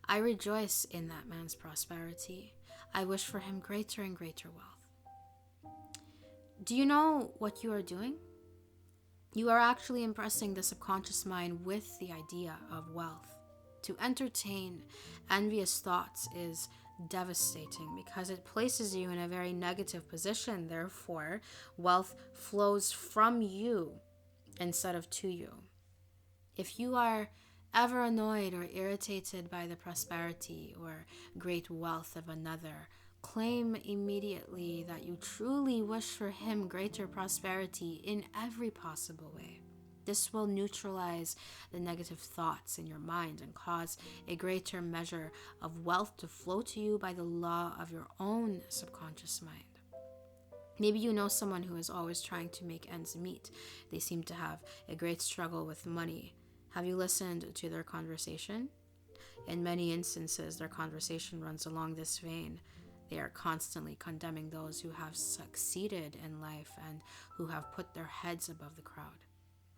I rejoice in that man's prosperity. I wish for him greater and greater wealth. Do you know what you are doing? You are actually impressing the subconscious mind with the idea of wealth. To entertain envious thoughts is devastating because it places you in a very negative position. Therefore, wealth flows from you instead of to you. If you are ever annoyed or irritated by the prosperity or great wealth of another, claim immediately that you truly wish for him greater prosperity in every possible way. This will neutralize the negative thoughts in your mind and cause a greater measure of wealth to flow to you by the law of your own subconscious mind. Maybe you know someone who is always trying to make ends meet. They seem to have a great struggle with money. Have you listened to their conversation? In many instances, their conversation runs along this vein. They are constantly condemning those who have succeeded in life and who have put their heads above the crowd.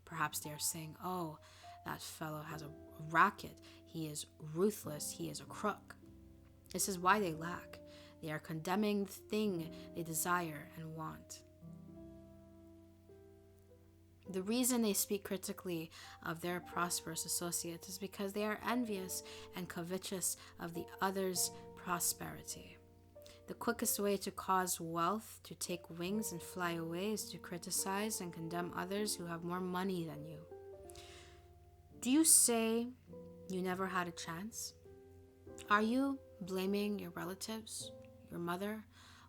Perhaps they are saying, oh, that fellow has a racket. He is ruthless. He is a crook. This is why they lack. They are condemning the thing they desire and want. The reason they speak critically of their prosperous associates is because they are envious and covetous of the other's prosperity. The quickest way to cause wealth to take wings and fly away is to criticize and condemn others who have more money than you. Do you say you never had a chance? Are you blaming your relatives, your mother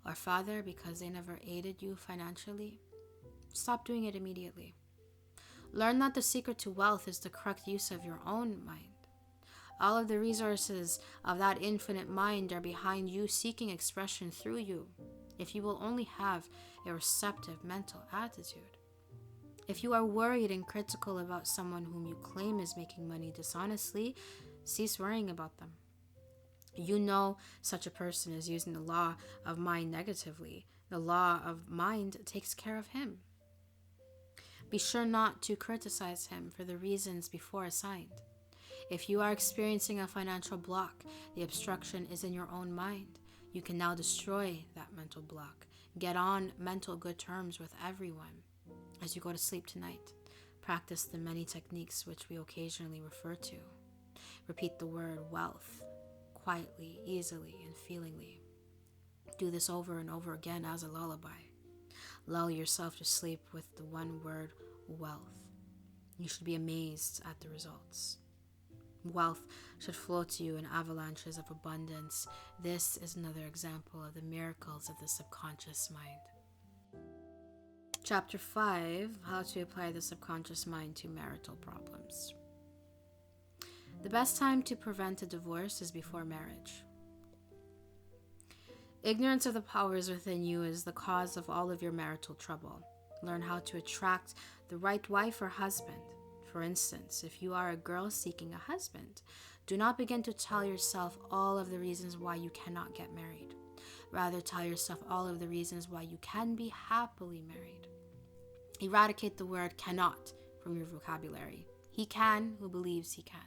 or father, because they never aided you financially? Stop doing it immediately. Learn that the secret to wealth is the correct use of your own mind. All of the resources of that infinite mind are behind you, seeking expression through you, if you will only have a receptive mental attitude. If you are worried and critical about someone whom you claim is making money dishonestly, cease worrying about them. You know such a person is using the law of mind negatively. The law of mind takes care of him. Be sure not to criticize him for the reasons before assigned. If you are experiencing a financial block, the obstruction is in your own mind. You can now destroy that mental block. Get on mental good terms with everyone. As you go to sleep tonight, practice the many techniques which we occasionally refer to. Repeat the word wealth quietly, easily, and feelingly. Do this over and over again as a lullaby. Lull yourself to sleep with the one word wealth. You should be amazed at the results. Wealth should flow to you in avalanches of abundance. This is another example of the miracles of the subconscious mind. Chapter 5, How to Apply the Subconscious Mind to Marital Problems. The best time to prevent a divorce is before marriage. Ignorance of the powers within you is the cause of all of your marital trouble. Learn how to attract the right wife or husband. For instance, if you are a girl seeking a husband, do not begin to tell yourself all of the reasons why you cannot get married. Rather, tell yourself all of the reasons why you can be happily married. Eradicate the word cannot from your vocabulary. He can who believes he can.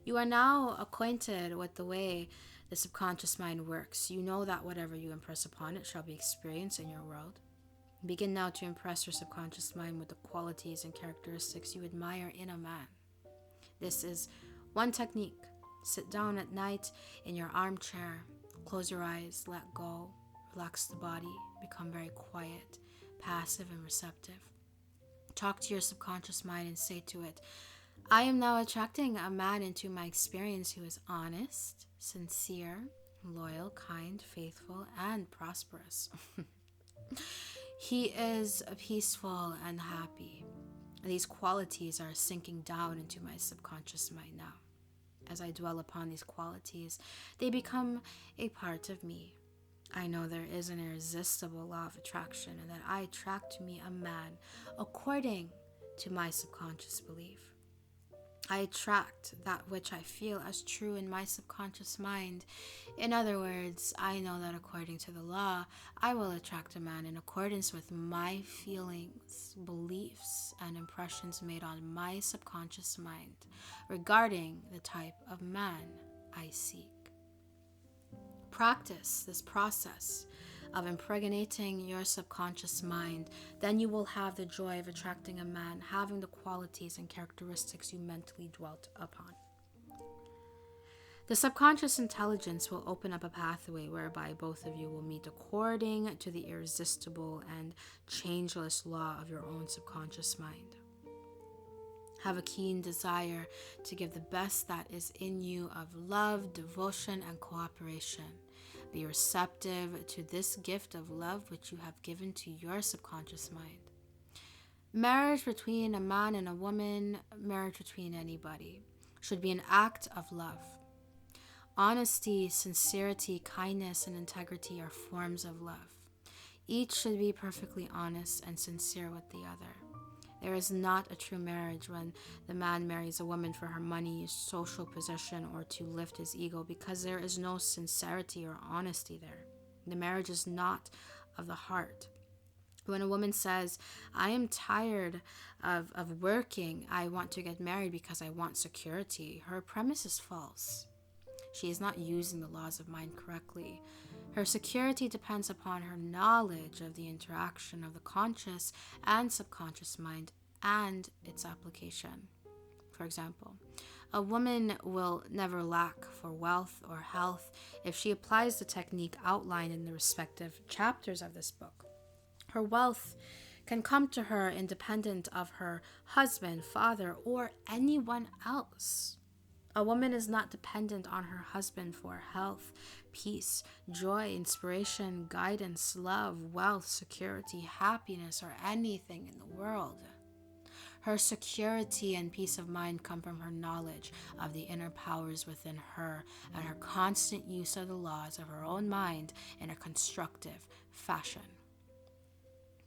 You are now acquainted with the way the subconscious mind works. You know that whatever you impress upon it shall be experienced in your world. Begin now to impress your subconscious mind with the qualities and characteristics you admire in a man. This is one technique. Sit down at night in your armchair, close your eyes, let go, relax the body, become very quiet, passive and receptive. Talk to your subconscious mind and say to it, I am now attracting a man into my experience who is honest, sincere, loyal, kind, faithful, and prosperous. He is peaceful and happy. These qualities are sinking down into my subconscious mind now. As I dwell upon these qualities, they become a part of me. I know there is an irresistible law of attraction and that I attract to me a man according to my subconscious belief. I attract that which I feel as true in my subconscious mind. In other words, I know that according to the law, I will attract a man in accordance with my feelings, beliefs, and impressions made on my subconscious mind regarding the type of man I seek. Practice this process of impregnating your subconscious mind, then you will have the joy of attracting a man having the qualities and characteristics you mentally dwelt upon. The subconscious intelligence will open up a pathway whereby both of you will meet according to the irresistible and changeless law of your own subconscious mind. Have a keen desire to give the best that is in you of love, devotion, and cooperation. Be receptive to this gift of love which you have given to your subconscious mind. Marriage between a man and a woman, marriage between anybody, should be an act of love. Honesty, sincerity, kindness, and integrity are forms of love. Each should be perfectly honest and sincere with the other. There is not a true marriage when the man marries a woman for her money, social position, or to lift his ego, because there is no sincerity or honesty there. The marriage is not of the heart. When a woman says, I am tired of working, I want to get married because I want security, her premise is false. She is not using the laws of mind correctly. Her security depends upon her knowledge of the interaction of the conscious and subconscious mind and its application. For example, a woman will never lack for wealth or health if she applies the technique outlined in the respective chapters of this book. Her wealth can come to her independent of her husband, father, or anyone else. A woman is not dependent on her husband for health, peace, joy, inspiration, guidance, love, wealth, security, happiness, or anything in the world. Her security and peace of mind come from her knowledge of the inner powers within her and her constant use of the laws of her own mind in a constructive fashion.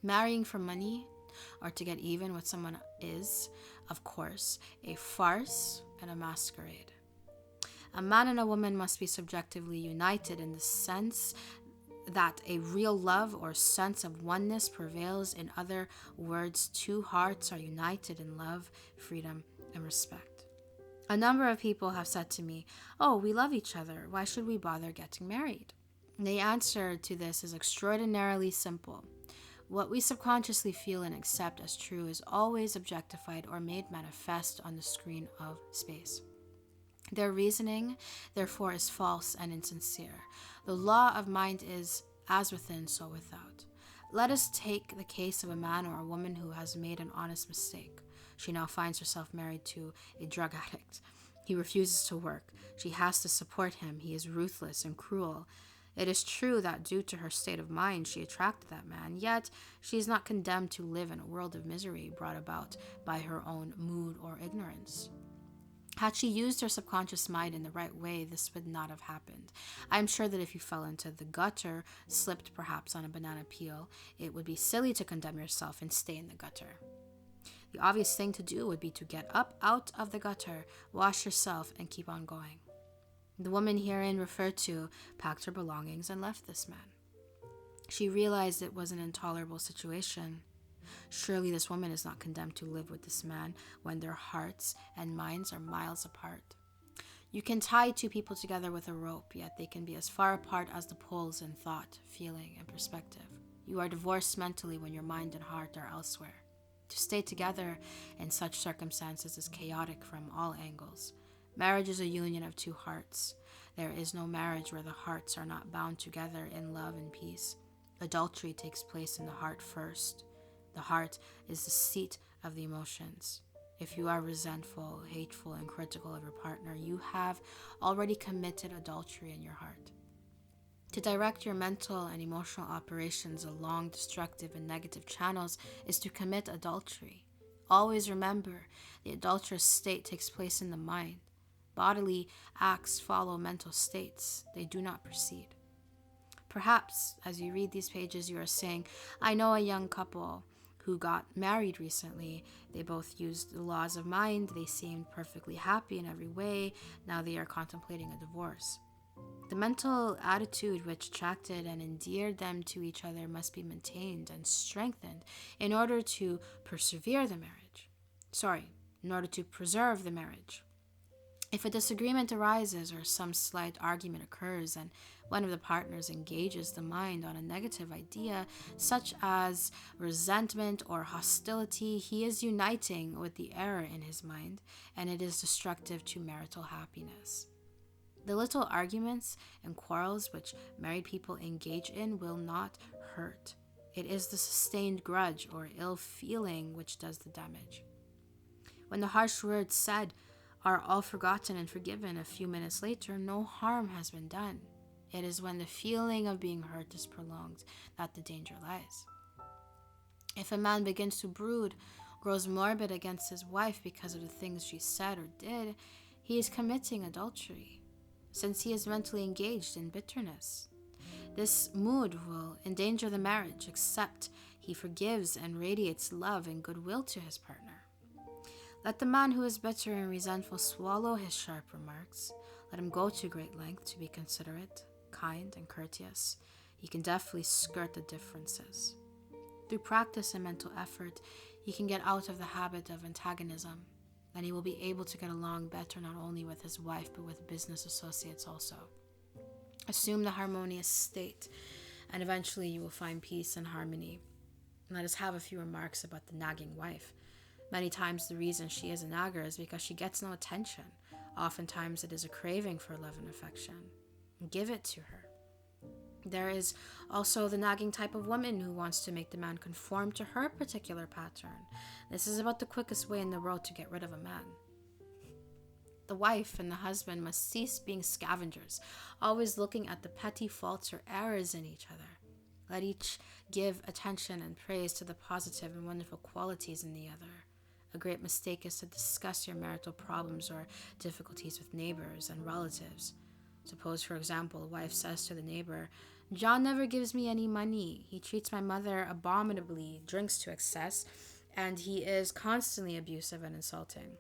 Marrying for money or to get even with someone is, of course, a farce and a masquerade. A man and a woman must be subjectively united in the sense that a real love or sense of oneness prevails. In other words, two hearts are united in love, freedom, and respect. A number of people have said to me, "Oh, we love each other. Why should we bother getting married?" The answer to this is extraordinarily simple. What we subconsciously feel and accept as true is always objectified or made manifest on the screen of space. Their reasoning, therefore, is false and insincere. The law of mind is as within, so without. Let us take the case of a man or a woman who has made an honest mistake. She now finds herself married to a drug addict. He refuses to work. She has to support him. He is ruthless and cruel. It is true that due to her state of mind, she attracted that man, yet she is not condemned to live in a world of misery brought about by her own mood or ignorance. Had she used her subconscious mind in the right way, this would not have happened. I am sure that if you fell into the gutter, slipped perhaps on a banana peel, it would be silly to condemn yourself and stay in the gutter. The obvious thing to do would be to get up out of the gutter, wash yourself, and keep on going. The woman herein referred to packed her belongings and left this man. She realized it was an intolerable situation. Surely this woman is not condemned to live with this man when their hearts and minds are miles apart. You can tie two people together with a rope, yet they can be as far apart as the poles in thought, feeling, and perspective. You are divorced mentally when your mind and heart are elsewhere. To stay together in such circumstances is chaotic from all angles. Marriage is a union of two hearts. There is no marriage where the hearts are not bound together in love and peace. Adultery takes place in the heart first. The heart is the seat of the emotions. If you are resentful, hateful, and critical of your partner, you have already committed adultery in your heart. To direct your mental and emotional operations along destructive and negative channels is to commit adultery. Always remember, the adulterous state takes place in the mind. Bodily acts follow mental states. They do not precede. Perhaps, as you read these pages, you are saying, I know a young couple who got married recently. They both used the laws of mind. They seemed perfectly happy in every way. Now they are contemplating a divorce. The mental attitude which attracted and endeared them to each other must be maintained and strengthened in order to persevere the marriage. In order to preserve the marriage. If a disagreement arises or some slight argument occurs and one of the partners engages the mind on a negative idea, such as resentment or hostility, he is uniting with the error in his mind, and it is destructive to marital happiness. The little arguments and quarrels which married people engage in will not hurt. It is the sustained grudge or ill feeling which does the damage. When the harsh words said are all forgotten and forgiven a few minutes later, no harm has been done. It is when the feeling of being hurt is prolonged that the danger lies. If a man begins to brood, grows morbid against his wife because of the things she said or did, he is committing adultery, since he is mentally engaged in bitterness. This mood will endanger the marriage, except he forgives and radiates love and goodwill to his partner. Let the man who is bitter and resentful swallow his sharp remarks. Let him go to great length to be considerate, kind, and courteous. He can deftly skirt the differences. Through practice and mental effort, he can get out of the habit of antagonism. Then he will be able to get along better not only with his wife, but with business associates also. Assume the harmonious state, and eventually you will find peace and harmony. Let us have a few remarks about the nagging wife. Many times the reason she is a nagger is because she gets no attention. Oftentimes it is a craving for love and affection. Give it to her. There is also the nagging type of woman who wants to make the man conform to her particular pattern. This is about the quickest way in the world to get rid of a man. The wife and the husband must cease being scavengers, always looking at the petty faults or errors in each other. Let each give attention and praise to the positive and wonderful qualities in the other. A great mistake is to discuss your marital problems or difficulties with neighbors and relatives. Suppose, for example, a wife says to the neighbor, "John never gives me any money. He treats my mother abominably, drinks to excess, and he is constantly abusive and insulting."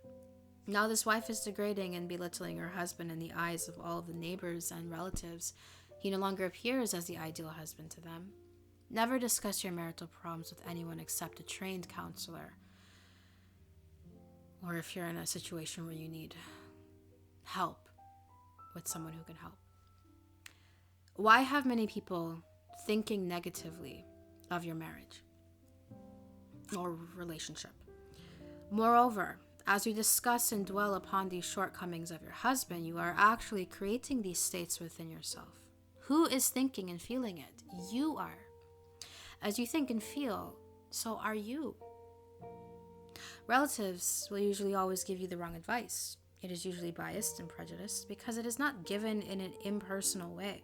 Now this wife is degrading and belittling her husband in the eyes of all of the neighbors and relatives. He no longer appears as the ideal husband to them. Never discuss your marital problems with anyone except a trained counselor, or if you're in a situation where you need help with someone who can help. Why have many people thinking negatively of your marriage or relationship? Moreover, as you discuss and dwell upon these shortcomings of your husband, you are actually creating these states within yourself. Who is thinking and feeling it? You are. As you think and feel, so are you. Relatives will usually always give you the wrong advice. It is usually biased and prejudiced because it is not given in an impersonal way.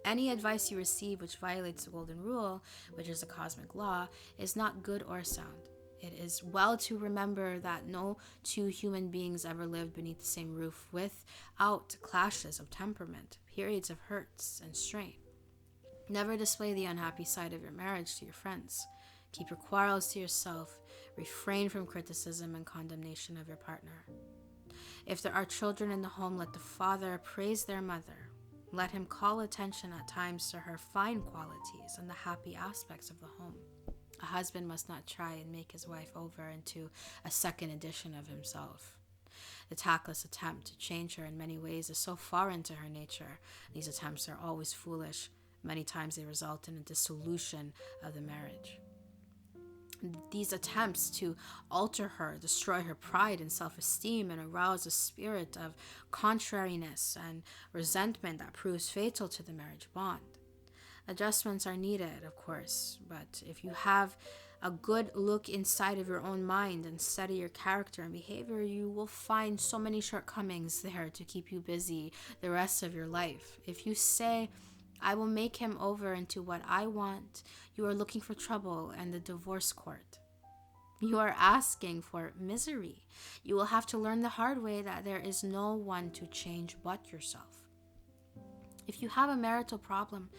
Any advice you receive which violates the golden rule, which is a cosmic law, is not good or sound. It is well to remember that no two human beings ever lived beneath the same roof without clashes of temperament, periods of hurts and strain. Never display the unhappy side of your marriage to your friends. Keep your quarrels to yourself. Refrain from criticism and condemnation of your partner. If there are children in the home, let the father praise their mother. Let him call attention at times to her fine qualities and the happy aspects of the home. A husband must not try and make his wife over into a second edition of himself. The tactless attempt to change her in many ways is so foreign to her nature. These attempts are always foolish. Many times they result in a dissolution of the marriage. These attempts to alter her destroy her pride and self-esteem and arouse a spirit of contrariness and resentment that proves fatal to the marriage bond. Adjustments are needed, of course, but if you have a good look inside of your own mind and study your character and behavior, you will find so many shortcomings there to keep you busy the rest of your life. If you say, "I will make him over into what I want," you are looking for trouble and the divorce court. You are asking for misery. You will have to learn the hard way that there is no one to change but yourself. If you have a marital problem,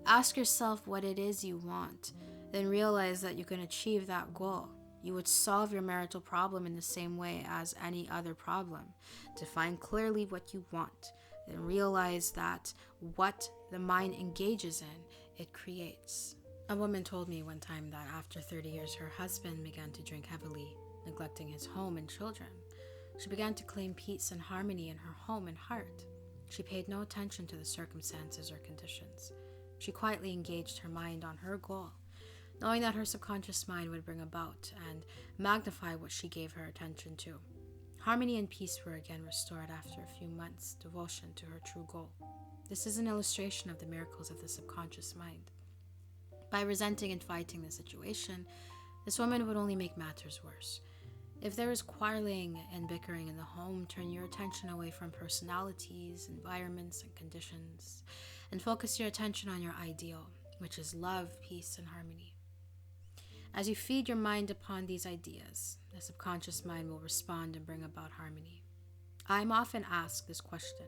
ask yourself what it is you want. Then realize that you can achieve that goal. You would solve your marital problem in the same way as any other problem. Define clearly what you want. Then realize that what the mind engages in, it creates. A woman told me one time that after 30 years, her husband began to drink heavily, neglecting his home and children. She began to claim peace and harmony in her home and heart. She paid no attention to the circumstances or conditions. She quietly engaged her mind on her goal, knowing that her subconscious mind would bring about and magnify what she gave her attention to. Harmony and peace were again restored after a few months' devotion to her true goal. This is an illustration of the miracles of the subconscious mind. By resenting and fighting the situation, this woman would only make matters worse. If there is quarreling and bickering in the home, turn your attention away from personalities, environments, and conditions, and focus your attention on your ideal, which is love, peace, and harmony. As you feed your mind upon these ideas, the subconscious mind will respond and bring about harmony. I am often asked this question: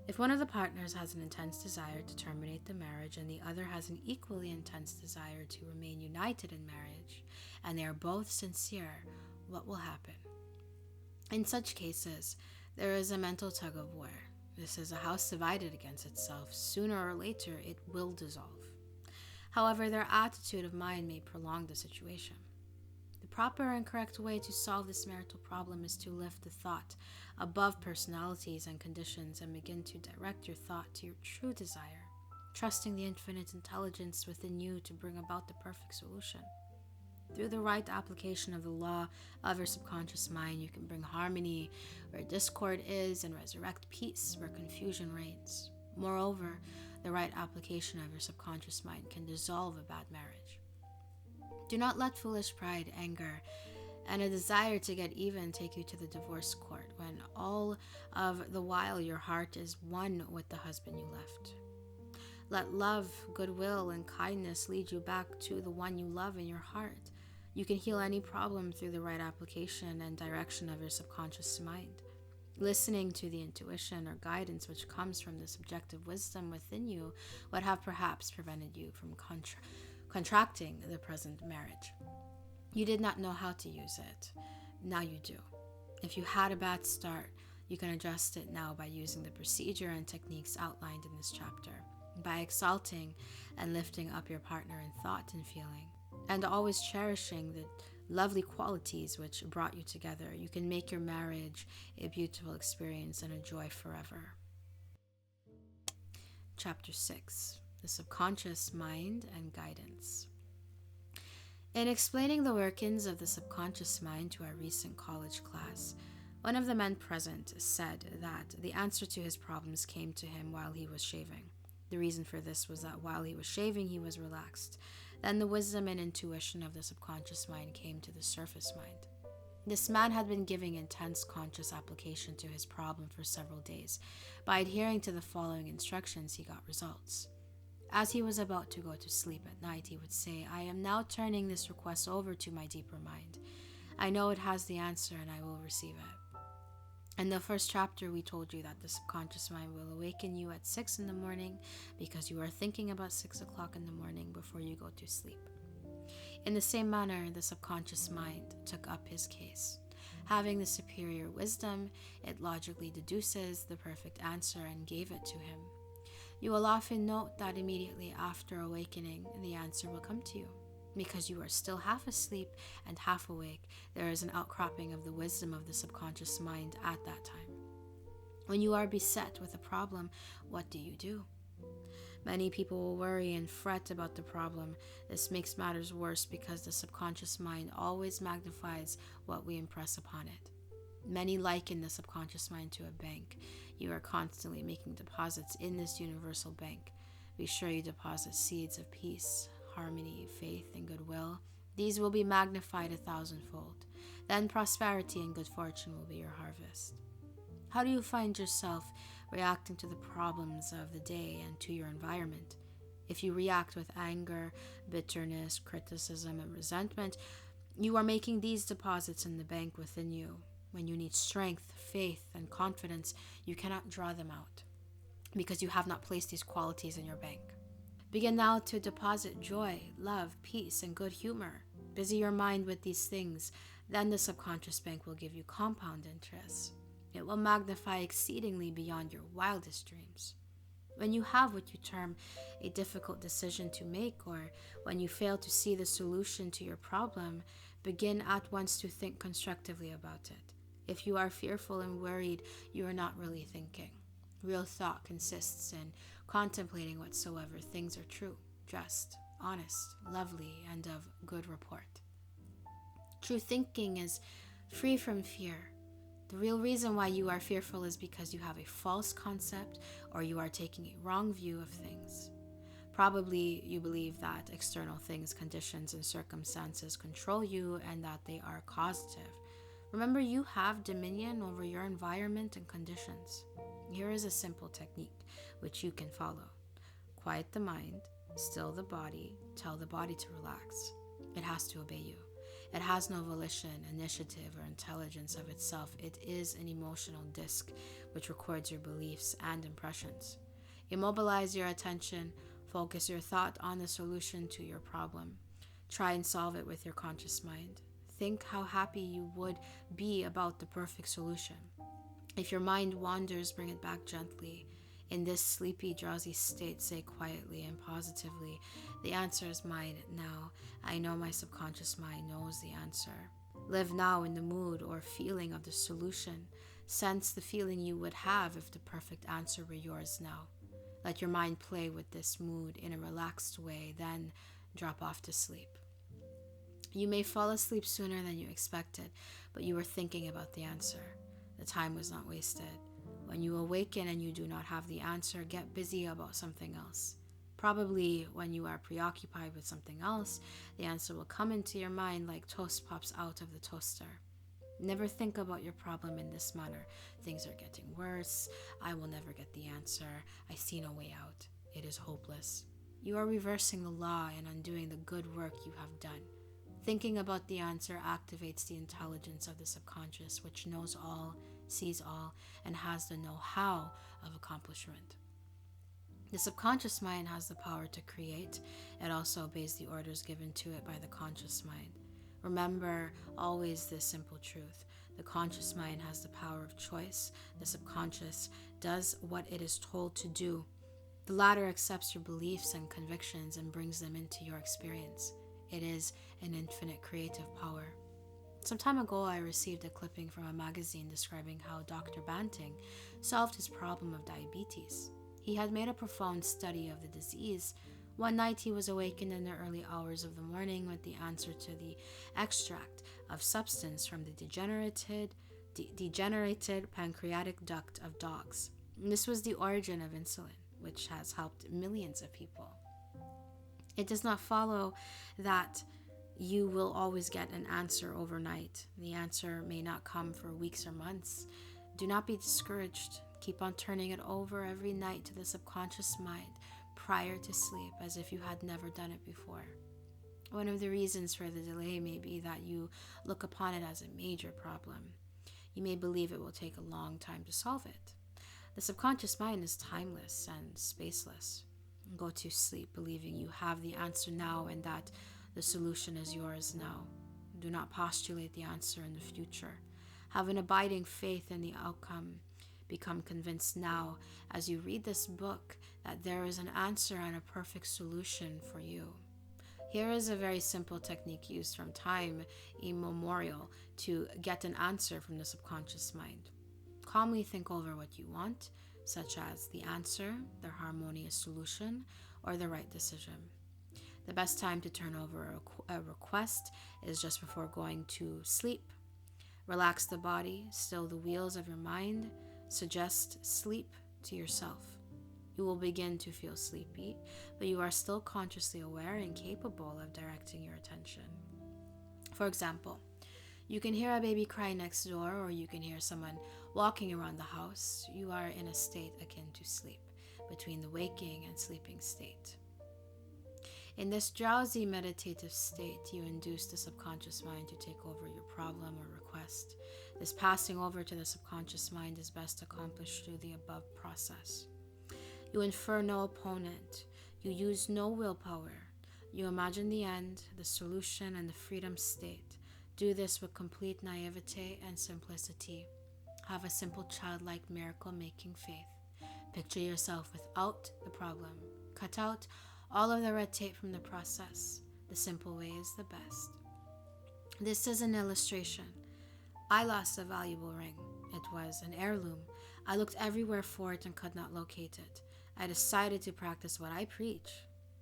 If one of the partners has an intense desire to terminate the marriage and the other has an equally intense desire to remain united in marriage, and they are both sincere, what will happen? In such cases, there is a mental tug of war. This is a house divided against itself. Sooner or later, it will dissolve. However, their attitude of mind may prolong the situation. The proper and correct way to solve this marital problem is to lift the thought above personalities and conditions and begin to direct your thought to your true desire, trusting the infinite intelligence within you to bring about the perfect solution. Through the right application of the law of your subconscious mind, you can bring harmony where discord is and resurrect peace where confusion reigns. Moreover, the right application of your subconscious mind can dissolve a bad marriage. Do not let foolish pride, anger, and a desire to get even take you to the divorce court when all of the while your heart is one with the husband you left. Let love, goodwill, and kindness lead you back to the one you love in your heart. You can heal any problem through the right application and direction of your subconscious mind. Listening to the intuition or guidance which comes from the subjective wisdom within you would have perhaps prevented you from contracting the present marriage. You did not know how to use it. Now you do. If you had a bad start, you can adjust it now by using the procedure and techniques outlined in this chapter, by exalting and lifting up your partner in thought and feeling, and always cherishing the lovely qualities which brought you together. You can make your marriage a beautiful experience and a joy forever. Chapter 6. The Subconscious Mind and Guidance. In explaining the workings of the subconscious mind to our recent college class, one of the men present said that the answer to his problems came to him while he was shaving. The reason for this was that while he was shaving, he was relaxed. Then the wisdom and intuition of the subconscious mind came to the surface mind. This man had been giving intense conscious application to his problem for several days. By adhering to the following instructions, he got results. As he was about to go to sleep at night, he would say, "I am now turning this request over to my deeper mind. I know it has the answer and I will receive it." In the first chapter, we told you that the subconscious mind will awaken you at 6 in the morning because you are thinking about 6 o'clock in the morning before you go to sleep. In the same manner, the subconscious mind took up his case. Having the superior wisdom, it logically deduces the perfect answer and gave it to him. You will often note that immediately after awakening, the answer will come to you. Because you are still half asleep and half awake, there is an outcropping of the wisdom of the subconscious mind at that time. When you are beset with a problem, what do? Many people will worry and fret about the problem. This makes matters worse because the subconscious mind always magnifies what we impress upon it. Many liken the subconscious mind to a bank. You are constantly making deposits in this universal bank. Be sure you deposit seeds of peace, harmony, faith, and goodwill. These will be magnified 1,000-fold. Then prosperity and good fortune will be your harvest. How do you find yourself reacting to the problems of the day and to your environment? If you react with anger, bitterness, criticism, and resentment, you are making these deposits in the bank within you. When you need strength, faith, and confidence, you cannot draw them out because you have not placed these qualities in your bank. Begin now to deposit joy, love, peace, and good humor. Busy your mind with these things. Then the subconscious bank will give you compound interest. It will magnify exceedingly beyond your wildest dreams. When you have what you term a difficult decision to make, or when you fail to see the solution to your problem, begin at once to think constructively about it. If you are fearful and worried, you are not really thinking. Real thought consists in contemplating whatsoever things are true, just, honest, lovely, and of good report. True thinking is free from fear. The real reason why you are fearful is because you have a false concept or you are taking a wrong view of things. Probably you believe that external things, conditions, and circumstances control you and that they are causative. Remember, you have dominion over your environment and conditions. Here is a simple technique which you can follow. Quiet the mind, still the body, tell the body to relax. It has to obey you. It has no volition, initiative, or intelligence of itself. It is an emotional disk which records your beliefs and impressions. Immobilize your attention, focus your thought on the solution to your problem. Try and solve it with your conscious mind. Think how happy you would be about the perfect solution. If your mind wanders, bring it back gently. In this sleepy, drowsy state, say quietly and positively, the answer is mine now. I know my subconscious mind knows the answer. Live now in the mood or feeling of the solution. Sense the feeling you would have if the perfect answer were yours now. Let your mind play with this mood in a relaxed way, then drop off to sleep. You may fall asleep sooner than you expected, but you were thinking about the answer. The time was not wasted. When you awaken and you do not have the answer, get busy about something else. Probably when you are preoccupied with something else, the answer will come into your mind like toast pops out of the toaster. Never think about your problem in this manner. Things are getting worse. I will never get the answer. I see no way out. It is hopeless. You are reversing the law and undoing the good work you have done. Thinking about the answer activates the intelligence of the subconscious, which knows all, sees all, and has the know-how of accomplishment. The subconscious mind has the power to create. It also obeys the orders given to it by the conscious mind. Remember always this simple truth. The conscious mind has the power of choice. The subconscious does what it is told to do. The latter accepts your beliefs and convictions and brings them into your experience. It is an infinite creative power. Some time ago, I received a clipping from a magazine describing how Dr. Banting solved his problem of diabetes. He had made a profound study of the disease. One night, he was awakened in the early hours of the morning with the answer to the extract of substance from the degenerated pancreatic duct of dogs. And this was the origin of insulin, which has helped millions of people. It does not follow that you will always get an answer overnight. The answer may not come for weeks or months. Do not be discouraged. Keep on turning it over every night to the subconscious mind prior to sleep, as if you had never done it before. One of the reasons for the delay may be that you look upon it as a major problem. You may believe it will take a long time to solve it. The subconscious mind is timeless and spaceless. Go to sleep believing you have the answer now and that the solution is yours now. Do not postulate the answer in the future. Have an abiding faith in the outcome. Become convinced now as you read this book that there is an answer and a perfect solution for you. Here is a very simple technique used from time immemorial to get an answer from the subconscious mind. Calmly think over what you want, such as the answer, the harmonious solution, or the right decision. The best time to turn over a request is just before going to sleep. Relax the body, still the wheels of your mind, suggest sleep to yourself. You will begin to feel sleepy, but you are still consciously aware and capable of directing your attention. For example, you can hear a baby cry next door, or you can hear someone walking around the house. You are in a state akin to sleep, between the waking and sleeping state. In this drowsy meditative state, you induce the subconscious mind to take over your problem or request. This passing over to the subconscious mind is best accomplished through the above process. You infer no opponent. You use no willpower. You imagine the end, the solution, and the freedom state. Do this with complete naivete and simplicity. Have a simple childlike miracle-making faith. Picture yourself without the problem. Cut out all of the red tape from the process. The simple way is the best. This is an illustration. I lost a valuable ring. It was an heirloom. I looked everywhere for it and could not locate it. I decided to practice what I preach.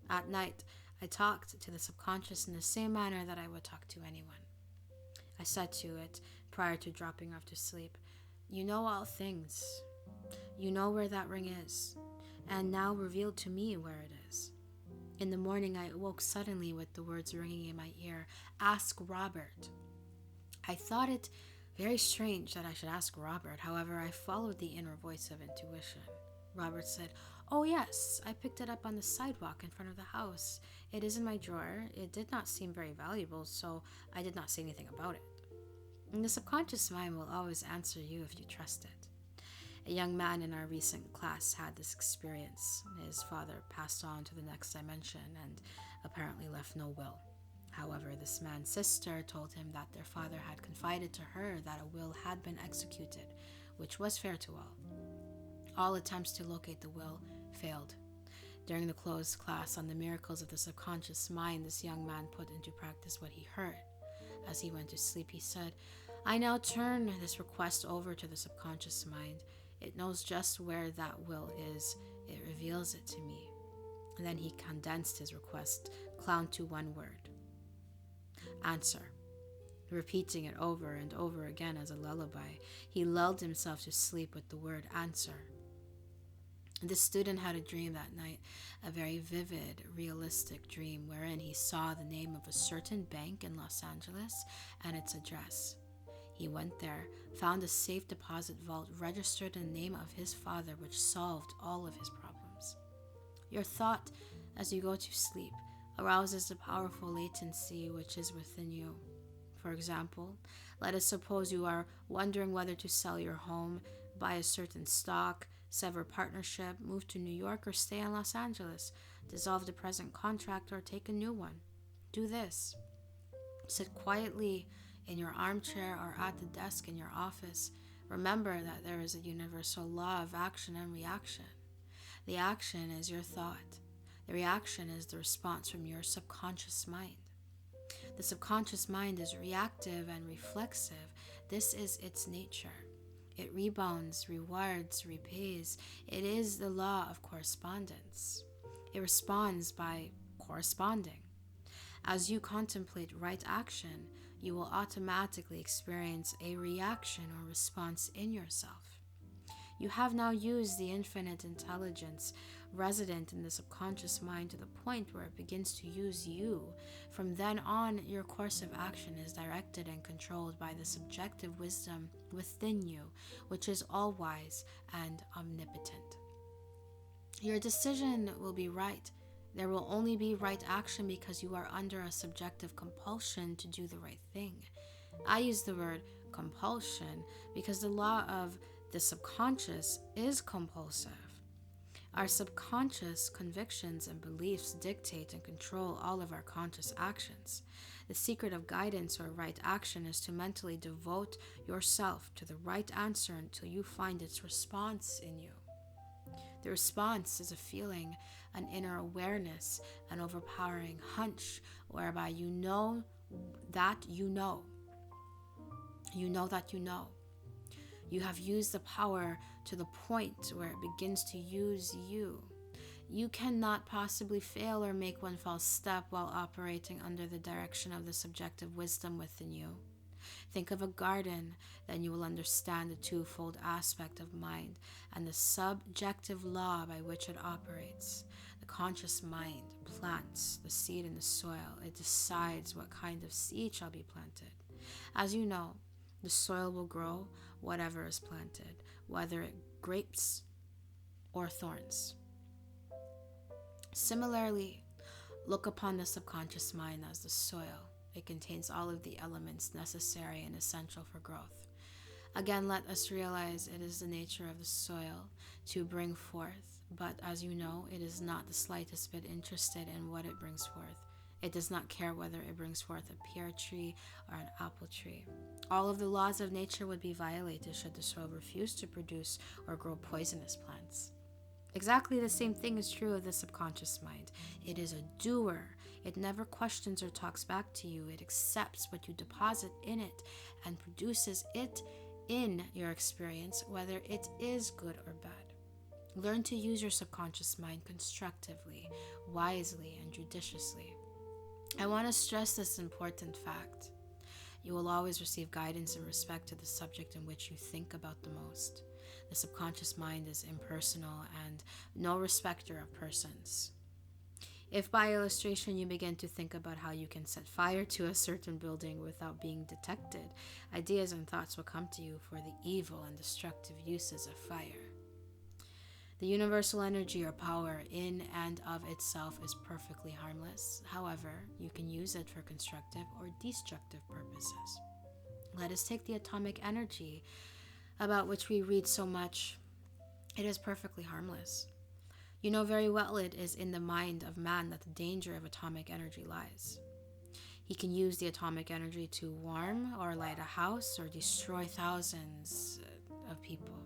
At night, I talked to the subconscious in the same manner that I would talk to anyone. I said to it prior to dropping off to sleep, "You know all things. You know where that ring is, and now reveal to me where it is." In the morning, I awoke suddenly with the words ringing in my ear, "Ask Robert." I thought it very strange that I should ask Robert. However, I followed the inner voice of intuition. Robert said, Oh yes, I picked it up on the sidewalk in front of the house. It is in my drawer. It did not seem very valuable, so I did not say anything about it. And the subconscious mind will always answer you if you trust it. A young man in our recent class had this experience. His father passed on to the next dimension and apparently left no will. However, this man's sister told him that their father had confided to her that a will had been executed, which was fair to all. All attempts to locate the will failed. During the closed class on the miracles of the subconscious mind, this young man put into practice what he heard. As he went to sleep, he said, "I now turn this request over to the subconscious mind. It knows just where that will is. It reveals it to me." And then he condensed his request down to one word: answer. Repeating it over and over again as a lullaby, he lulled himself to sleep with the word answer. The student had a dream that night, a very vivid, realistic dream wherein he saw the name of a certain bank in Los Angeles and its address. He went there, found a safe deposit vault registered in the name of his father, which solved all of his problems. Your thought as you go to sleep arouses the powerful latency which is within you. For example, let us suppose you are wondering whether to sell your home, buy a certain stock, sever partnership, move to New York, or stay in Los Angeles, dissolve the present contract, or take a new one. Do this. Sit quietly in your armchair or at the desk in your office. Remember that there is a universal law of action and reaction. The action is your thought. The reaction is the response from your subconscious mind. The subconscious mind is reactive and reflexive. This is its nature. It rebounds, rewards, repays. It is the law of correspondence. It responds by corresponding. As you contemplate right action, you will automatically experience a reaction or response in yourself. You have now used the infinite intelligence resident in the subconscious mind to the point where it begins to use you. From then on, your course of action is directed and controlled by the subjective wisdom within you, which is all-wise and omnipotent. Your decision will be right. There will only be right action because you are under a subjective compulsion to do the right thing. I use the word compulsion because the law of the subconscious is compulsive. Our subconscious convictions and beliefs dictate and control all of our conscious actions. The secret of guidance or right action is to mentally devote yourself to the right answer until you find its response in you. The response is a feeling, an inner awareness, an overpowering hunch, whereby you know that you know. You know that you know. You have used the power to the point where it begins to use you. You cannot possibly fail or make one false step while operating under the direction of the subjective wisdom within you. Think of a garden, then you will understand the twofold aspect of mind and the subjective law by which it operates. The conscious mind plants the seed in the soil. It decides what kind of seed shall be planted. As you know, the soil will grow whatever is planted, whether it grapes or thorns. Similarly, look upon the subconscious mind as the soil. It contains all of the elements necessary and essential for growth. Again, let us realize it is the nature of the soil to bring forth, but as you know, it is not the slightest bit interested in what it brings forth. It does not care whether it brings forth a pear tree or an apple tree. All of the laws of nature would be violated should the soil refuse to produce or grow poisonous plants. Exactly the same thing is true of the subconscious mind. It is a doer. It never questions or talks back to you. It accepts what you deposit in it and produces it in your experience, whether it is good or bad. Learn to use your subconscious mind constructively, wisely, and judiciously. I want to stress this important fact. You will always receive guidance in respect to the subject in which you think about the most. The subconscious mind is impersonal and no respecter of persons. If by illustration you begin to think about how you can set fire to a certain building without being detected, ideas and thoughts will come to you for the evil and destructive uses of fire. The universal energy or power in and of itself is perfectly harmless. However, you can use it for constructive or destructive purposes. Let us take the atomic energy, about which we read so much. It is perfectly harmless. You know very well it is in the mind of man that the danger of atomic energy lies. He can use the atomic energy to warm or light a house or destroy thousands of people.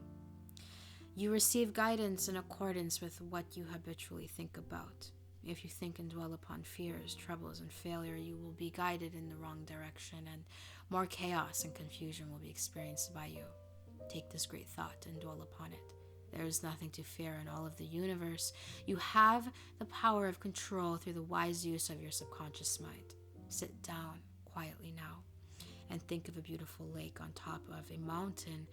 You receive guidance in accordance with what you habitually think about. If you think and dwell upon fears, troubles, and failure, you will be guided in the wrong direction, and more chaos and confusion will be experienced by you. Take this great thought and dwell upon it. There is nothing to fear in all of the universe. You have the power of control through the wise use of your subconscious mind. Sit down quietly now and think of a beautiful lake on top of a mountain.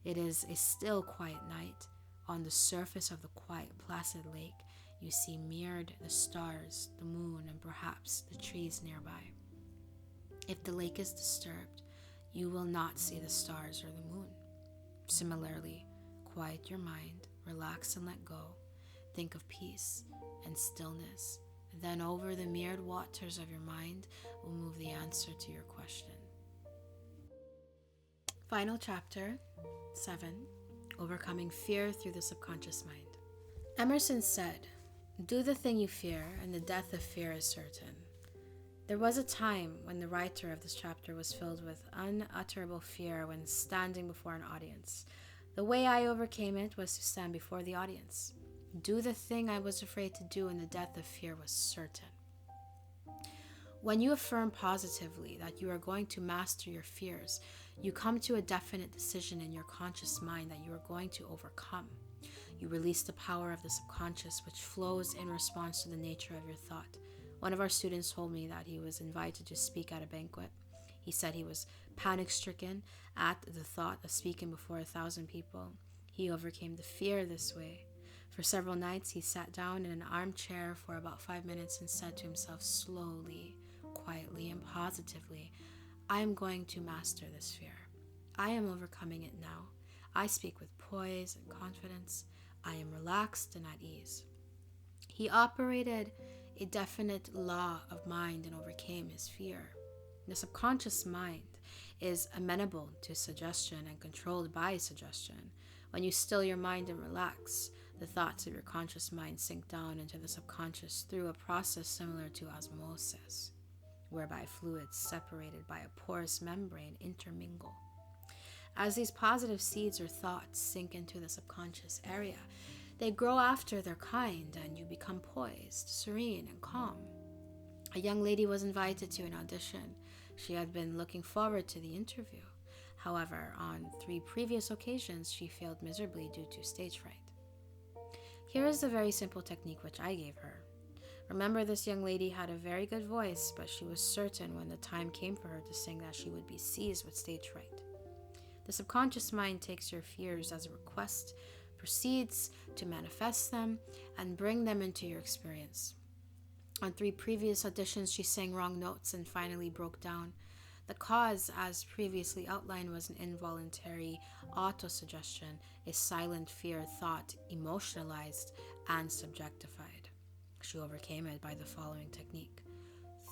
It is a still, quiet night. On the surface of the quiet, placid lake, you see mirrored the stars, the moon, and perhaps the trees nearby. If the lake is disturbed, you will not see the stars or the moon. Similarly, quiet your mind, relax and let go. Think of peace and stillness. Then over the mirrored waters of your mind will move the answer to your question. Final chapter 7. Overcoming fear through the subconscious mind. Emerson said, "Do the thing you fear, and the death of fear is certain." There was a time when the writer of this chapter was filled with unutterable fear when standing before an audience. The way I overcame it was to stand before the audience. Do the thing I was afraid to do, and the death of fear was certain. When you affirm positively that you are going to master your fears, you come to a definite decision in your conscious mind that you are going to overcome. You release the power of the subconscious, which flows in response to the nature of your thought. One of our students told me that he was invited to speak at a banquet. He said he was panic-stricken at the thought of speaking before 1,000 people. He overcame the fear this way. For several nights, he sat down in an armchair for about 5 minutes and said to himself slowly, quietly, and positively, "I am going to master this fear. I am overcoming it now. I speak with poise and confidence. I am relaxed and at ease." He operated a definite law of mind and overcame his fear. The subconscious mind is amenable to suggestion and controlled by suggestion. When you still your mind and relax, the thoughts of your conscious mind sink down into the subconscious through a process similar to osmosis, whereby fluids separated by a porous membrane intermingle. As these positive seeds or thoughts sink into the subconscious area, they grow after their kind and you become poised, serene, and calm. A young lady was invited to an audition. She had been looking forward to the interview. However, on 3 previous occasions, she failed miserably due to stage fright. Here is the very simple technique which I gave her. Remember, this young lady had a very good voice, but she was certain when the time came for her to sing that she would be seized with stage fright. The subconscious mind takes your fears as a request, proceeds to manifest them, and bring them into your experience. On 3 previous auditions, she sang wrong notes and finally broke down. The cause, as previously outlined, was an involuntary autosuggestion, a silent fear thought emotionalized and subjectified. She overcame it by the following technique.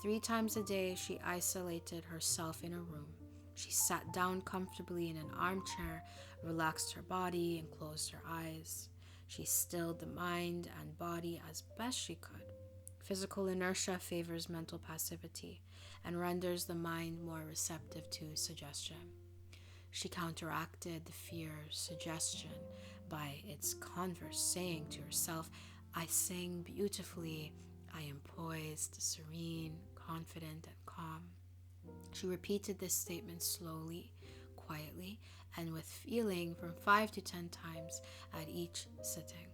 3 times a day, she isolated herself in a room. She sat down comfortably in an armchair, relaxed her body, and closed her eyes. She stilled the mind and body as best she could. Physical inertia favors mental passivity and renders the mind more receptive to suggestion. She counteracted the fear suggestion by its converse, saying to herself, "I sing beautifully. I am poised, serene, confident, and calm." She repeated this statement slowly, quietly, and with feeling from 5 to 10 times at each sitting.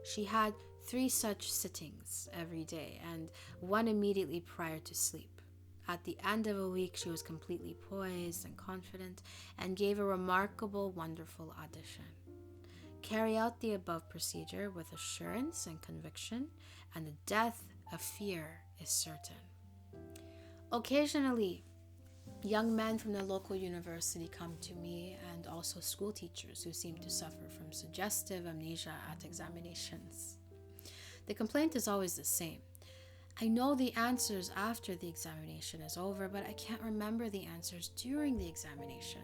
She had 3 such sittings every day and 1 immediately prior to sleep. At the end of a week, she was completely poised and confident and gave a remarkable, wonderful audition. Carry out the above procedure with assurance and conviction, and the death of fear is certain. Occasionally, Young men from the local university come to me, and also school teachers who seem to suffer from suggestive amnesia at examinations. The complaint is always the same. I know the answers after the examination is over, but I can't remember the answers during the examination.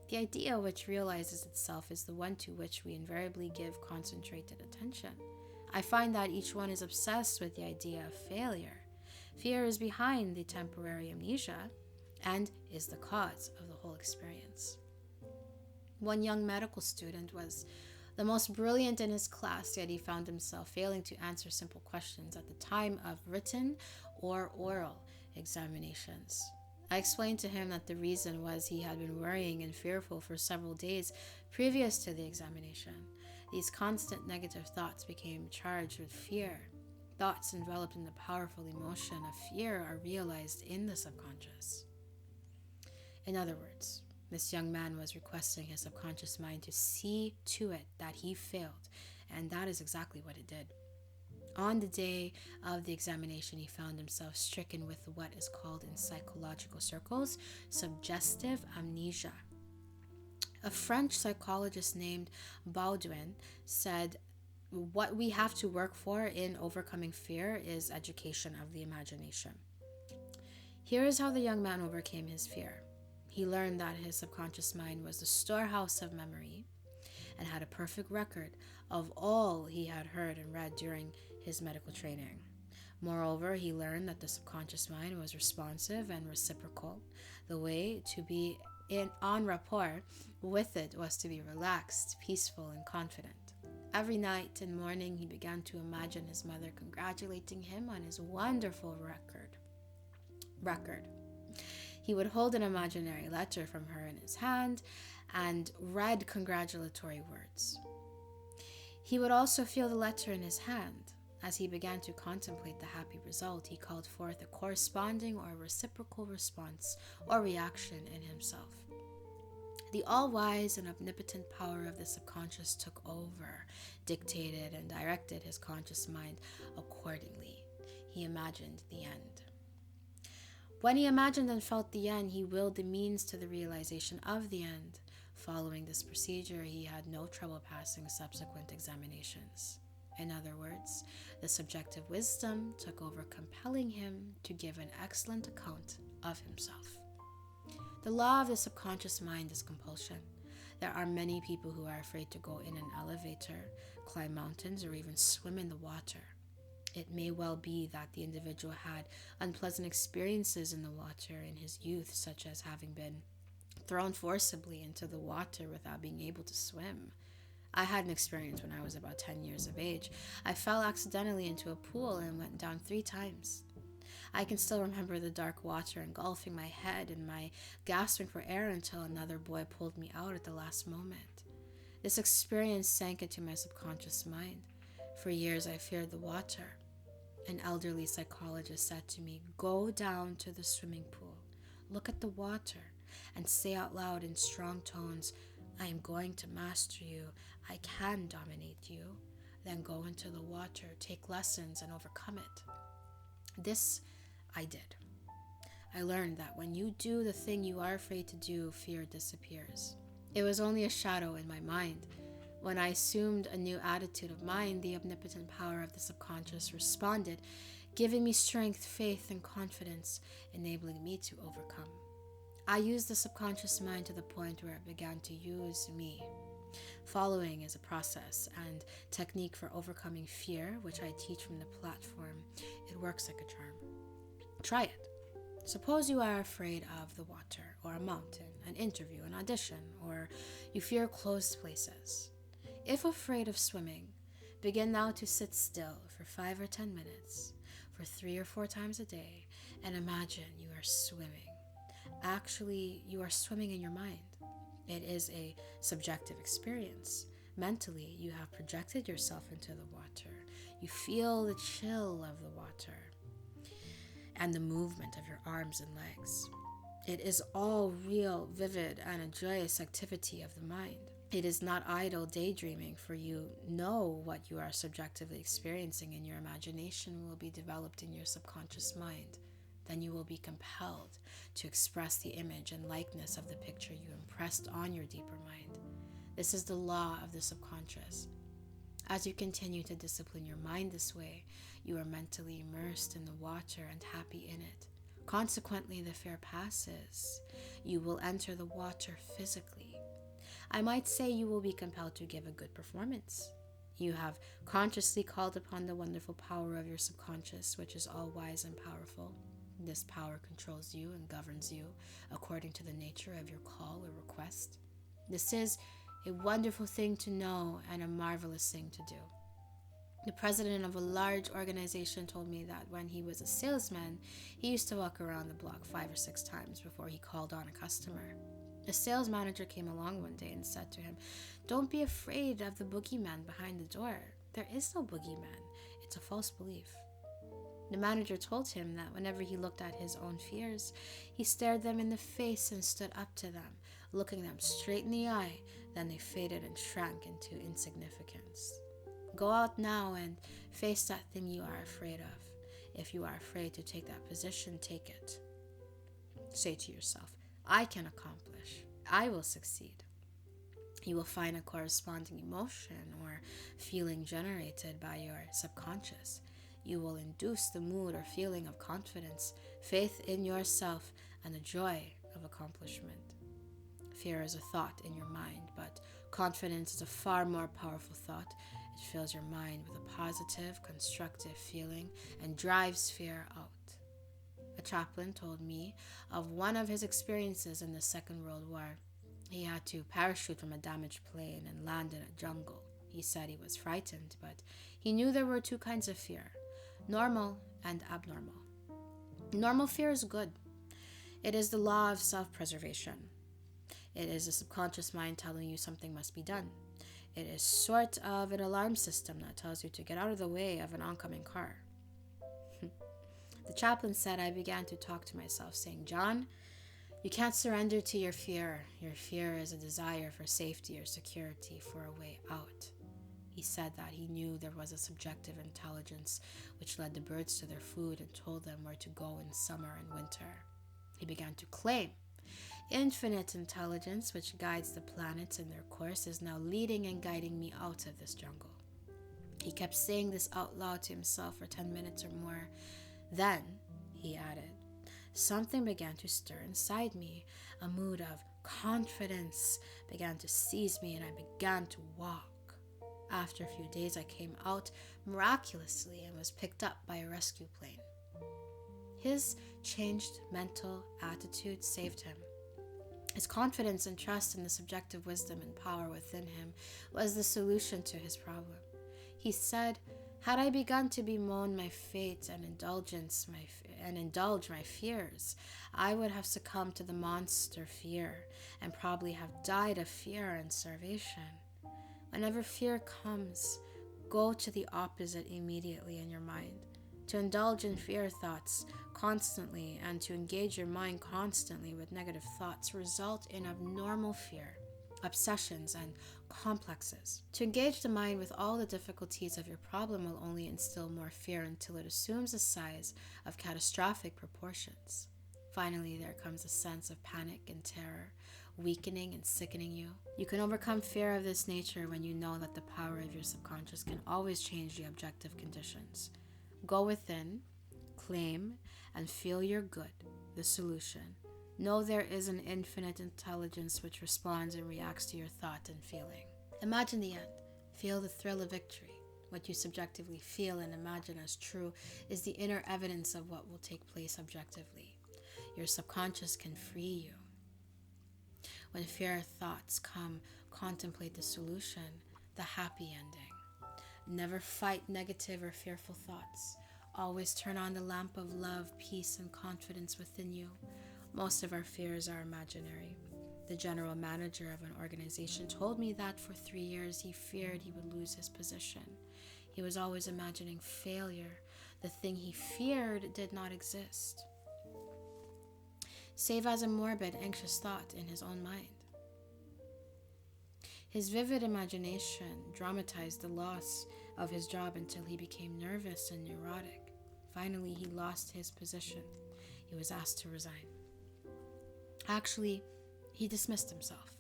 The idea which realizes itself is the one to which we invariably give concentrated attention. I find that each one is obsessed with the idea of failure. Fear is behind the temporary amnesia and is the cause of the whole experience. One young medical student was the most brilliant in his class, yet he found himself failing to answer simple questions at the time of written or oral examinations. I explained to him that the reason was he had been worrying and fearful for several days previous to the examination. These constant negative thoughts became charged with fear. Thoughts enveloped in the powerful emotion of fear are realized in the subconscious. In other words, this young man was requesting his subconscious mind to see to it that he failed, and that is exactly what it did. On the day of the examination, he found himself stricken with what is called in psychological circles suggestive amnesia. A French psychologist named Baudouin said, "What we have to work for in overcoming fear is education of the imagination." Here is how the young man overcame his fear. He learned that his subconscious mind was the storehouse of memory and had a perfect record of all he had heard and read during his medical training. Moreover, he learned that the subconscious mind was responsive and reciprocal. The way to be en rapport with it was to be relaxed, peaceful, and confident. Every night and morning, he began to imagine his mother congratulating him on his wonderful record. He would hold an imaginary letter from her in his hand and read congratulatory words. He would also feel the letter in his hand. As he began to contemplate the happy result, he called forth a corresponding or reciprocal response or reaction in himself. The all-wise and omnipotent power of the subconscious took over, dictated, and directed his conscious mind accordingly. He imagined the end. When he imagined and felt the end, he willed the means to the realization of the end. Following this procedure, he had no trouble passing subsequent examinations. In other words, the subjective wisdom took over, compelling him to give an excellent account of himself. The law of the subconscious mind is compulsion. There are many people who are afraid to go in an elevator, climb mountains, or even swim in the water. It may well be that the individual had unpleasant experiences in the water in his youth, such as having been thrown forcibly into the water without being able to swim. I had an experience when I was about 10 years of age. I fell accidentally into a pool and went down 3 times. I can still remember the dark water engulfing my head and my gasping for air until another boy pulled me out at the last moment. This experience sank into my subconscious mind. For years I feared the water. An elderly psychologist said to me, "Go down to the swimming pool, look at the water, and say out loud in strong tones, 'I am going to master you. I can dominate you.' Then go into the water, take lessons, and overcome it." This I did. I learned that when you do the thing you are afraid to do, fear disappears. It was only a shadow in my mind. When I assumed a new attitude of mind, the omnipotent power of the subconscious responded, giving me strength, faith, and confidence, enabling me to overcome. I used the subconscious mind to the point where it began to use me. Following is a process and technique for overcoming fear, which I teach from the platform. It works like a charm. Try it. Suppose you are afraid of the water, or a mountain, an interview, an audition, or you fear closed places. If afraid of swimming, begin now to sit still for 5 or 10 minutes, for 3 or 4 times a day, and imagine you are swimming. Actually, you are swimming in your mind. It is a subjective experience. Mentally, you have projected yourself into the water. You feel the chill of the water and the movement of your arms and legs. It is all real, vivid, and a joyous activity of the mind. It is not idle daydreaming, for you know what you are subjectively experiencing in your imagination will be developed in your subconscious mind. then you will be compelled to express the image and likeness of the picture you impressed on your deeper mind. This is the law of the subconscious. As you continue to discipline your mind this way, you are mentally immersed in the water and happy in it. Consequently, the fear passes. You will enter the water physically. I might say you will be compelled to give a good performance. You have consciously called upon the wonderful power of your subconscious, which is all wise and powerful. This power controls you and governs you according to the nature of your call or request. This is a wonderful thing to know and a marvelous thing to do. The president of a large organization told me that when he was a salesman, he used to walk around the block 5 or 6 times before he called on a customer. A sales manager came along one day and said to him, "Don't be afraid of the boogeyman behind the door. There is no boogeyman. It's a false belief." The manager told him that whenever he looked at his own fears, he stared them in the face and stood up to them, looking them straight in the eye. Then they faded and shrank into insignificance. Go out now and face that thing you are afraid of. If you are afraid to take that position, take it. Say to yourself, "I can accomplish. I will succeed." You will find a corresponding emotion or feeling generated by your subconscious. You will induce the mood or feeling of confidence, faith in yourself, and the joy of accomplishment. Fear is a thought in your mind, but confidence is a far more powerful thought. It fills your mind with a positive, constructive feeling and drives fear out. A chaplain told me of one of his experiences in the Second World War. He had to parachute from a damaged plane and land in a jungle. He said he was frightened, but he knew there were 2 kinds of fear, normal and abnormal. Normal fear is good. It is the law of self-preservation. It is the subconscious mind telling you something must be done. It is sort of an alarm system that tells you to get out of the way of an oncoming car. The chaplain said, I began to talk to myself, saying, "John, you can't surrender to your fear. Your fear is a desire for safety or security, for a way out." He said that he knew there was a subjective intelligence which led the birds to their food and told them where to go in summer and winter. He began to claim infinite intelligence which guides the planets in their course is now leading and guiding me out of this jungle. He kept saying this out loud to himself for 10 minutes or more. Then, he added, something began to stir inside me. A mood of confidence began to seize me and I began to walk. After a few days, I came out miraculously and was picked up by a rescue plane. His changed mental attitude saved him. His confidence and trust in the subjective wisdom and power within him was the solution to his problem. He said, had I begun to bemoan my fate and indulge my fears, I would have succumbed to the monster fear and probably have died of fear and starvation. Whenever fear comes, go to the opposite immediately in your mind. To indulge in fear thoughts constantly and to engage your mind constantly with negative thoughts result in abnormal fear, obsessions, and complexes. To engage the mind with all the difficulties of your problem will only instill more fear until it assumes the size of catastrophic proportions. Finally, there comes a sense of panic and terror, weakening and sickening you. You can overcome fear of this nature when you know that the power of your subconscious can always change the objective conditions. Go within, claim, and feel your good, the solution. Know there is an infinite intelligence which responds and reacts to your thought and feeling. Imagine the end. Feel the thrill of victory. What you subjectively feel and imagine as true is the inner evidence of what will take place objectively. Your subconscious can free you. When fear thoughts come, contemplate the solution, the happy ending. Never fight negative or fearful thoughts. Always turn on the lamp of love, peace, and confidence within you. Most of our fears are imaginary. The general manager of an organization told me that for 3 years he feared he would lose his position. He was always imagining failure. The thing he feared did not exist, save as a morbid, anxious thought in his own mind. His vivid imagination dramatized the loss of his job until he became nervous and neurotic. Finally, he lost his position. he was asked to resign. Actually, he dismissed himself.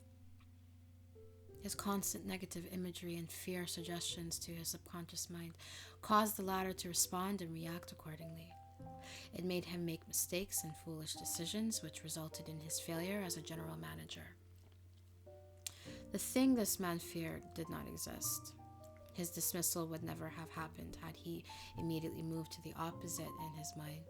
His constant negative imagery and fear suggestions to his subconscious mind caused the latter to respond and react accordingly. It made him make mistakes and foolish decisions, which resulted in his failure as a general manager. The thing this man feared did not exist. His dismissal would never have happened had he immediately moved to the opposite in his mind.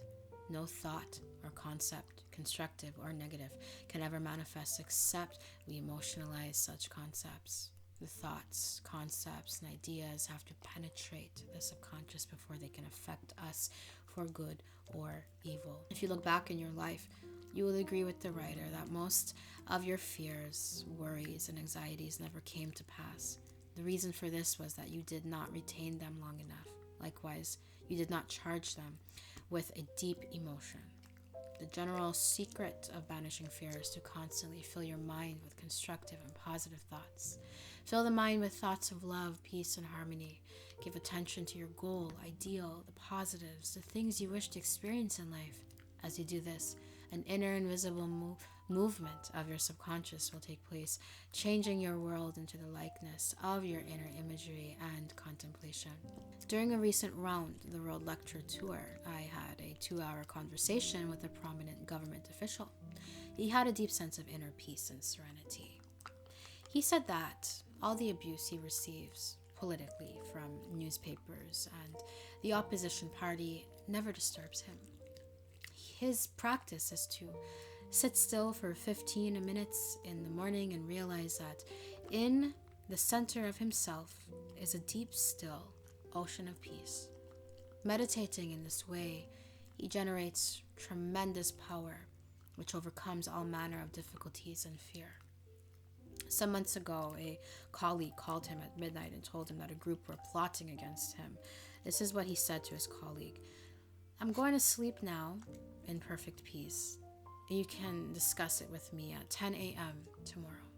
No thought or concept, constructive or negative, can ever manifest except we emotionalize such concepts. The thoughts, concepts, and ideas have to penetrate the subconscious before they can affect us for good or evil. If you look back in your life, you will agree with the writer that most of your fears, worries, and anxieties never came to pass. The reason for this was that you did not retain them long enough. Likewise, you did not charge them with a deep emotion. The general secret of banishing fear is to constantly fill your mind with constructive and positive thoughts. Fill the mind with thoughts of love, peace, and harmony. Give attention to your goal, ideal, the positives, the things you wish to experience in life. As you do this, an inner invisible movement of your subconscious will take place, changing your world into the likeness of your inner imagery and contemplation. During a recent round, the World Lecture Tour, I had a 2-hour conversation with a prominent government official. He had a deep sense of inner peace and serenity. He said that all the abuse he receives politically from newspapers and the opposition party never disturbs him. His practice is to sit still for 15 minutes in the morning and realize that in the center of himself is a deep, still ocean of peace. Meditating in this way, he generates tremendous power, which overcomes all manner of difficulties and fear. Some months ago, a colleague called him at midnight and told him that a group were plotting against him. This is what he said to his colleague: "I'm going to sleep now in perfect peace. You can discuss it with me at 10 a.m. tomorrow."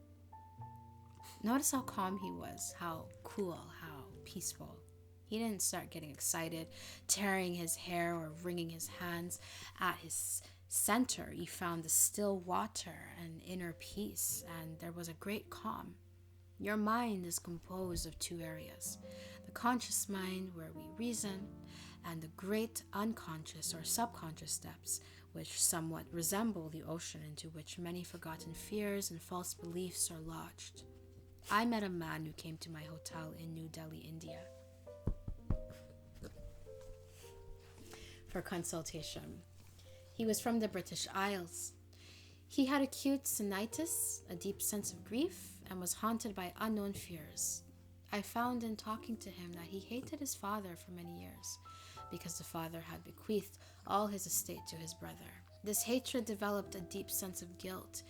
Notice how calm he was, how cool, how peaceful. He didn't start getting excited, tearing his hair or wringing his hands. At his center, he found the still water and inner peace, and there was a great calm. Your mind is composed of 2 areas: the conscious mind, where we reason, and the great unconscious or subconscious depths, which somewhat resemble the ocean into which many forgotten fears and false beliefs are lodged. I met a man who came to my hotel in New Delhi, India, for consultation. He was from the British Isles. He had acute tinnitus, a deep sense of grief, and was haunted by unknown fears. I found in talking to him that he hated his father for many years, because the father had bequeathed all his estate to his brother. This hatred developed a deep sense of guilt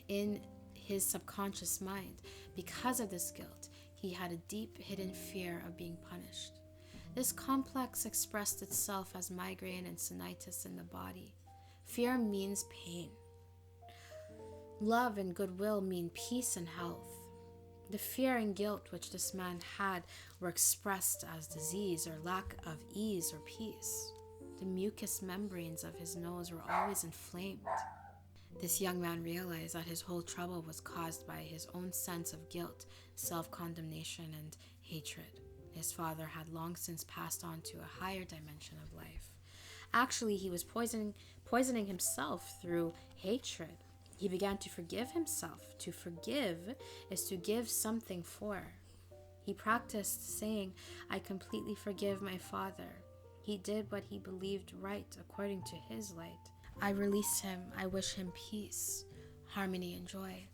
in his subconscious mind. Because of this guilt, he had a deep hidden fear of being punished. This complex expressed itself as migraine and tinnitus in the body. Fear means pain. Love and goodwill mean peace and health. The fear and guilt which this man had were expressed as disease or lack of ease or peace. The mucous membranes of his nose were always inflamed. This young man realized that his whole trouble was caused by his own sense of guilt, self-condemnation, and hatred. His father had long since passed on to a higher dimension of life. Actually, he was poisoning himself through hatred. He began to forgive himself. To forgive is to give something for. He practiced saying, "I completely forgive my father. He did what he believed right according to his light. I release him. I wish him peace, harmony, and joy.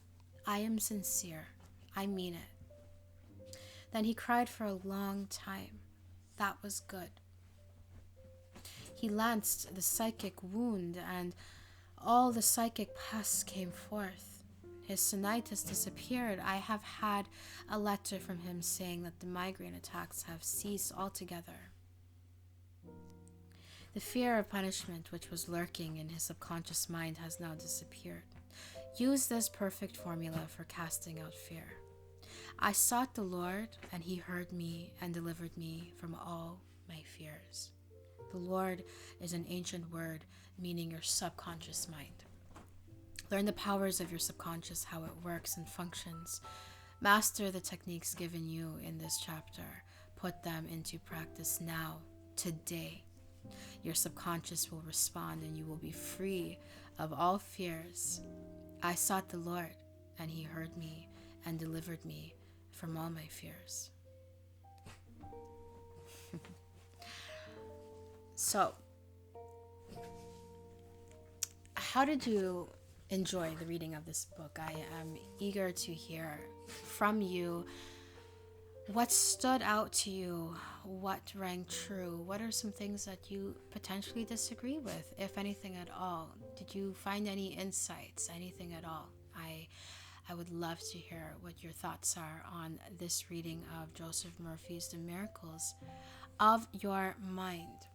I am sincere. I mean it." Then he cried for a long time. That was good. He lanced the psychic wound, and all the psychic pus came forth. His tinnitus disappeared. I have had a letter from him saying that the migraine attacks have ceased altogether. The fear of punishment which was lurking in his subconscious mind has now disappeared. Use this perfect formula for casting out fear. I sought the Lord, and he heard me and delivered me from all my fears. The Lord is an ancient word meaning your subconscious mind. Learn the powers of your subconscious, how it works and functions. Master the techniques given you in this chapter. Put them into practice now, today. Your subconscious will respond and you will be free of all fears. I sought the Lord, and he heard me and delivered me from all my fears. So, how did you enjoy the reading of this book? I am eager to hear from you. What stood out to you? What rang true? What are some things that you potentially disagree with, if anything at all? Did you find any insights, anything at all? I would love to hear what your thoughts are on this reading of Jospeh Murphy's The Miracles of Your Mind.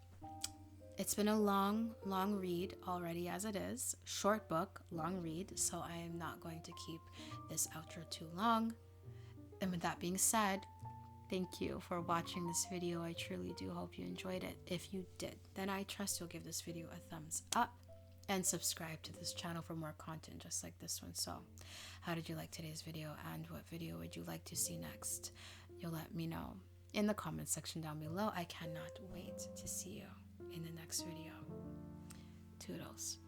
It's been a long read already as it is. Short book, long read, so I am not going to keep this outro too long. And with that being said, thank you for watching this video. I truly do hope you enjoyed it. If you did, then I trust you'll give this video a thumbs up and subscribe to this channel for more content just like this one. So, how did you like today's video, and what video would you like to see next? You'll let me know in the comments section down below. I cannot wait to see you in the next video. Toodles.